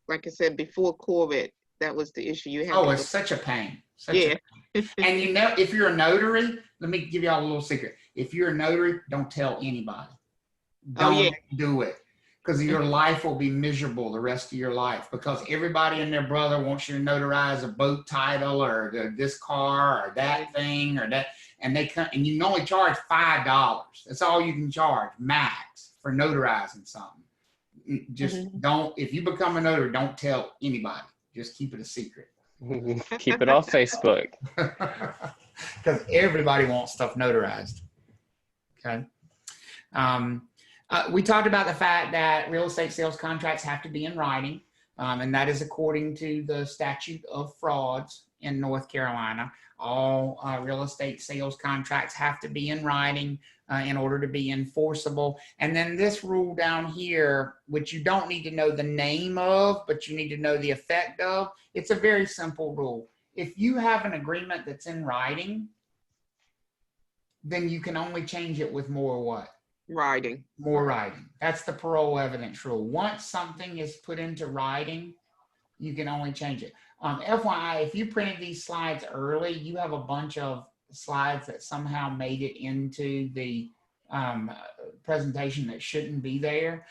like I said, before COVID, that was the issue you had. Oh, it's such a pain. A pain. And if you're a notary, let me give y'all a little secret. If you're a notary, don't tell anybody. Don't do it. Because your life will be miserable the rest of your life, because everybody and their brother wants you to notarize a boat title or this car or that thing or that, and they come and you can only charge $5. That's all you can charge max for notarizing something. Just don't. If you become a notary, don't tell anybody. Just keep it a secret. Keep it off Facebook. Because everybody wants stuff notarized. Okay. We talked about the fact that real estate sales contracts have to be in writing, and that is according to the statute of frauds. in North Carolina. All real estate sales contracts have to be in writing in order to be enforceable. And then this rule down here, which you don't need to know the name of, but you need to know the effect of, it's a very simple rule. If you have an agreement that's in writing, then you can only change it with more what? Writing. More writing. That's the parole evidence rule. Once something is put into writing, you can only change it. FYI, if you printed these slides early, you have a bunch of slides that somehow made it into the presentation that shouldn't be there.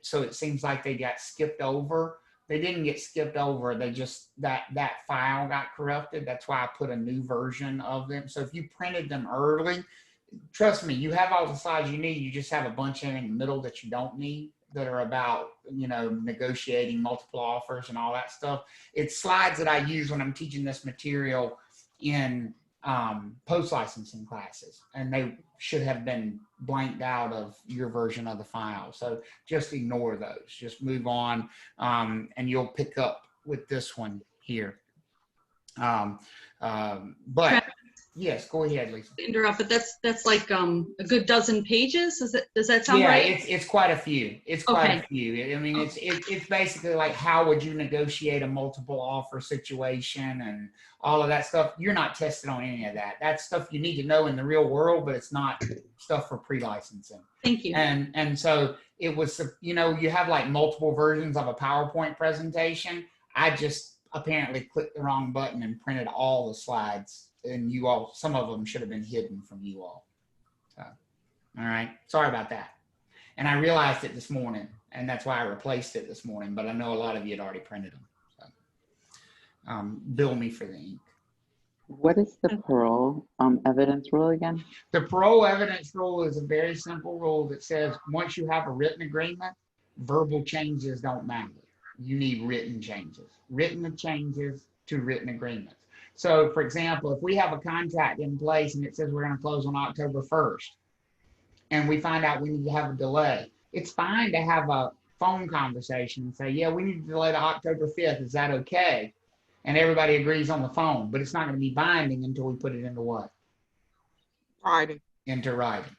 So it seems like they got skipped over. They didn't get skipped over. They just, that file got corrupted. That's why I put a new version of them. So if you printed them early, trust me, you have all the slides you need. You just have a bunch in the middle that you don't need, that are about, negotiating multiple offers and all that stuff. It's slides that I use when I'm teaching this material in post-licensing classes, and they should have been blanked out of your version of the file. So just ignore those, just move on, and you'll pick up with this one here. But yes, go ahead, Lisa. Interrupt, but that's like a good dozen pages. Does that sound yeah, right? It's quite a few. It's quite a few. I mean, it's basically like, how would you negotiate a multiple offer situation and all of that stuff. You're not tested on any of that. That's stuff you need to know in the real world, but it's not stuff for pre-licensing. Thank you. And so it was, you have like multiple versions of a PowerPoint presentation. I just apparently clicked the wrong button and printed all the slides. And you all, some of them should have been hidden from you all. So, all right. Sorry about that. And I realized it this morning, and that's why I replaced it this morning, but I know a lot of you had already printed them. So, bill me for the ink. What is the parole evidence rule again? The parole evidence rule is a very simple rule that says once you have a written agreement, verbal changes don't matter. You need written changes. Written changes to written agreements. So, for example, if we have a contract in place and it says we're going to close on October 1st, and we find out we need to have a delay, it's fine to have a phone conversation and say, yeah, we need to delay to October 5th. Is that okay? And everybody agrees on the phone, but it's not going to be binding until we put it into what? Writing. Into writing.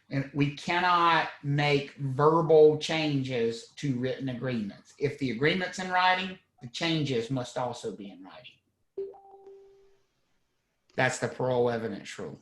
And we cannot make verbal changes to written agreements. If the agreement's in writing, the changes must also be in writing. That's the parole evidence rule.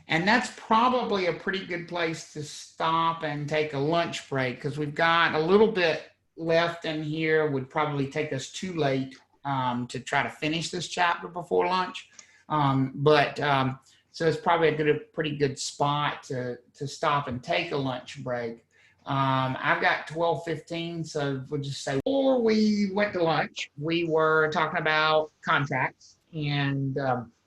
And that's probably a pretty good place to stop and take a lunch break, because we've got a little bit left in here. Would probably take us too late to try to finish this chapter before lunch. So it's probably a pretty good spot to stop and take a lunch break. I've got 12:15, so we'll just say before we went to lunch, we were talking about contracts and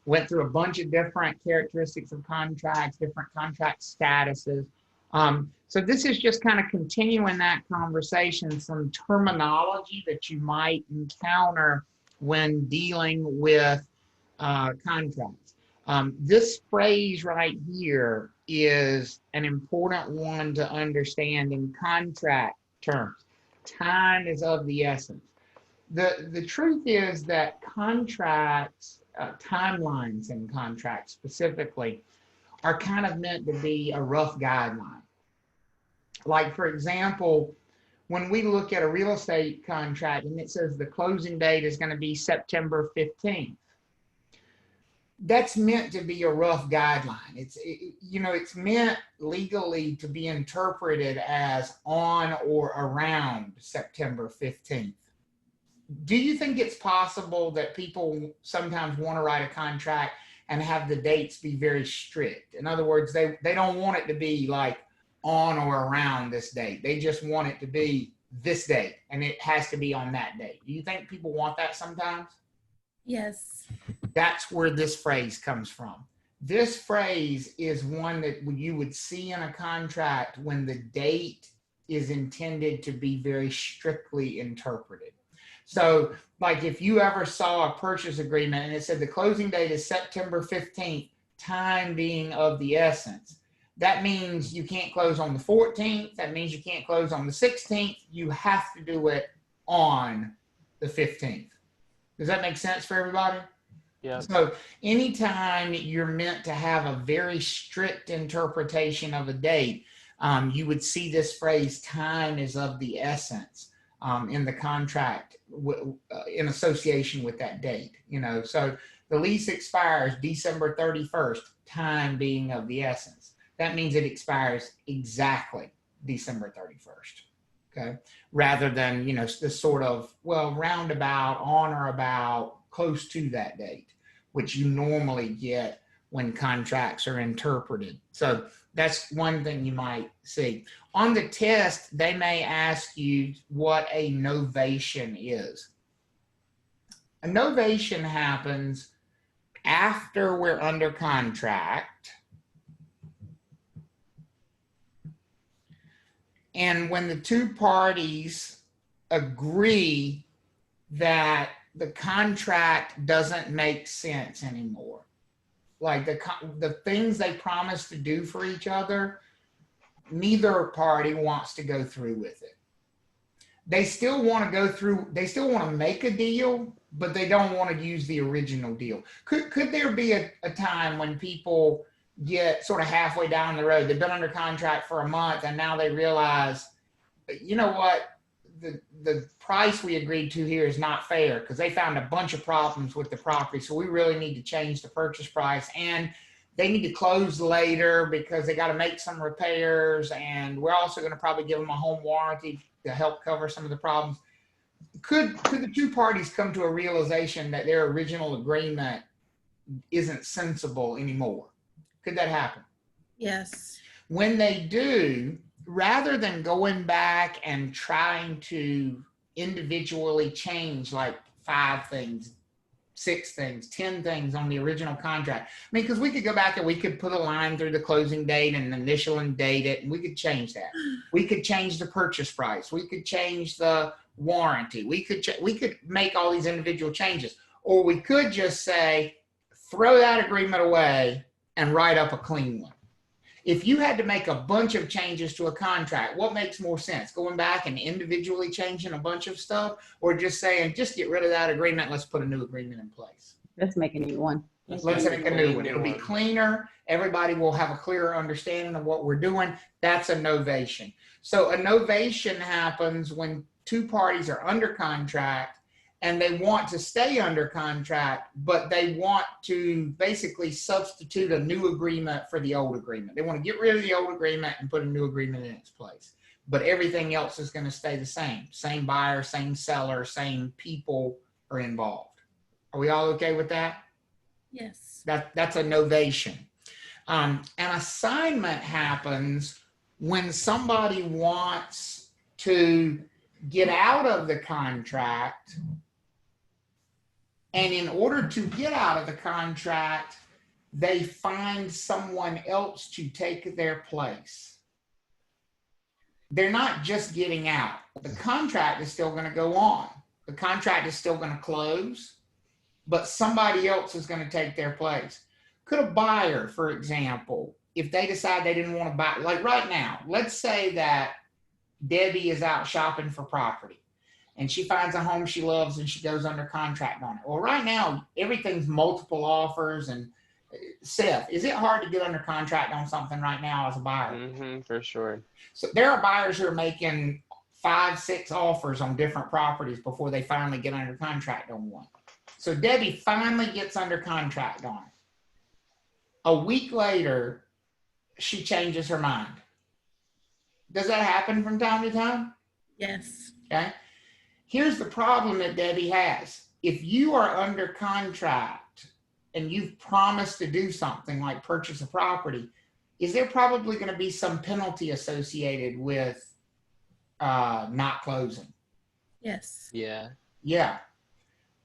went through a bunch of different characteristics of contracts, different contract statuses. So this is just kind of continuing that conversation, some terminology that you might encounter when dealing with contracts. This phrase right here is an important one to understand in contract terms. Time is of the essence. The truth is that contracts, timelines in contracts specifically, are kind of meant to be a rough guideline. Like, for example, when we look at a real estate contract and it says the closing date is going to be September 15th, that's meant to be a rough guideline. It's meant legally to be interpreted as on or around September 15th. Do you think it's possible that people sometimes want to write a contract and have the dates be very strict? In other words, they don't want it to be like on or around this date. They just want it to be this date, and it has to be on that date. Do you think people want that sometimes? Yes. That's where this phrase comes from. This phrase is one that you would see in a contract when the date is intended to be very strictly interpreted. So, like if you ever saw a purchase agreement and it said the closing date is September 15th, time being of the essence, that means you can't close on the 14th. That means you can't close on the 16th. You have to do it on the 15th. Does that make sense for everybody? Yeah. So anytime you're meant to have a very strict interpretation of a date, you would see this phrase, time is of the essence, in the contract in association with that date. So the lease expires December 31st, time being of the essence. That means it expires exactly December 31st. Okay. Rather than, this sort of, roundabout, on or about, close to that date, which you normally get when contracts are interpreted. So that's one thing you might see. On the test, they may ask you what a novation is. A novation happens after we're under contract, and when the two parties agree that the contract doesn't make sense anymore. Like the things they promised to do for each other, neither party wants to go through with it. They still want to go through, they still want to make a deal, but they don't want to use the original deal. Could there be a time when people get sort of halfway down the road, they've been under contract for a month, and now they realize, you know what, the price we agreed to here is not fair because they found a bunch of problems with the property. So we really need to change the purchase price, and they need to close later because they got to make some repairs. And we're also going to probably give them a home warranty to help cover some of the problems. Could the two parties come to a realization that their original agreement isn't sensible anymore? Could that happen? Yes. When they do, rather than going back and trying to individually change like 5 things, 6 things, 10 things on the original contract. I mean, because we could go back and we could put a line through the closing date and initial and date it, and we could change that. We could change the purchase price. We could change the warranty. We could make all these individual changes. Or we could just say, throw that agreement away and write up a clean one. If you had to make a bunch of changes to a contract, what makes more sense? Going back and individually changing a bunch of stuff, or just saying, just get rid of that agreement, let's put a new agreement in place? Let's make a new one. Let's make a new one. It'll be cleaner. Everybody will have a clearer understanding of what we're doing. That's a novation. So a novation happens when two parties are under contract and they want to stay under contract, but they want to basically substitute a new agreement for the old agreement. They want to get rid of the old agreement and put a new agreement in its place. But everything else is going to stay the same. Same buyer, same seller, same people are involved. Are we all okay with that? Yes. That's a novation. An assignment happens when somebody wants to get out of the contract, and in order to get out of the contract, they find someone else to take their place. They're not just getting out. The contract is still going to go on. The contract is still going to close, but somebody else is going to take their place. Could a buyer, for example, if they decide they didn't want to buy, like right now, let's say that Debbie is out shopping for property and she finds a home she loves and she goes under contract on it. Well, right now, everything's multiple offers. And Seth, is it hard to get under contract on something right now as a buyer? Mm-hmm, for sure. So there are buyers who are making 5, 6 offers on different properties before they finally get under contract on one. So Debbie finally gets under contract on it. A week later, she changes her mind. Does that happen from time to time? Yes. Okay. Here's the problem that Debbie has. If you are under contract and you've promised to do something like purchase a property, is there probably going to be some penalty associated with not closing? Yes. Yeah. Yeah.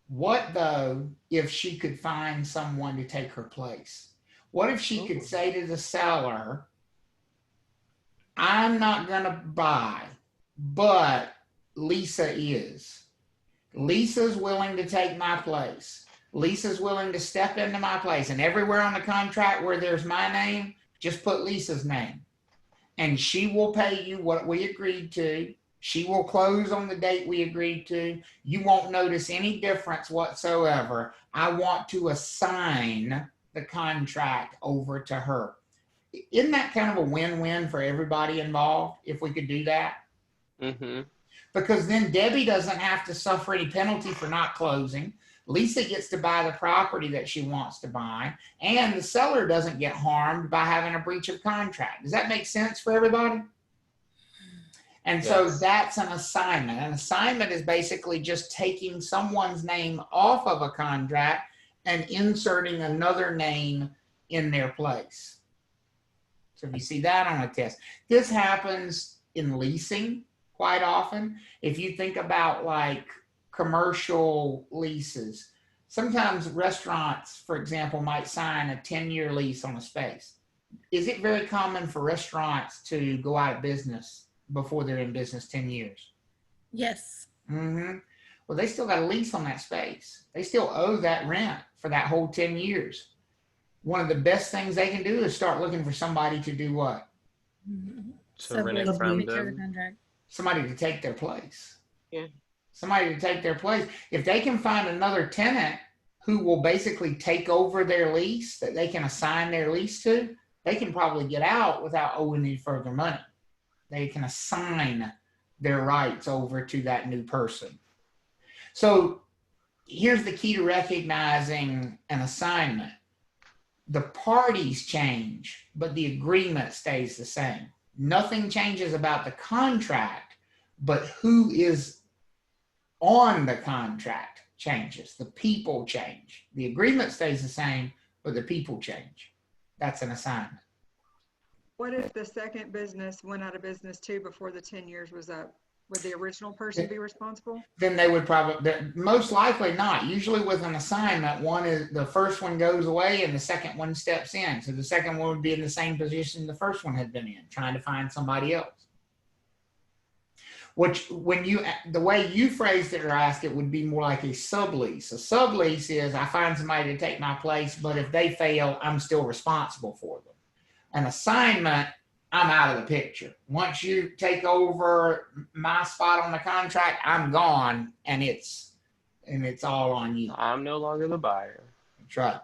What though if she could find someone to take her place? What if she could say to the seller, I'm not going to buy, but Lisa is. Lisa's willing to take my place. Lisa's willing to step into my place. And everywhere on the contract where there's my name, just put Lisa's name. And she will pay you what we agreed to. She will close on the date we agreed to. You won't notice any difference whatsoever. I want to assign the contract over to her. Isn't that kind of a win-win for everybody involved if we could do that? Mm-hmm. Because then Debbie doesn't have to suffer any penalty for not closing. Lisa gets to buy the property that she wants to buy, and the seller doesn't get harmed by having a breach of contract. Does that make sense for everybody? And so Yes. that's an assignment. An assignment is basically just taking someone's name off of a contract and inserting another name in their place. So if you see that on a test, this happens in leasing quite often. If you think about like commercial leases, sometimes restaurants, for example, might sign a 10-year lease on a space. Is it very common for restaurants to go out of business before they're in business 10 years? Yes. Mm-hmm. Well, they still got a lease on that space. They still owe that rent for that whole 10 years. One of the best things they can do is start looking for somebody to do what? To rent it from them. Contract. Somebody to take their place. Yeah. Somebody to take their place. If they can find another tenant who will basically take over their lease that they can assign their lease to, they can probably get out without owing any further money. They can assign their rights over to that new person. So here's the key to recognizing an assignment. The parties change, but the agreement stays the same. Nothing changes about the contract, but who is on the contract changes. The people change. The agreement stays the same, but the people change. That's an assignment. What if the second business went out of business too before the 10 years was up? Would the original person be responsible? Then they would probably, most likely not. Usually with an assignment, the first one goes away and the second one steps in. So the second one would be in the same position the first one had been in, trying to find somebody else. Which, the way you phrased it or asked it would be more like a sublease. A sublease is I find somebody to take my place, but if they fail, I'm still responsible for them. An assignment, I'm out of the picture. Once you take over my spot on the contract, I'm gone, and it's all on you. I'm no longer the buyer. That's right.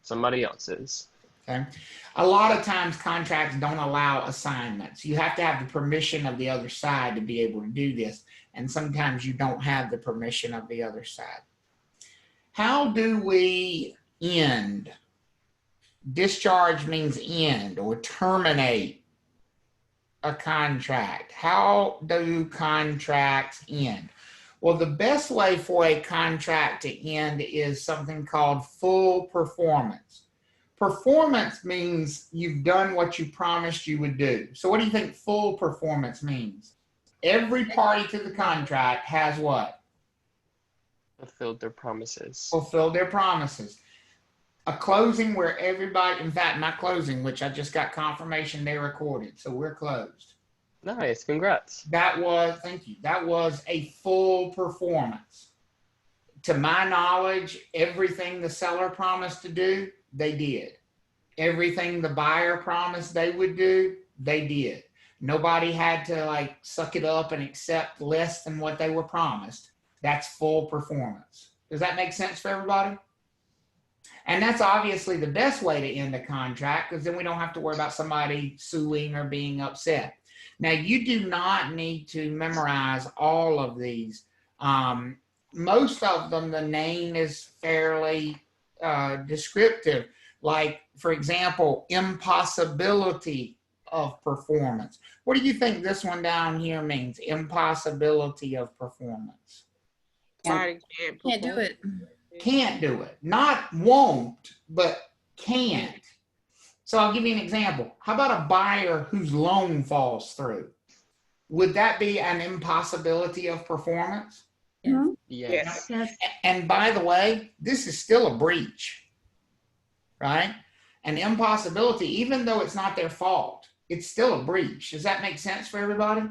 Somebody else is. Okay. A lot of times contracts don't allow assignments. You have to have the permission of the other side to be able to do this, and sometimes you don't have the permission of the other side. How do we end? Discharge means end or terminate a contract. How do contracts end? Well, the best way for a contract to end is something called full performance. Performance means you've done what you promised you would do. So what do you think full performance means? Every party to the contract has what? Fulfilled their promises. Fulfilled their promises. A closing where everybody, in fact, my closing, which I just got confirmation they recorded, so we're closed. Nice, congrats. Thank you. That was a full performance. To my knowledge, everything the seller promised to do, they did. Everything the buyer promised they would do, they did. Nobody had to suck it up and accept less than what they were promised. That's full performance. Does that make sense for everybody? And that's obviously the best way to end a contract, because then we don't have to worry about somebody suing or being upset. Now, you do not need to memorize all of these. Most of them, the name is fairly descriptive. Like, for example, impossibility of performance. What do you think this one down here means? Impossibility of performance. Can't do it. Can't do it. Not won't, but can't. So I'll give you an example. How about a buyer whose loan falls through? Would that be an impossibility of performance? Yes. And by the way, this is still a breach, right? An impossibility, even though it's not their fault, it's still a breach. Does that make sense for everybody?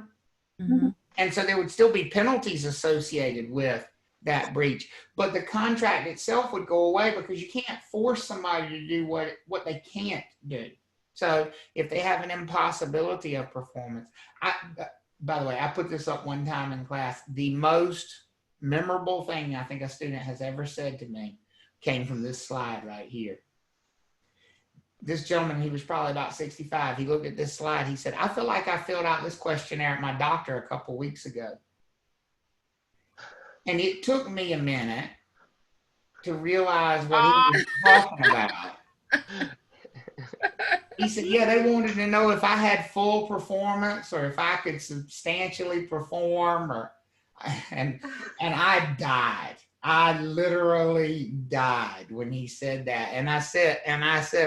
Mm-hmm. And so there would still be penalties associated with that breach, but the contract itself would go away because you can't force somebody to do what they can't do. So if they have an impossibility of performance, by the way, I put this up one time in class. The most memorable thing I think a student has ever said to me came from this slide right here. This gentleman, he was probably about 65. He looked at this slide. He said, I feel like I filled out this questionnaire at my doctor a couple weeks ago. And it took me a minute to realize what he was talking about. He said, yeah, they wanted to know if I had full performance or if I could substantially perform, and I died. I literally died when he said that. And I said,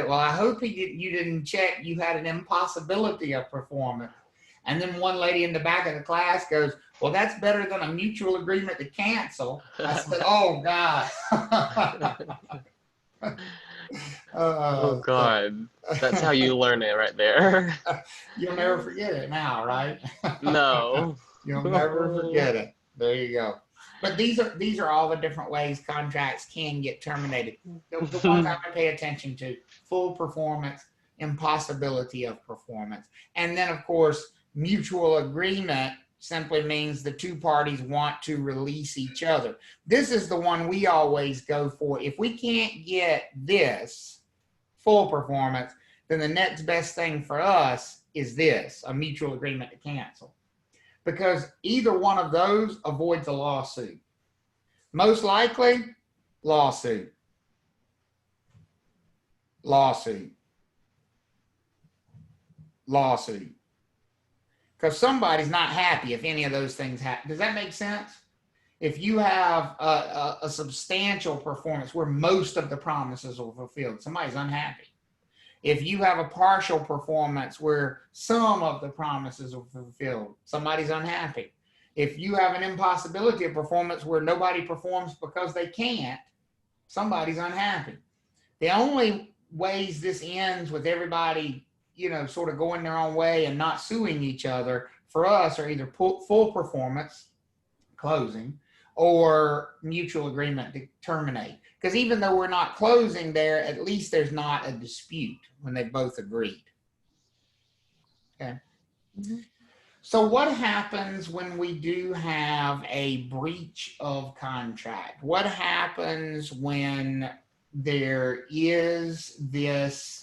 well, I hope you didn't check you had an impossibility of performance. And then one lady in the back of the class goes, well, that's better than a mutual agreement to cancel. I said, oh, God. Oh, God. That's how you learn it right there. You'll never forget it now, right? No. You'll never forget it. There you go. But these are all the different ways contracts can get terminated. The ones I would pay attention to: full performance, impossibility of performance. And then, of course, mutual agreement simply means the two parties want to release each other. This is the one we always go for. If we can't get this, full performance, then the next best thing for us is this, a mutual agreement to cancel. Because either one of those avoids a lawsuit. Most likely, lawsuit. Lawsuit. Lawsuit. Because somebody's not happy if any of those things happen. Does that make sense? If you have a substantial performance where most of the promises are fulfilled, somebody's unhappy. If you have a partial performance where some of the promises are fulfilled, somebody's unhappy. If you have an impossibility of performance where nobody performs because they can't, somebody's unhappy. The only ways this ends with everybody, sort of going their own way and not suing each other for us are either full performance, closing, or mutual agreement to terminate. Because even though we're not closing there, at least there's not a dispute when they both agreed. Okay. Mm-hmm. So what happens when we do have a breach of contract? What happens when there is this,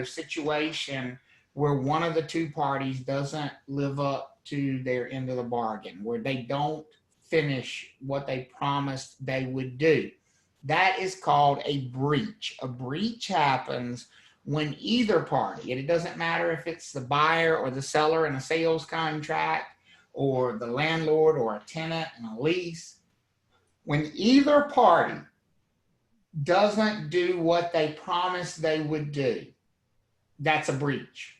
situation where one of the two parties doesn't live up to their end of the bargain, where they don't finish what they promised they would do? That is called a breach. A breach happens when either party, and it doesn't matter if it's the buyer or the seller in a sales contract, or the landlord or a tenant in a lease, when either party doesn't do what they promised they would do, that's a breach.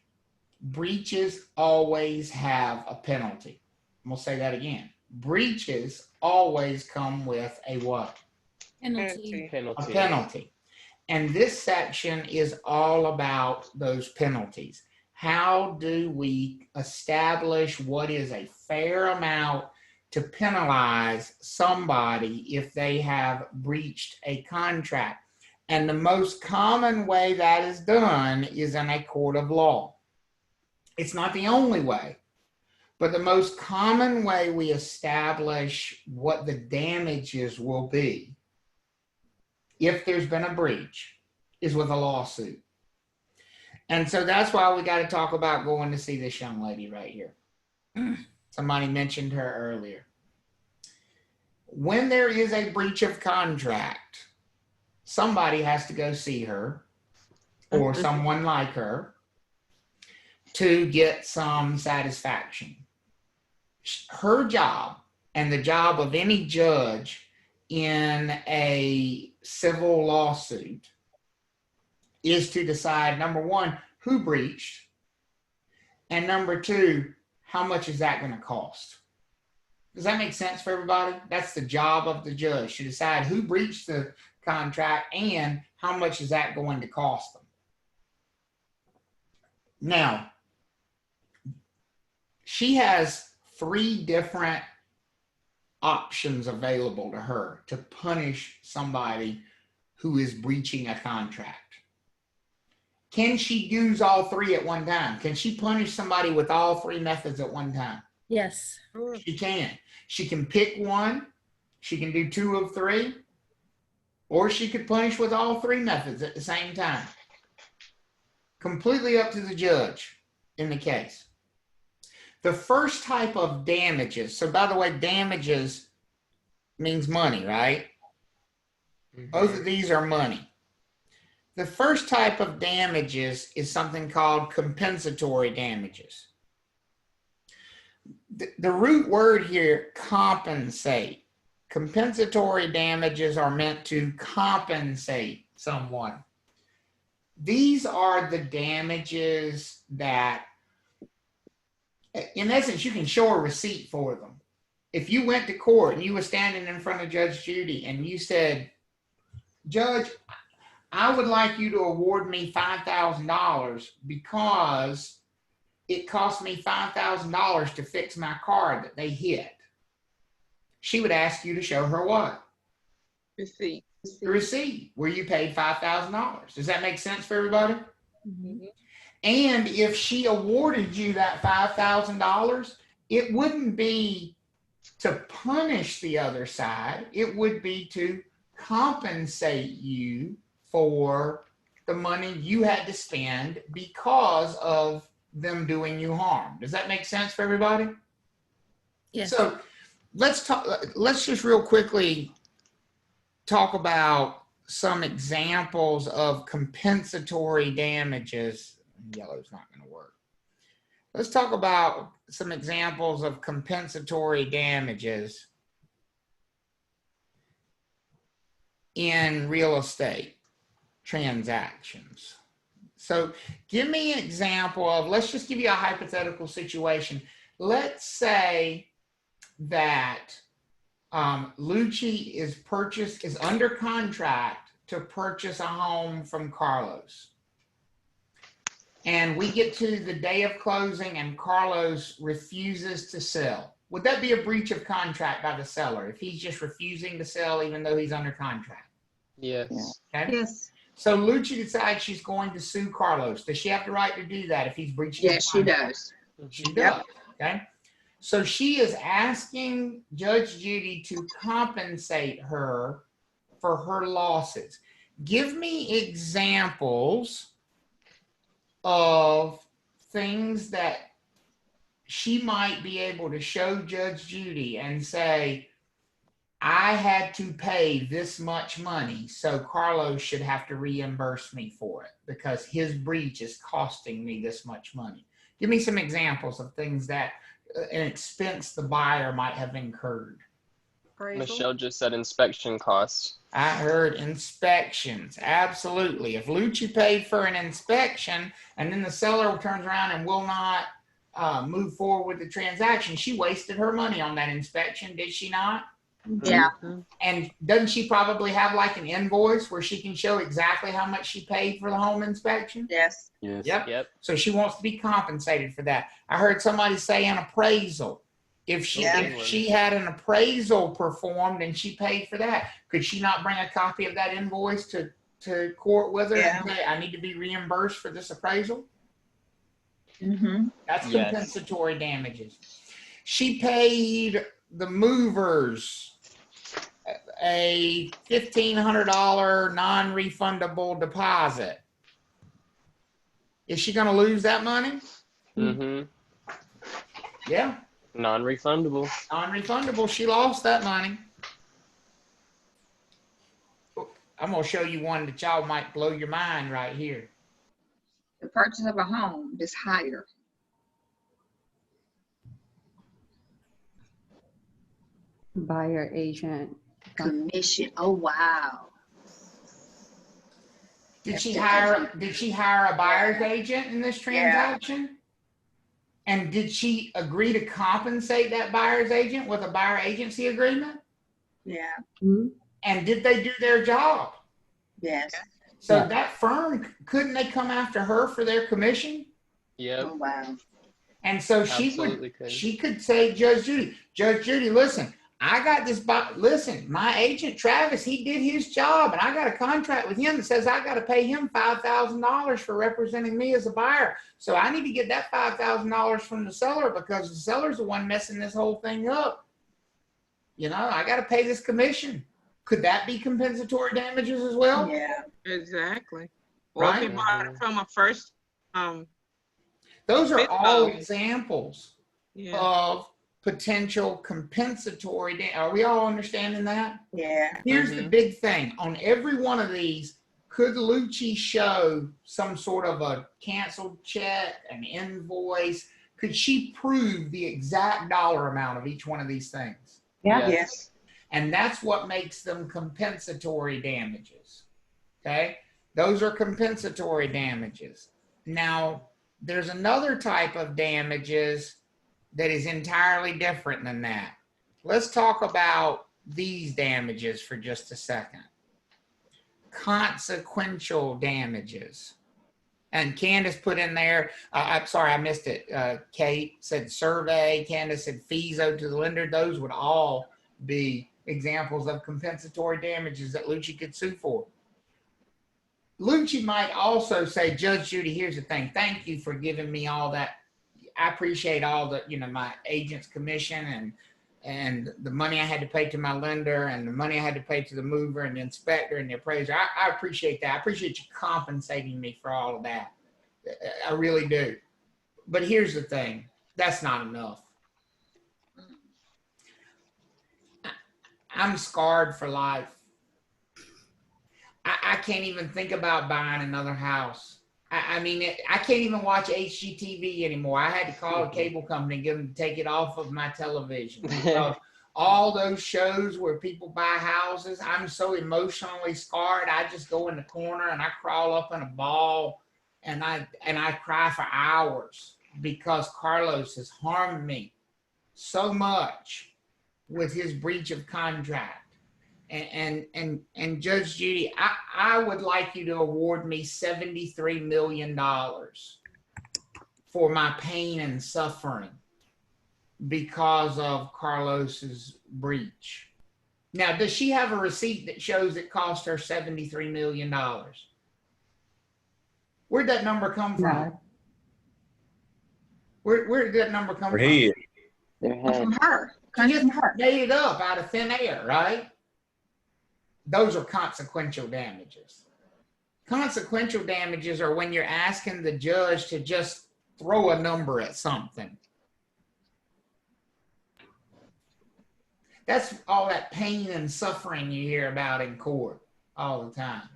Breaches always have a penalty. I'm going to say that again. Breaches always come with a what? Penalty. A penalty. And this section is all about those penalties. How do we establish what is a fair amount to penalize somebody if they have breached a contract? And the most common way that is done is in a court of law. It's not the only way, but the most common way we establish what the damages will be if there's been a breach is with a lawsuit. And so that's why we got to talk about going to see this young lady right here. Somebody mentioned her earlier. When there is a breach of contract, somebody has to go see her or someone like her to get some satisfaction. Her job and the job of any judge in a civil lawsuit is to decide, number one, who breached, and number two, how much is that going to cost? Does that make sense for everybody? That's the job of the judge, to decide who breached the contract and how much is that going to cost them. Now, she has 3 different options available to her to punish somebody who is breaching a contract. Can she use all 3 at one time? Can she punish somebody with all 3 methods at one time? Yes. She can. She can pick one. She can do 2 of 3. Or she could punish with all 3 methods at the same time. Completely up to the judge in the case. The first type of damages, so by the way, damages means money, right? Both of these are money. The first type of damages is something called compensatory damages. The root word here, compensate. Compensatory damages are meant to compensate someone. These are the damages that, in essence, you can show a receipt for them. If you went to court and you were standing in front of Judge Judy and you said, Judge, I would like you to award me $5,000 because it cost me $5,000 to fix my car that they hit. She would ask you to show her what? Receipt. The receipt where you paid $5,000. Does that make sense for everybody? Mm-hmm. And if she awarded you that $5,000, it wouldn't be to punish the other side. It would be to compensate you for the money you had to spend because of them doing you harm. Does that make sense for everybody? Yes. So let's just real quickly talk about some examples of compensatory damages. Yellow's not going to work. Let's talk about some examples of compensatory damages in real estate transactions. So give me an example of, let's just give you a hypothetical situation. Let's say that Lucci is under contract to purchase a home from Carlos. And we get to the day of closing and Carlos refuses to sell. Would that be a breach of contract by the seller if he's just refusing to sell even though he's under contract? Yes. Okay. Yes. So Lucci decides she's going to sue Carlos. Does she have the right to do that if he's breaching? Yes, she does. She does. Okay. So she is asking Judge Judy to compensate her for her losses. Give me examples of things that she might be able to show Judge Judy and say, I had to pay this much money, so Carlos should have to reimburse me for it because his breach is costing me this much money. Give me some examples of things that an expense the buyer might have incurred. Appraisal. Michelle just said inspection costs. I heard inspections. Absolutely. If Lucci paid for an inspection and then the seller turns around and will not move forward with the transaction, she wasted her money on that inspection, did she not? Yeah. And doesn't she probably have like an invoice where she can show exactly how much she paid for the home inspection? Yes. Yes. Yep. So she wants to be compensated for that. I heard somebody say an appraisal. If she had an appraisal performed and she paid for that, could she not bring a copy of that invoice to court with her and say, I need to be reimbursed for this appraisal? Mm-hmm. That's compensatory damages. She paid the movers a $1,500 non-refundable deposit. Is she going to lose that money? Mm-hmm. Yeah. Non-refundable. Non-refundable. She lost that money. I'm going to show you one that y'all might blow your mind right here. The purchase of a home is higher. Buyer agent. Commission. Oh, wow. Did she hire a buyer's agent in this transaction? And did she agree to compensate that buyer's agent with a buyer agency agreement? Yeah. Mm-hmm. And did they do their job? Yes. So that firm, couldn't they come after her for their commission? Yep. Oh, wow. And so she could say, Judge Judy, listen, I got this, listen, my agent Travis, he did his job, and I got a contract with him that says I got to pay him $5,000 for representing me as a buyer. So I need to get that $5,000 from the seller, because the seller's the one messing this whole thing up. You know, I got to pay this commission. Could that be compensatory damages as well? Yeah. Exactly. Or Right? if you bought it from a first, Those are bit all of- examples yeah. of potential compensatory. Are we all understanding that? Yeah. Here's the big thing. On every one of these, could Lucci show some sort of a canceled check, an invoice? Could she prove the exact dollar amount of each one of these things? Yeah. Yes. And that's what makes them compensatory damages. Okay? Those are compensatory damages. Now, there's another type of damages that is entirely different than that. Let's talk about these damages for just a second. Consequential damages. And Candace put in there, I'm sorry, I missed it. Kate said survey, Candace said fees owed to the lender. Those would all be examples of compensatory damages that Lucci could sue for. Lucci might also say, Judge Judy, here's the thing. Thank you for giving me all that. I appreciate all the, my agent's commission and the money I had to pay to my lender and the money I had to pay to the mover and the inspector and the appraiser. I appreciate that. I appreciate you compensating me for all of that. I really do. But here's the thing. That's not enough. I'm scarred for life. I can't even think about buying another house. I can't even watch HGTV anymore. I had to call a cable company and get them to take it off of my television. Because all those shows where people buy houses, I'm so emotionally scarred. I just go in the corner and I crawl up in a ball and I cry for hours because Carlos has harmed me so much with his breach of contract. And Judge Judy, I would like you to award me $73 million for my pain and suffering because of Carlos's breach. Now, does she have a receipt that shows it cost her $73 million? Where'd that number come from? No. Where did that number come from? Their head. From her. She just made it up out of thin air, right? Those are consequential damages. Consequential damages are when you're asking the judge to just throw a number at something. That's all that pain and suffering you hear about in court all the time.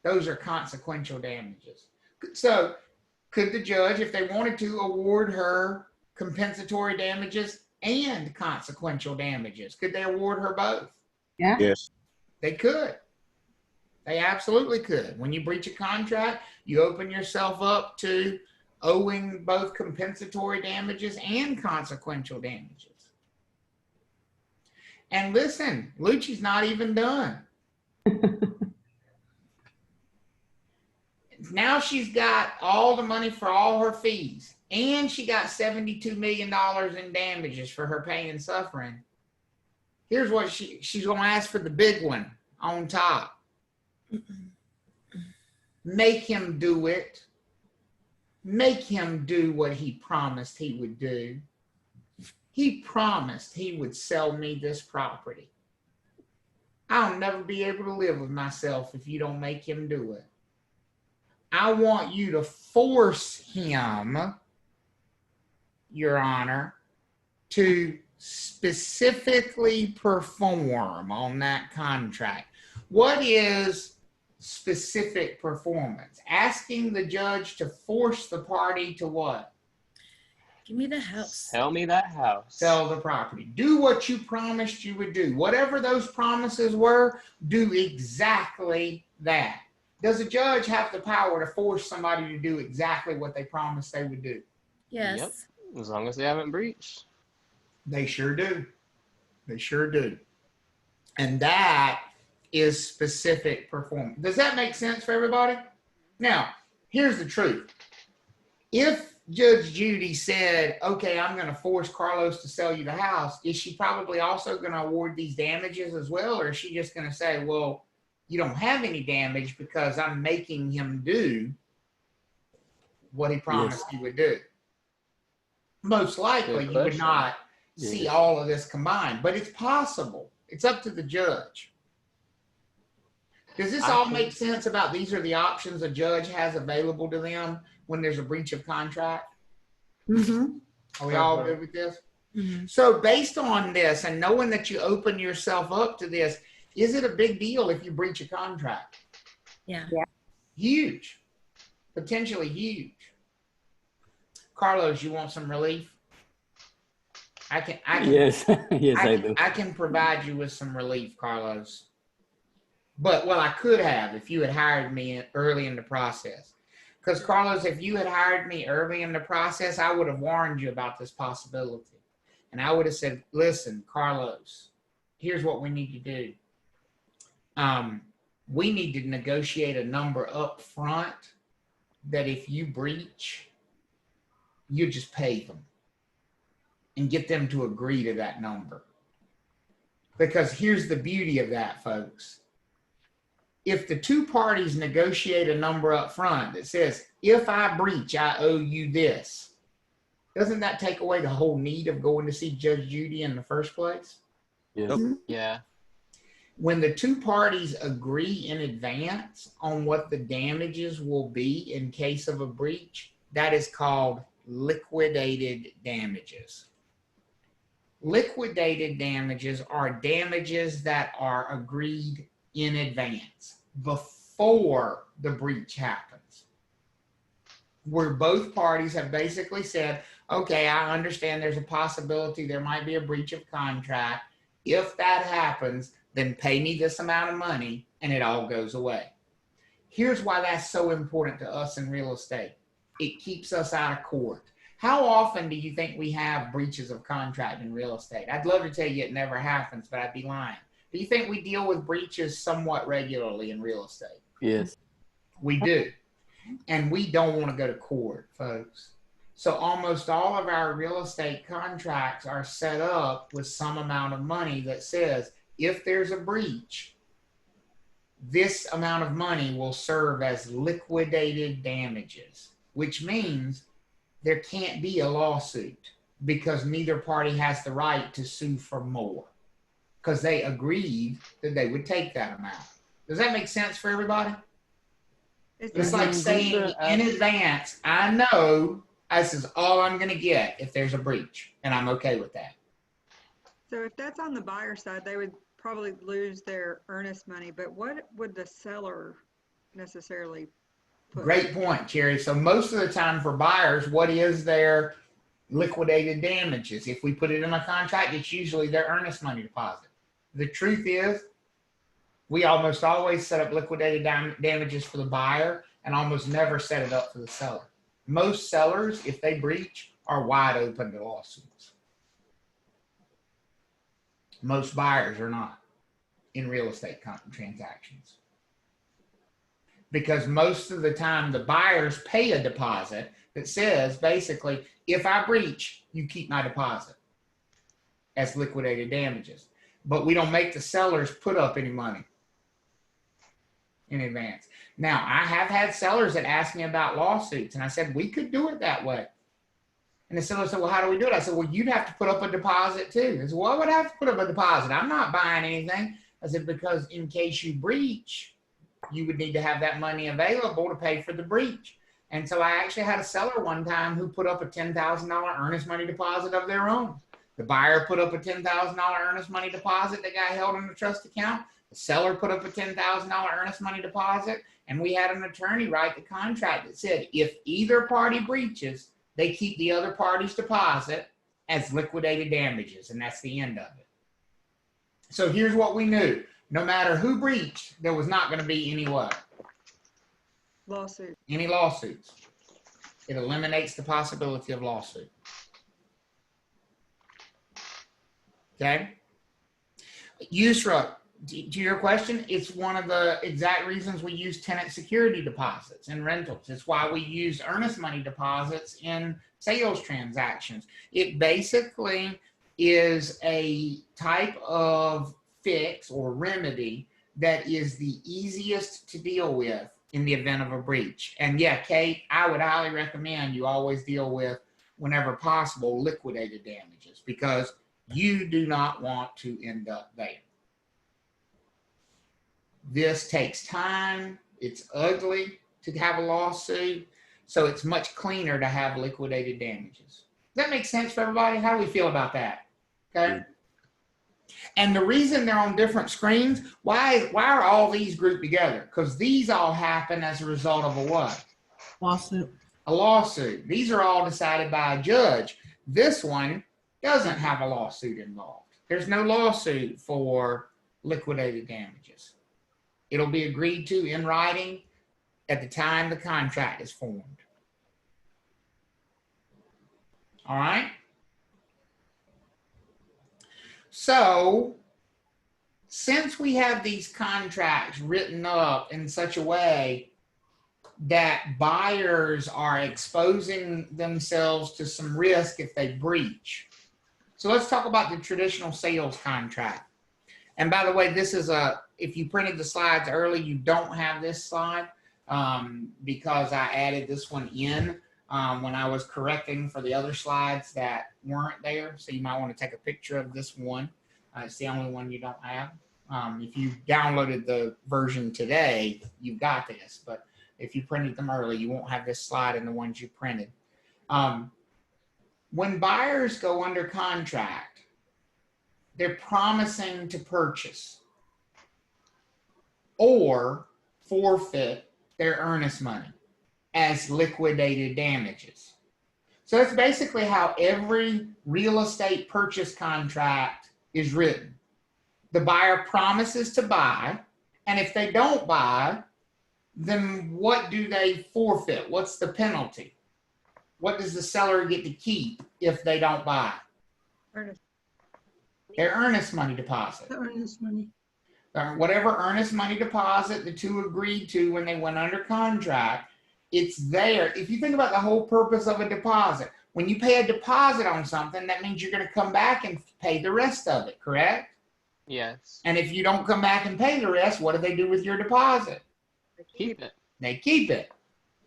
Those are consequential damages. So could the judge, if they wanted to, award her compensatory damages and consequential damages? Could they award her both? Yeah. Yes. They could. They absolutely could. When you breach a contract, you open yourself up to owing both compensatory damages and consequential damages. And listen, Lucci's not even done. Now she's got all the money for all her fees, and she got $72 million in damages for her pain and suffering. Here's what she's going to ask for, the big one on top. Make him do it. Make him do what he promised he would do. He promised he would sell me this property. I'll never be able to live with myself if you don't make him do it. I want you to force him, Your Honor, to specifically perform on that contract. What is specific performance? Asking the judge to force the party to what? Give me the house. Sell me that house. Sell the property. Do what you promised you would do. Whatever those promises were, do exactly that. Does a judge have the power to force somebody to do exactly what they promised they would do? Yes. Yep. As long as they haven't breached. They sure do. They sure do. And that is specific performance. Does that make sense for everybody? Now, here's the truth. If Judge Judy said, okay, I'm going to force Carlos to sell you the house, is she probably also going to award these damages as well? Or is she just going to say, well, you don't have any damage because I'm making him do what he promised he would do? Most likely you would not see all of this combined, but it's possible. It's up to the judge. Does this all make sense about these are the options a judge has available to them when there's a breach of contract? Mm-hmm. Are we all good with this? Mm-hmm. So based on this and knowing that you open yourself up to this, is it a big deal if you breach a contract? Yeah. Huge. Potentially huge. Carlos, you want some relief? I can Yes, yes, I do. I can provide you with some relief, Carlos. But, well, I could have if you had hired me early in the process. Because, Carlos, if you had hired me early in the process, I would have warned you about this possibility. And I would have said, listen, Carlos, here's what we need to do. We need to negotiate a number up front that if you breach, you just pay them and get them to agree to that number. Because here's the beauty of that, folks. If the two parties negotiate a number up front that says, if I breach, I owe you this, doesn't that take away the whole need of going to see Judge Judy in the first place? Yes. Yeah. When the two parties agree in advance on what the damages will be in case of a breach, that is called liquidated damages. Liquidated damages are damages that are agreed in advance before the breach happens, where both parties have basically said, okay, I understand there's a possibility there might be a breach of contract. If that happens, then pay me this amount of money and it all goes away. Here's why that's so important to us in real estate. It keeps us out of court. How often do you think we have breaches of contract in real estate? I'd love to tell you it never happens, but I'd be lying. Do you think we deal with breaches somewhat regularly in real estate? Yes. We do. And we don't want to go to court, folks. So almost all of our real estate contracts are set up with some amount of money that says, if there's a breach, this amount of money will serve as liquidated damages, which means there can't be a lawsuit because neither party has the right to sue for more, because they agreed that they would take that amount. Does that make sense for everybody? It's like saying in advance, I know this is all I'm going to get if there's a breach, and I'm okay with that. So if that's on the buyer side, they would probably lose their earnest money, but what would the seller necessarily put? Great point, Cherry. So most of the time for buyers, what is their liquidated damages? If we put it in a contract, it's usually their earnest money deposit. The truth is, we almost always set up liquidated damages for the buyer and almost never set it up for the seller. Most sellers, if they breach, are wide open to lawsuits. Most buyers are not in real estate transactions. Because most of the time, the buyers pay a deposit that says, basically, if I breach, you keep my deposit as liquidated damages. But we don't make the sellers put up any money in advance. Now, I have had sellers that ask me about lawsuits, and I said, we could do it that way. And the seller said, well, how do we do it? I said, well, you'd have to put up a deposit too. They said, well, I would have to put up a deposit. I'm not buying anything. I said, because in case you breach, you would need to have that money available to pay for the breach. And so I actually had a seller one time who put up a $10,000 earnest money deposit of their own. The buyer put up a $10,000 earnest money deposit that got held in a trust account. The seller put up a $10,000 earnest money deposit, and we had an attorney write the contract that said if either party breaches, they keep the other party's deposit as liquidated damages, and that's the end of it. So here's what we knew. No matter who breached, there was not going to be any what? Lawsuit. Any lawsuits. It eliminates the possibility of lawsuit. Okay? Yusra, To your question, it's one of the exact reasons we use tenant security deposits in rentals. It's why we use earnest money deposits in sales transactions. It basically is a type of fix or remedy that is the easiest to deal with in the event of a breach. And yeah, Kate, I would highly recommend you always deal with, whenever possible, liquidated damages, because you do not want to end up there. This takes time. It's ugly to have a lawsuit, so it's much cleaner to have liquidated damages. Does that make sense for everybody? How do we feel about that? Okay. And the reason they're on different screens, why are all these grouped together? Because these all happen as a result of a what? Lawsuit. A lawsuit. These are all decided by a judge. This one doesn't have a lawsuit involved. There's no lawsuit for liquidated damages. It'll be agreed to in writing at the time the contract is formed. All right? So, since we have these contracts written up in such a way that buyers are exposing themselves to some risk if they breach. So let's talk about the traditional sales contract. And by the way, this is if you printed the slides early, you don't have this slide because I added this one in when I was correcting for the other slides that weren't there. So you might want to take a picture of this one. It's the only one you don't have. If you downloaded the version today, you've got this. But if you printed them early, you won't have this slide in the ones you printed. When buyers go under contract, they're promising to purchase or forfeit their earnest money as liquidated damages. So that's basically how every real estate purchase contract is written. The buyer promises to buy, and if they don't buy, then what do they forfeit? What's the penalty? What does the seller get to keep if they don't buy? Earnest. Their earnest money deposit. The earnest money. Whatever earnest money deposit the two agreed to when they went under contract, it's there. If you think about the whole purpose of a deposit, when you pay a deposit on something, that means you're going to come back and pay the rest of it, correct? Yes. And if you don't come back and pay the rest, what do they do with your deposit? Keep it. They keep it,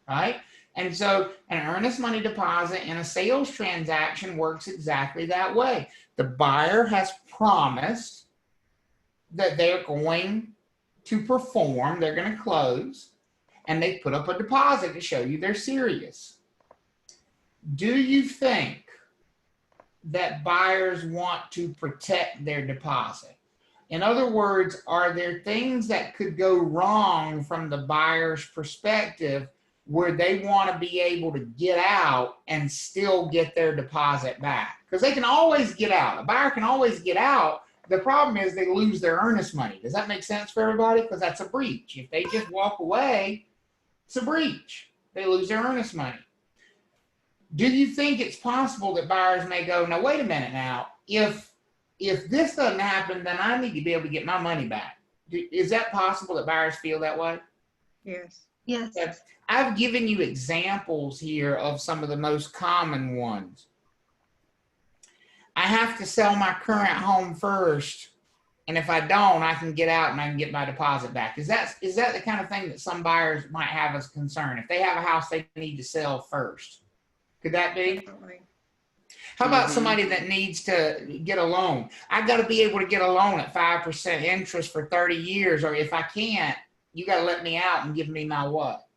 right? And so an earnest money deposit in a sales transaction works exactly that way. The buyer has promised that they're going to perform, they're going to close, and they put up a deposit to show you they're serious. Do you think that buyers want to protect their deposit? In other words, are there things that could go wrong from the buyer's perspective where they want to be able to get out and still get their deposit back? Because they can always get out. A buyer can always get out. The problem is they lose their earnest money. Does that make sense for everybody? Because that's a breach. If they just walk away, it's a breach. They lose their earnest money. Do you think it's possible that buyers may go, now wait a minute now, if this doesn't happen, then I need to be able to get my money back? Is that possible that buyers feel that way? Yes. Yes. I've given you examples here of some of the most common ones. I have to sell my current home first, and if I don't, I can get out and I can get my deposit back. Is that the kind of thing that some buyers might have as a concern? If they have a house they need to sell first, could that be? Definitely. How about somebody that needs to get a loan? I've got to be able to get a loan at 5% interest for 30 years, or if I can't, you got to let me out and give me my what?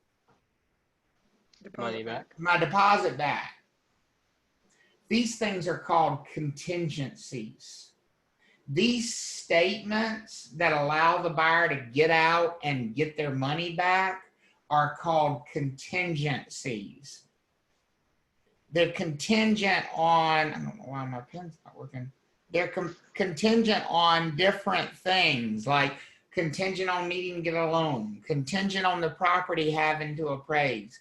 Money back. My deposit back. These things are called contingencies. These statements that allow the buyer to get out and get their money back are called contingencies. They're contingent on, I don't know why my pen's not working. They're contingent on different things, like contingent on needing to get a loan, contingent on the property having to appraise,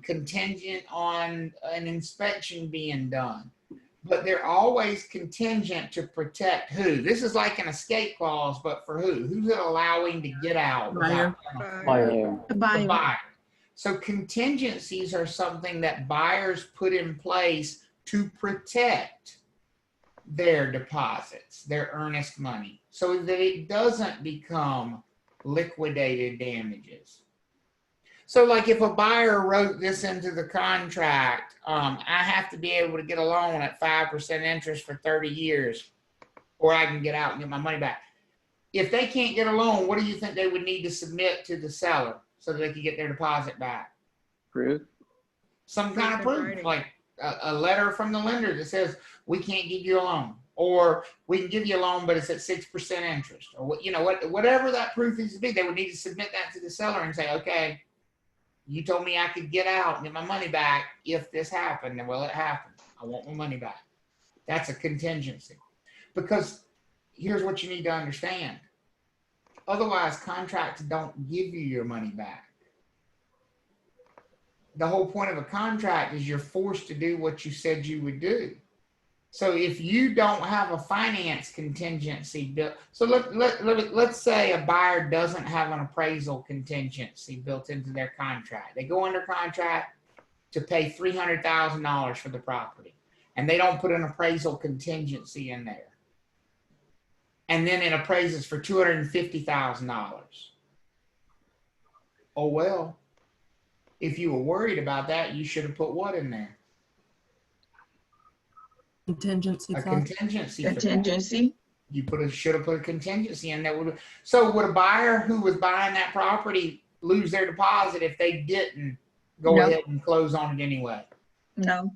contingent on an inspection being done. but they're always contingent to protect who? This is like an escape clause, but for who? Who's it allowing to get out? Buyer. Buyer. The buyer. So contingencies are something that buyers put in place to protect their deposits, their earnest money, so that it doesn't become liquidated damages. So like if a buyer wrote this into the contract, I have to be able to get a loan at 5% interest for 30 years, or I can get out and get my money back. If they can't get a loan, what do you think they would need to submit to the seller so that they could get their deposit back? Proof. Some kind of proof, like a letter from the lender that says, we can't give you a loan, or we can give you a loan, but it's at 6% interest, or whatever that proof needs to be. They would need to submit that to the seller and say, okay, you told me I could get out and get my money back if this happened, and well, it happened. I want my money back. That's a contingency. Because here's what you need to understand. Otherwise, contracts don't give you your money back. The whole point of a contract is you're forced to do what you said you would do. So if you don't have a finance contingency built, so let's say a buyer doesn't have an appraisal contingency built into their contract. They go under contract to pay $300,000 for the property, and they don't put an appraisal contingency in there. And then it appraises for $250,000. Oh, well, if you were worried about that, you should have put what in there? Contingency. A contingency. Contingency. You should have put a contingency in there. So would a buyer who was buying that property lose their deposit if they didn't go ahead and close on it anyway? No.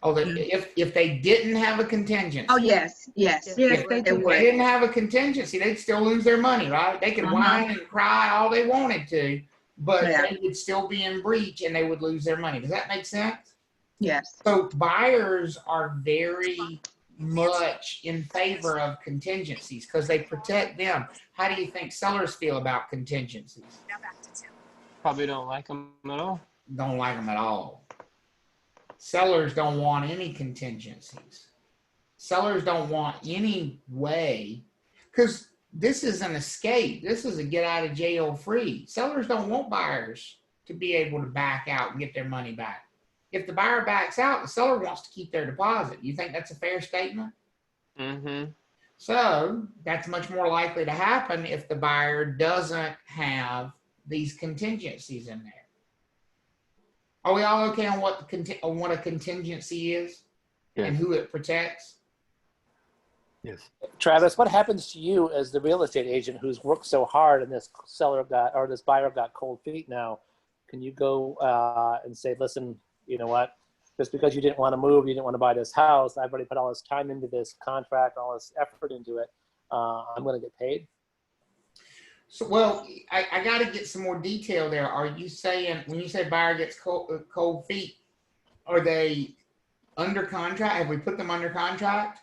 Oh, if they didn't have a contingency. Oh, yes. If they didn't have a contingency, they'd still lose their money, right? They could whine and cry all they wanted to, but they would still be in breach and they would lose their money. Does that make sense? Yes. So buyers are very much in favor of contingencies because they protect them. How do you think sellers feel about contingencies? Probably don't like them at all. Don't like them at all. Sellers don't want any contingencies. Sellers don't want any way, because this is an escape. This is a get out of jail free. Sellers don't want buyers to be able to back out and get their money back. If the buyer backs out, the seller wants to keep their deposit. You think that's a fair statement? Mm-hmm. So that's much more likely to happen if the buyer doesn't have these contingencies in there. Are we all okay on what a contingency is and who it protects? Yes. Travis, what happens to you as the real estate agent who's worked so hard and this buyer got cold feet now? Can you go and say, listen, you know what? Just because you didn't want to move, you didn't want to buy this house, I've already put all this time into this contract, all this effort into it. I'm going to get paid. So, well, I got to get some more detail there. Are you saying, when you say buyer gets cold feet, are they under contract? Have we put them under contract?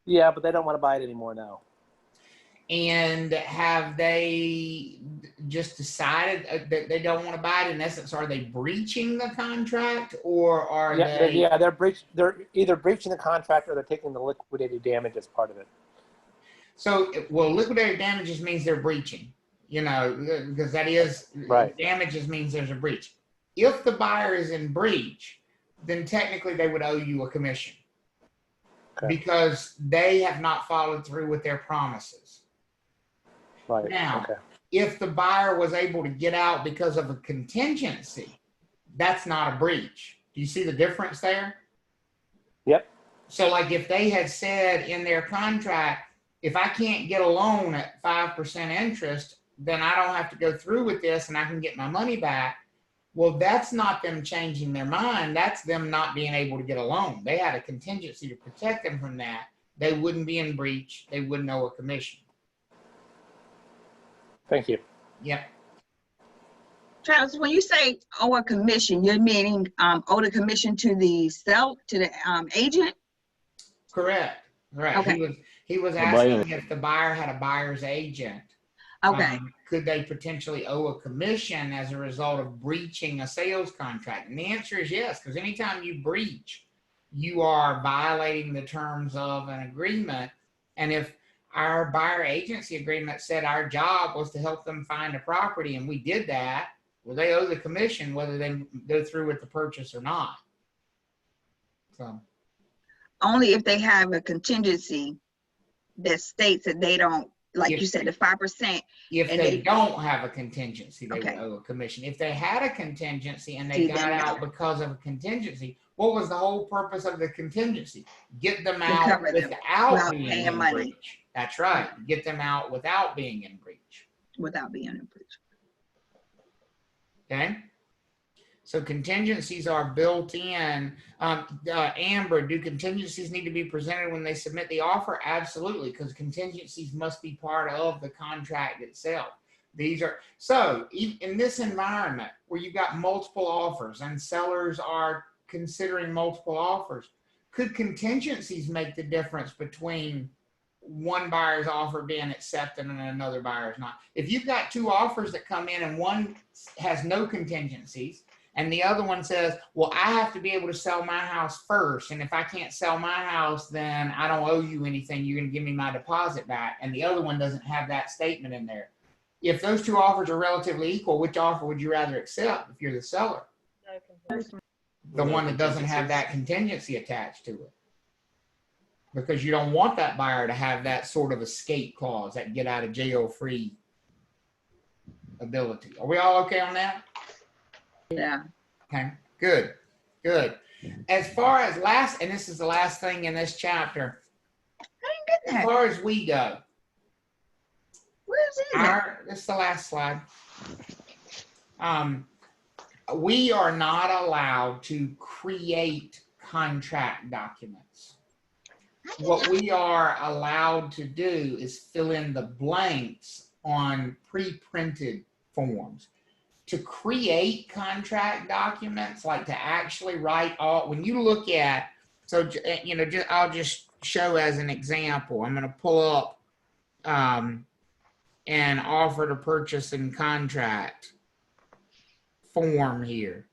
Yeah, but they don't want to buy it anymore now. And have they just decided that they don't want to buy it? In essence, are they breaching the contract, or are they? Yeah, they're either breaching the contract or they're taking the liquidated damage as part of it. So, well, liquidated damages means they're breaching, because that is right. Damages means there's a breach. If the buyer is in breach, then technically they would owe you a commission because they have not followed through with their promises. Right. Now, if the buyer was able to get out because of a contingency, that's not a breach. Do you see the difference there? Yep. So like if they had said in their contract, if I can't get a loan at 5% interest, then I don't have to go through with this and I can get my money back. Well, that's not them changing their mind. That's them not being able to get a loan. They had a contingency to protect them from that. They wouldn't be in breach. They wouldn't owe a commission. Thank you. Yep. Travis, when you say owe a commission, you're meaning owe the commission to the agent? Correct. Right. Okay. He was asking if the buyer had a buyer's agent. Okay. Could they potentially owe a commission as a result of breaching a sales contract? And the answer is yes, because anytime you breach you are violating the terms of an agreement. And if our buyer agency agreement said our job was to help them find a property and we did that, well, they owe the commission whether they go through with the purchase or not. So Only if they have a contingency that states that they don't, like you said, the 5%. If and they don't have a contingency, they Okay. would owe a commission. If they had a contingency and they See, got then out because of a contingency, what was the whole purpose of the contingency? Get them To out cover them without without being paying in money. breach. That's right. Get them out without being in breach. Without being in breach. Okay. So contingencies are built in. Amber, do contingencies need to be presented when they submit the offer? Absolutely, because contingencies must be part of the contract itself. These are, so in this environment where you've got multiple offers and sellers are considering multiple offers, could contingencies make the difference between one buyer's offer being accepted and another buyer's not? If you've got two offers that come in and one has no contingencies and the other one says, well, I have to be able to sell my house first, and if I can't sell my house, then I don't owe you anything, you're going to give me my deposit back, and the other one doesn't have that statement in there. If those two offers are relatively equal, which offer would you rather accept if you're the seller? The one that doesn't have that contingency attached to it. Because you don't want that buyer to have that sort of escape clause, that get out of jail free ability. Are we all okay on that? Yeah. Okay, good, good. As far as and this is the last thing in this chapter, as far as we go, where's it? This is the last slide. We are not allowed to create contract documents. What we are allowed to do is fill in the blanks on pre-printed forms. To create contract documents, like to actually write all, when you look at, so, you know, I'll just show as an example. I'm going to pull up an offer to purchase and contract form here.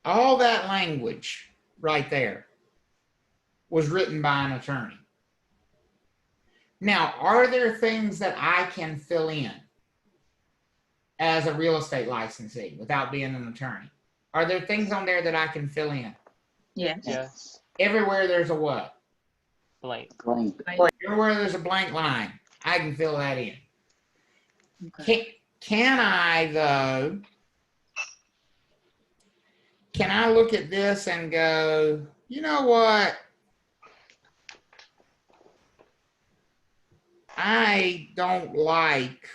All that language right there was written by an attorney. Now, are there things that I can fill in as a real estate licensee without being an attorney? Are there things on there that I can fill in? Yes. Yes. Everywhere there's a what? Blank. Everywhere there's a blank line, I can fill that in. Okay. Can I, though, can I look at this and go, you know what? I don't like,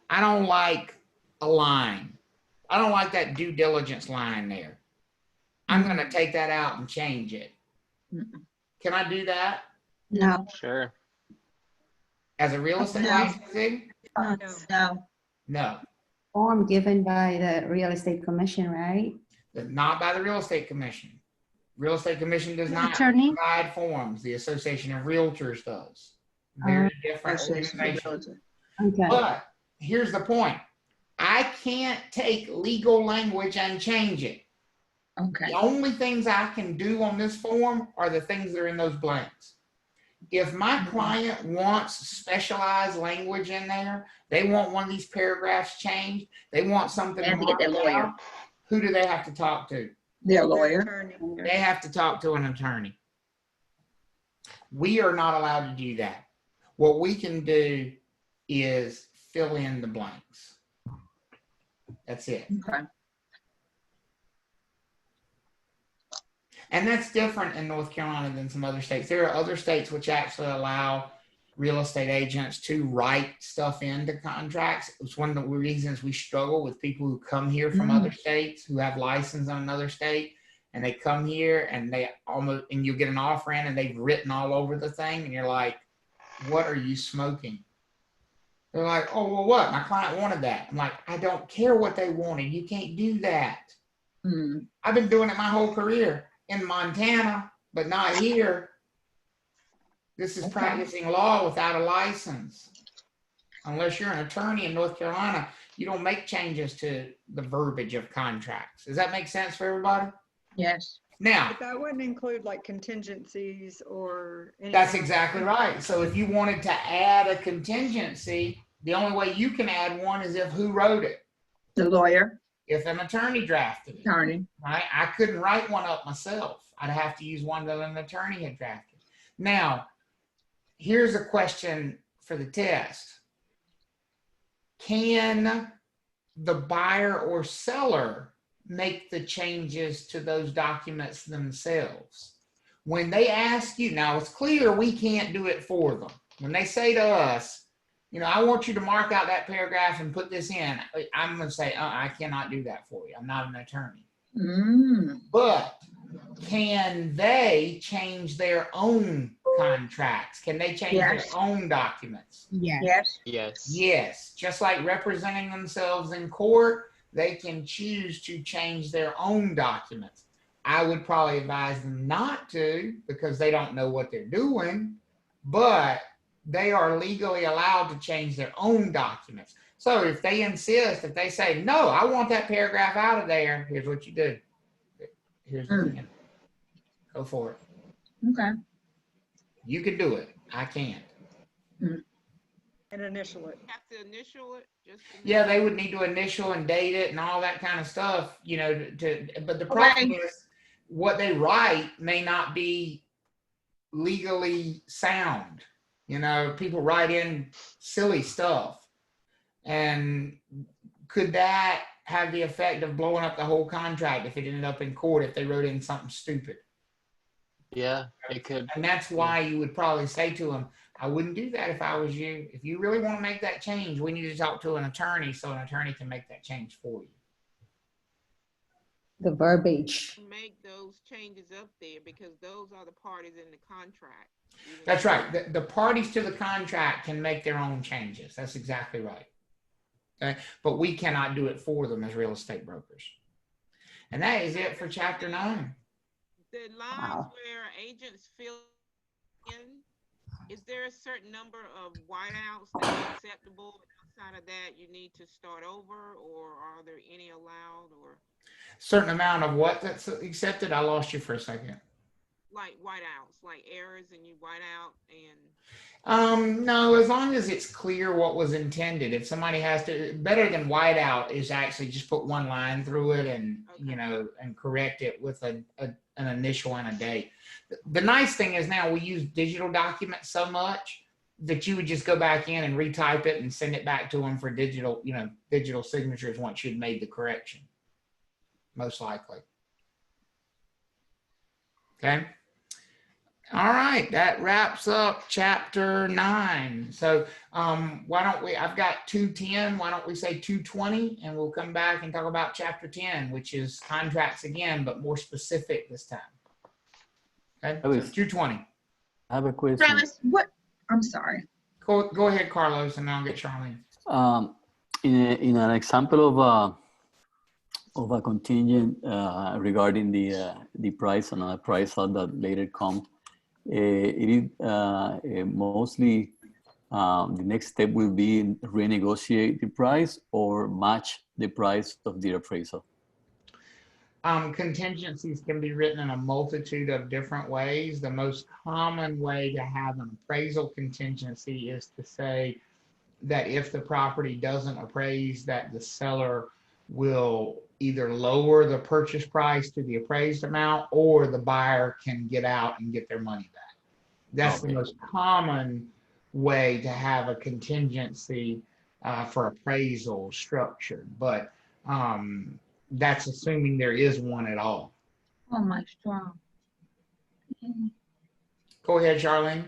I don't like a line. I don't like that due diligence line there. I'm going to take that out and change it. Can I do that? No. Sure. As a real estate licensee? No. No. Form given by the real estate commission, right? Not by the real estate commission. Real estate commission does not Attorney? provide forms. The Association of Realtors does. Very different organization. Okay. But here's the point. I can't take legal language and change it. Okay. The only things I can do on this form are the things that are in those blanks. If my client wants specialized language in there, they want one of these paragraphs changed, they want something. They have to get their lawyer. Who do they have to talk to? Their lawyer. They have to talk to an attorney. We are not allowed to do that. What we can do is fill in the blanks. That's it. Okay. And that's different in North Carolina than some other states. There are other states which actually allow real estate agents to write stuff into contracts. It's one of the reasons we struggle with people who come here from other states, who have license in another state, and they come here and and you get an offer in and they've written all over the thing, and you're like, what are you smoking? They're like, oh, well, what? My client wanted that. I'm like, I don't care what they wanted. You can't do that. I've been doing it my whole career in Montana, but not here. This is practicing law without a license. Unless you're an attorney in North Carolina, you don't make changes to the verbiage of contracts. Does that make sense for everybody? Yes. Now, But that wouldn't include like contingencies or anything. that's exactly right. So if you wanted to add a contingency, the only way you can add one is if who wrote it? The lawyer. If an attorney drafted it. Attorney. Right? I couldn't write one up myself. I'd have to use one that an attorney had drafted. Now, here's a question for the test. Can the buyer or seller make the changes to those documents themselves? When they ask you, now it's clear we can't do it for them. When they say to us, you know, I want you to mark out that paragraph and put this in, I'm going to say, I cannot do that for you. I'm not an attorney. But can they change their own contracts? Can they change their own documents? Yes. Yes. Yes. Just like representing themselves in court, they can choose to change their own documents. I would probably advise them not to because they don't know what they're doing, but they are legally allowed to change their own documents. So if they insist, if they say, no, I want that paragraph out of there, here's what you do. Here's the thing. Go for it. Okay. You can do it. I can't. And initial it. Have to initial it. Yeah, they would need to initial and date it and all that kind of stuff, you know, but the problem is what they write may not be legally sound. You know, people write in silly stuff. And could that have the effect of blowing up the whole contract if it ended up in court if they wrote in something stupid? Yeah, it could. And that's why you would probably say to them, I wouldn't do that if I was you. If you really want to make that change, we need to talk to an attorney so an attorney can make that change for you. The verbiage. Make those changes up there because those are the parties in the contract. That's right. The parties to the contract can make their own changes. That's exactly right. Okay? But we cannot do it for them as real estate brokers. And that is it for chapter 9. The lines where agents fill in, is there a certain number of whiteouts that are acceptable? Outside of that, you need to start over, or are there any allowed? Or certain amount of what that's accepted? I lost you for a second. Like whiteouts, like errors, and you white out and. No, as long as it's clear what was intended. If somebody has to, better than whiteout is actually just put one line through it and you know and correct it with an initial and a date. The nice thing is now we use digital documents so much that you would just go back in and retype it and send it back to them for digital, you know, digital signatures once you'd made the correction. Most likely. Okay. All right, that wraps up chapter 9. So why don't we, I've got 210, why don't we say 220 and we'll come back and talk about chapter 10, which is contracts again, but more specific this time. Okay, so 220. I have a question. Travis, what? I'm sorry. Go ahead, Carlos, and I'll get Charlene. In an example of a contingent regarding the price and a price out that later come, it is mostly the next step will be renegotiate the price or match the price of the appraisal. Contingencies can be written in a multitude of different ways. The most common way to have an appraisal contingency is to say that if the property doesn't appraise, that the seller will either lower the purchase price to the appraised amount or the buyer can get out and get their money back. That's the most common way to have a contingency for appraisal structured, but that's assuming there is one at all. Oh, my strong. Go ahead, Charlene.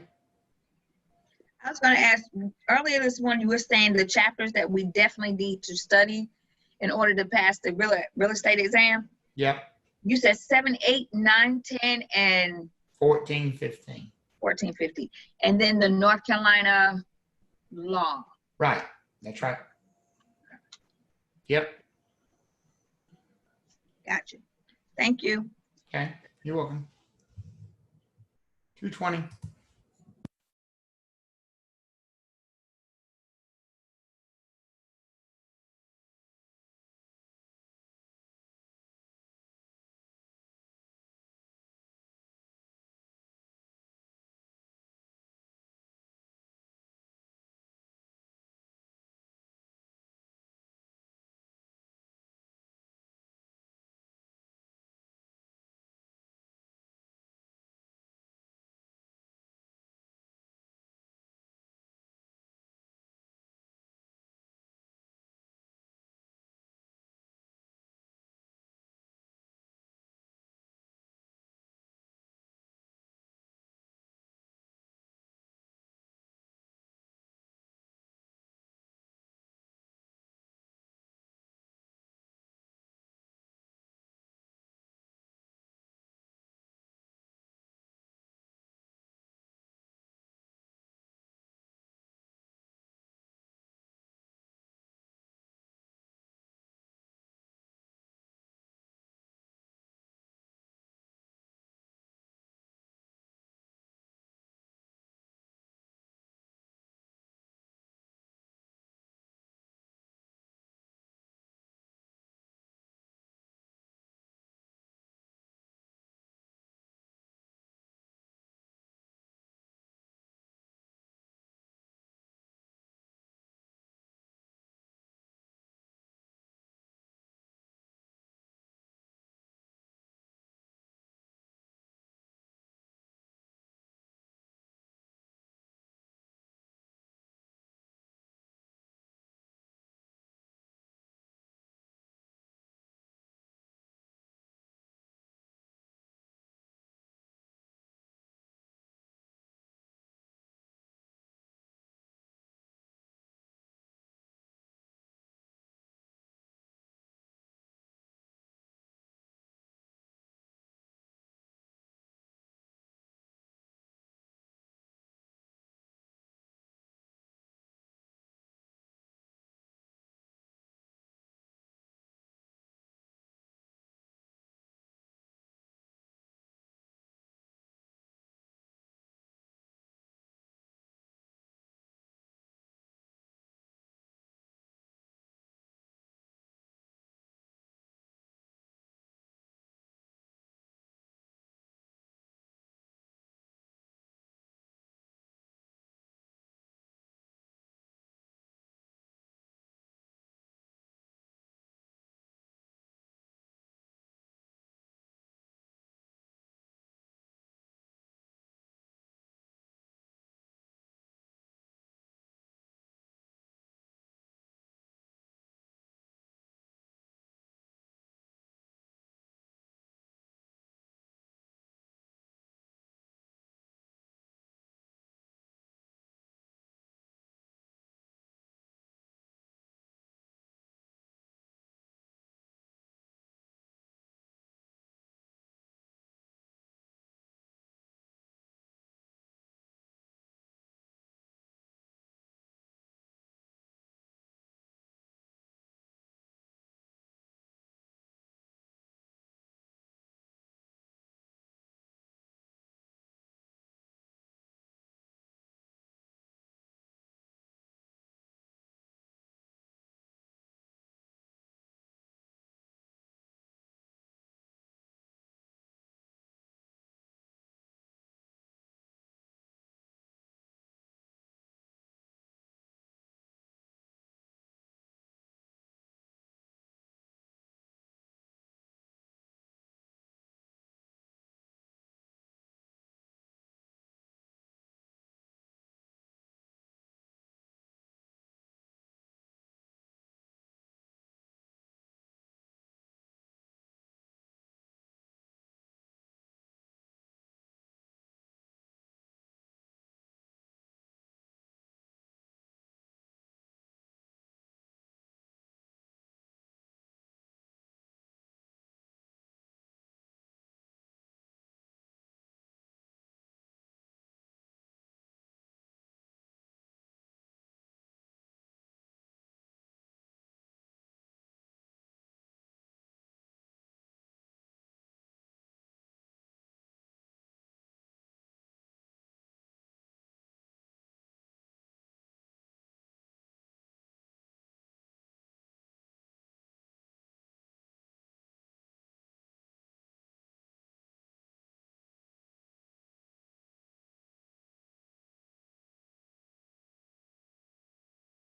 I was going to ask, earlier this morning you were saying the chapters that we definitely need to study in order to pass the real estate exam. Yep. You said 7, 8, 9, 10, and 14, 15. 14, 15. And then the North Carolina law. Right. That's right. Yep. Gotcha. Thank you. Okay. You're welcome. 220.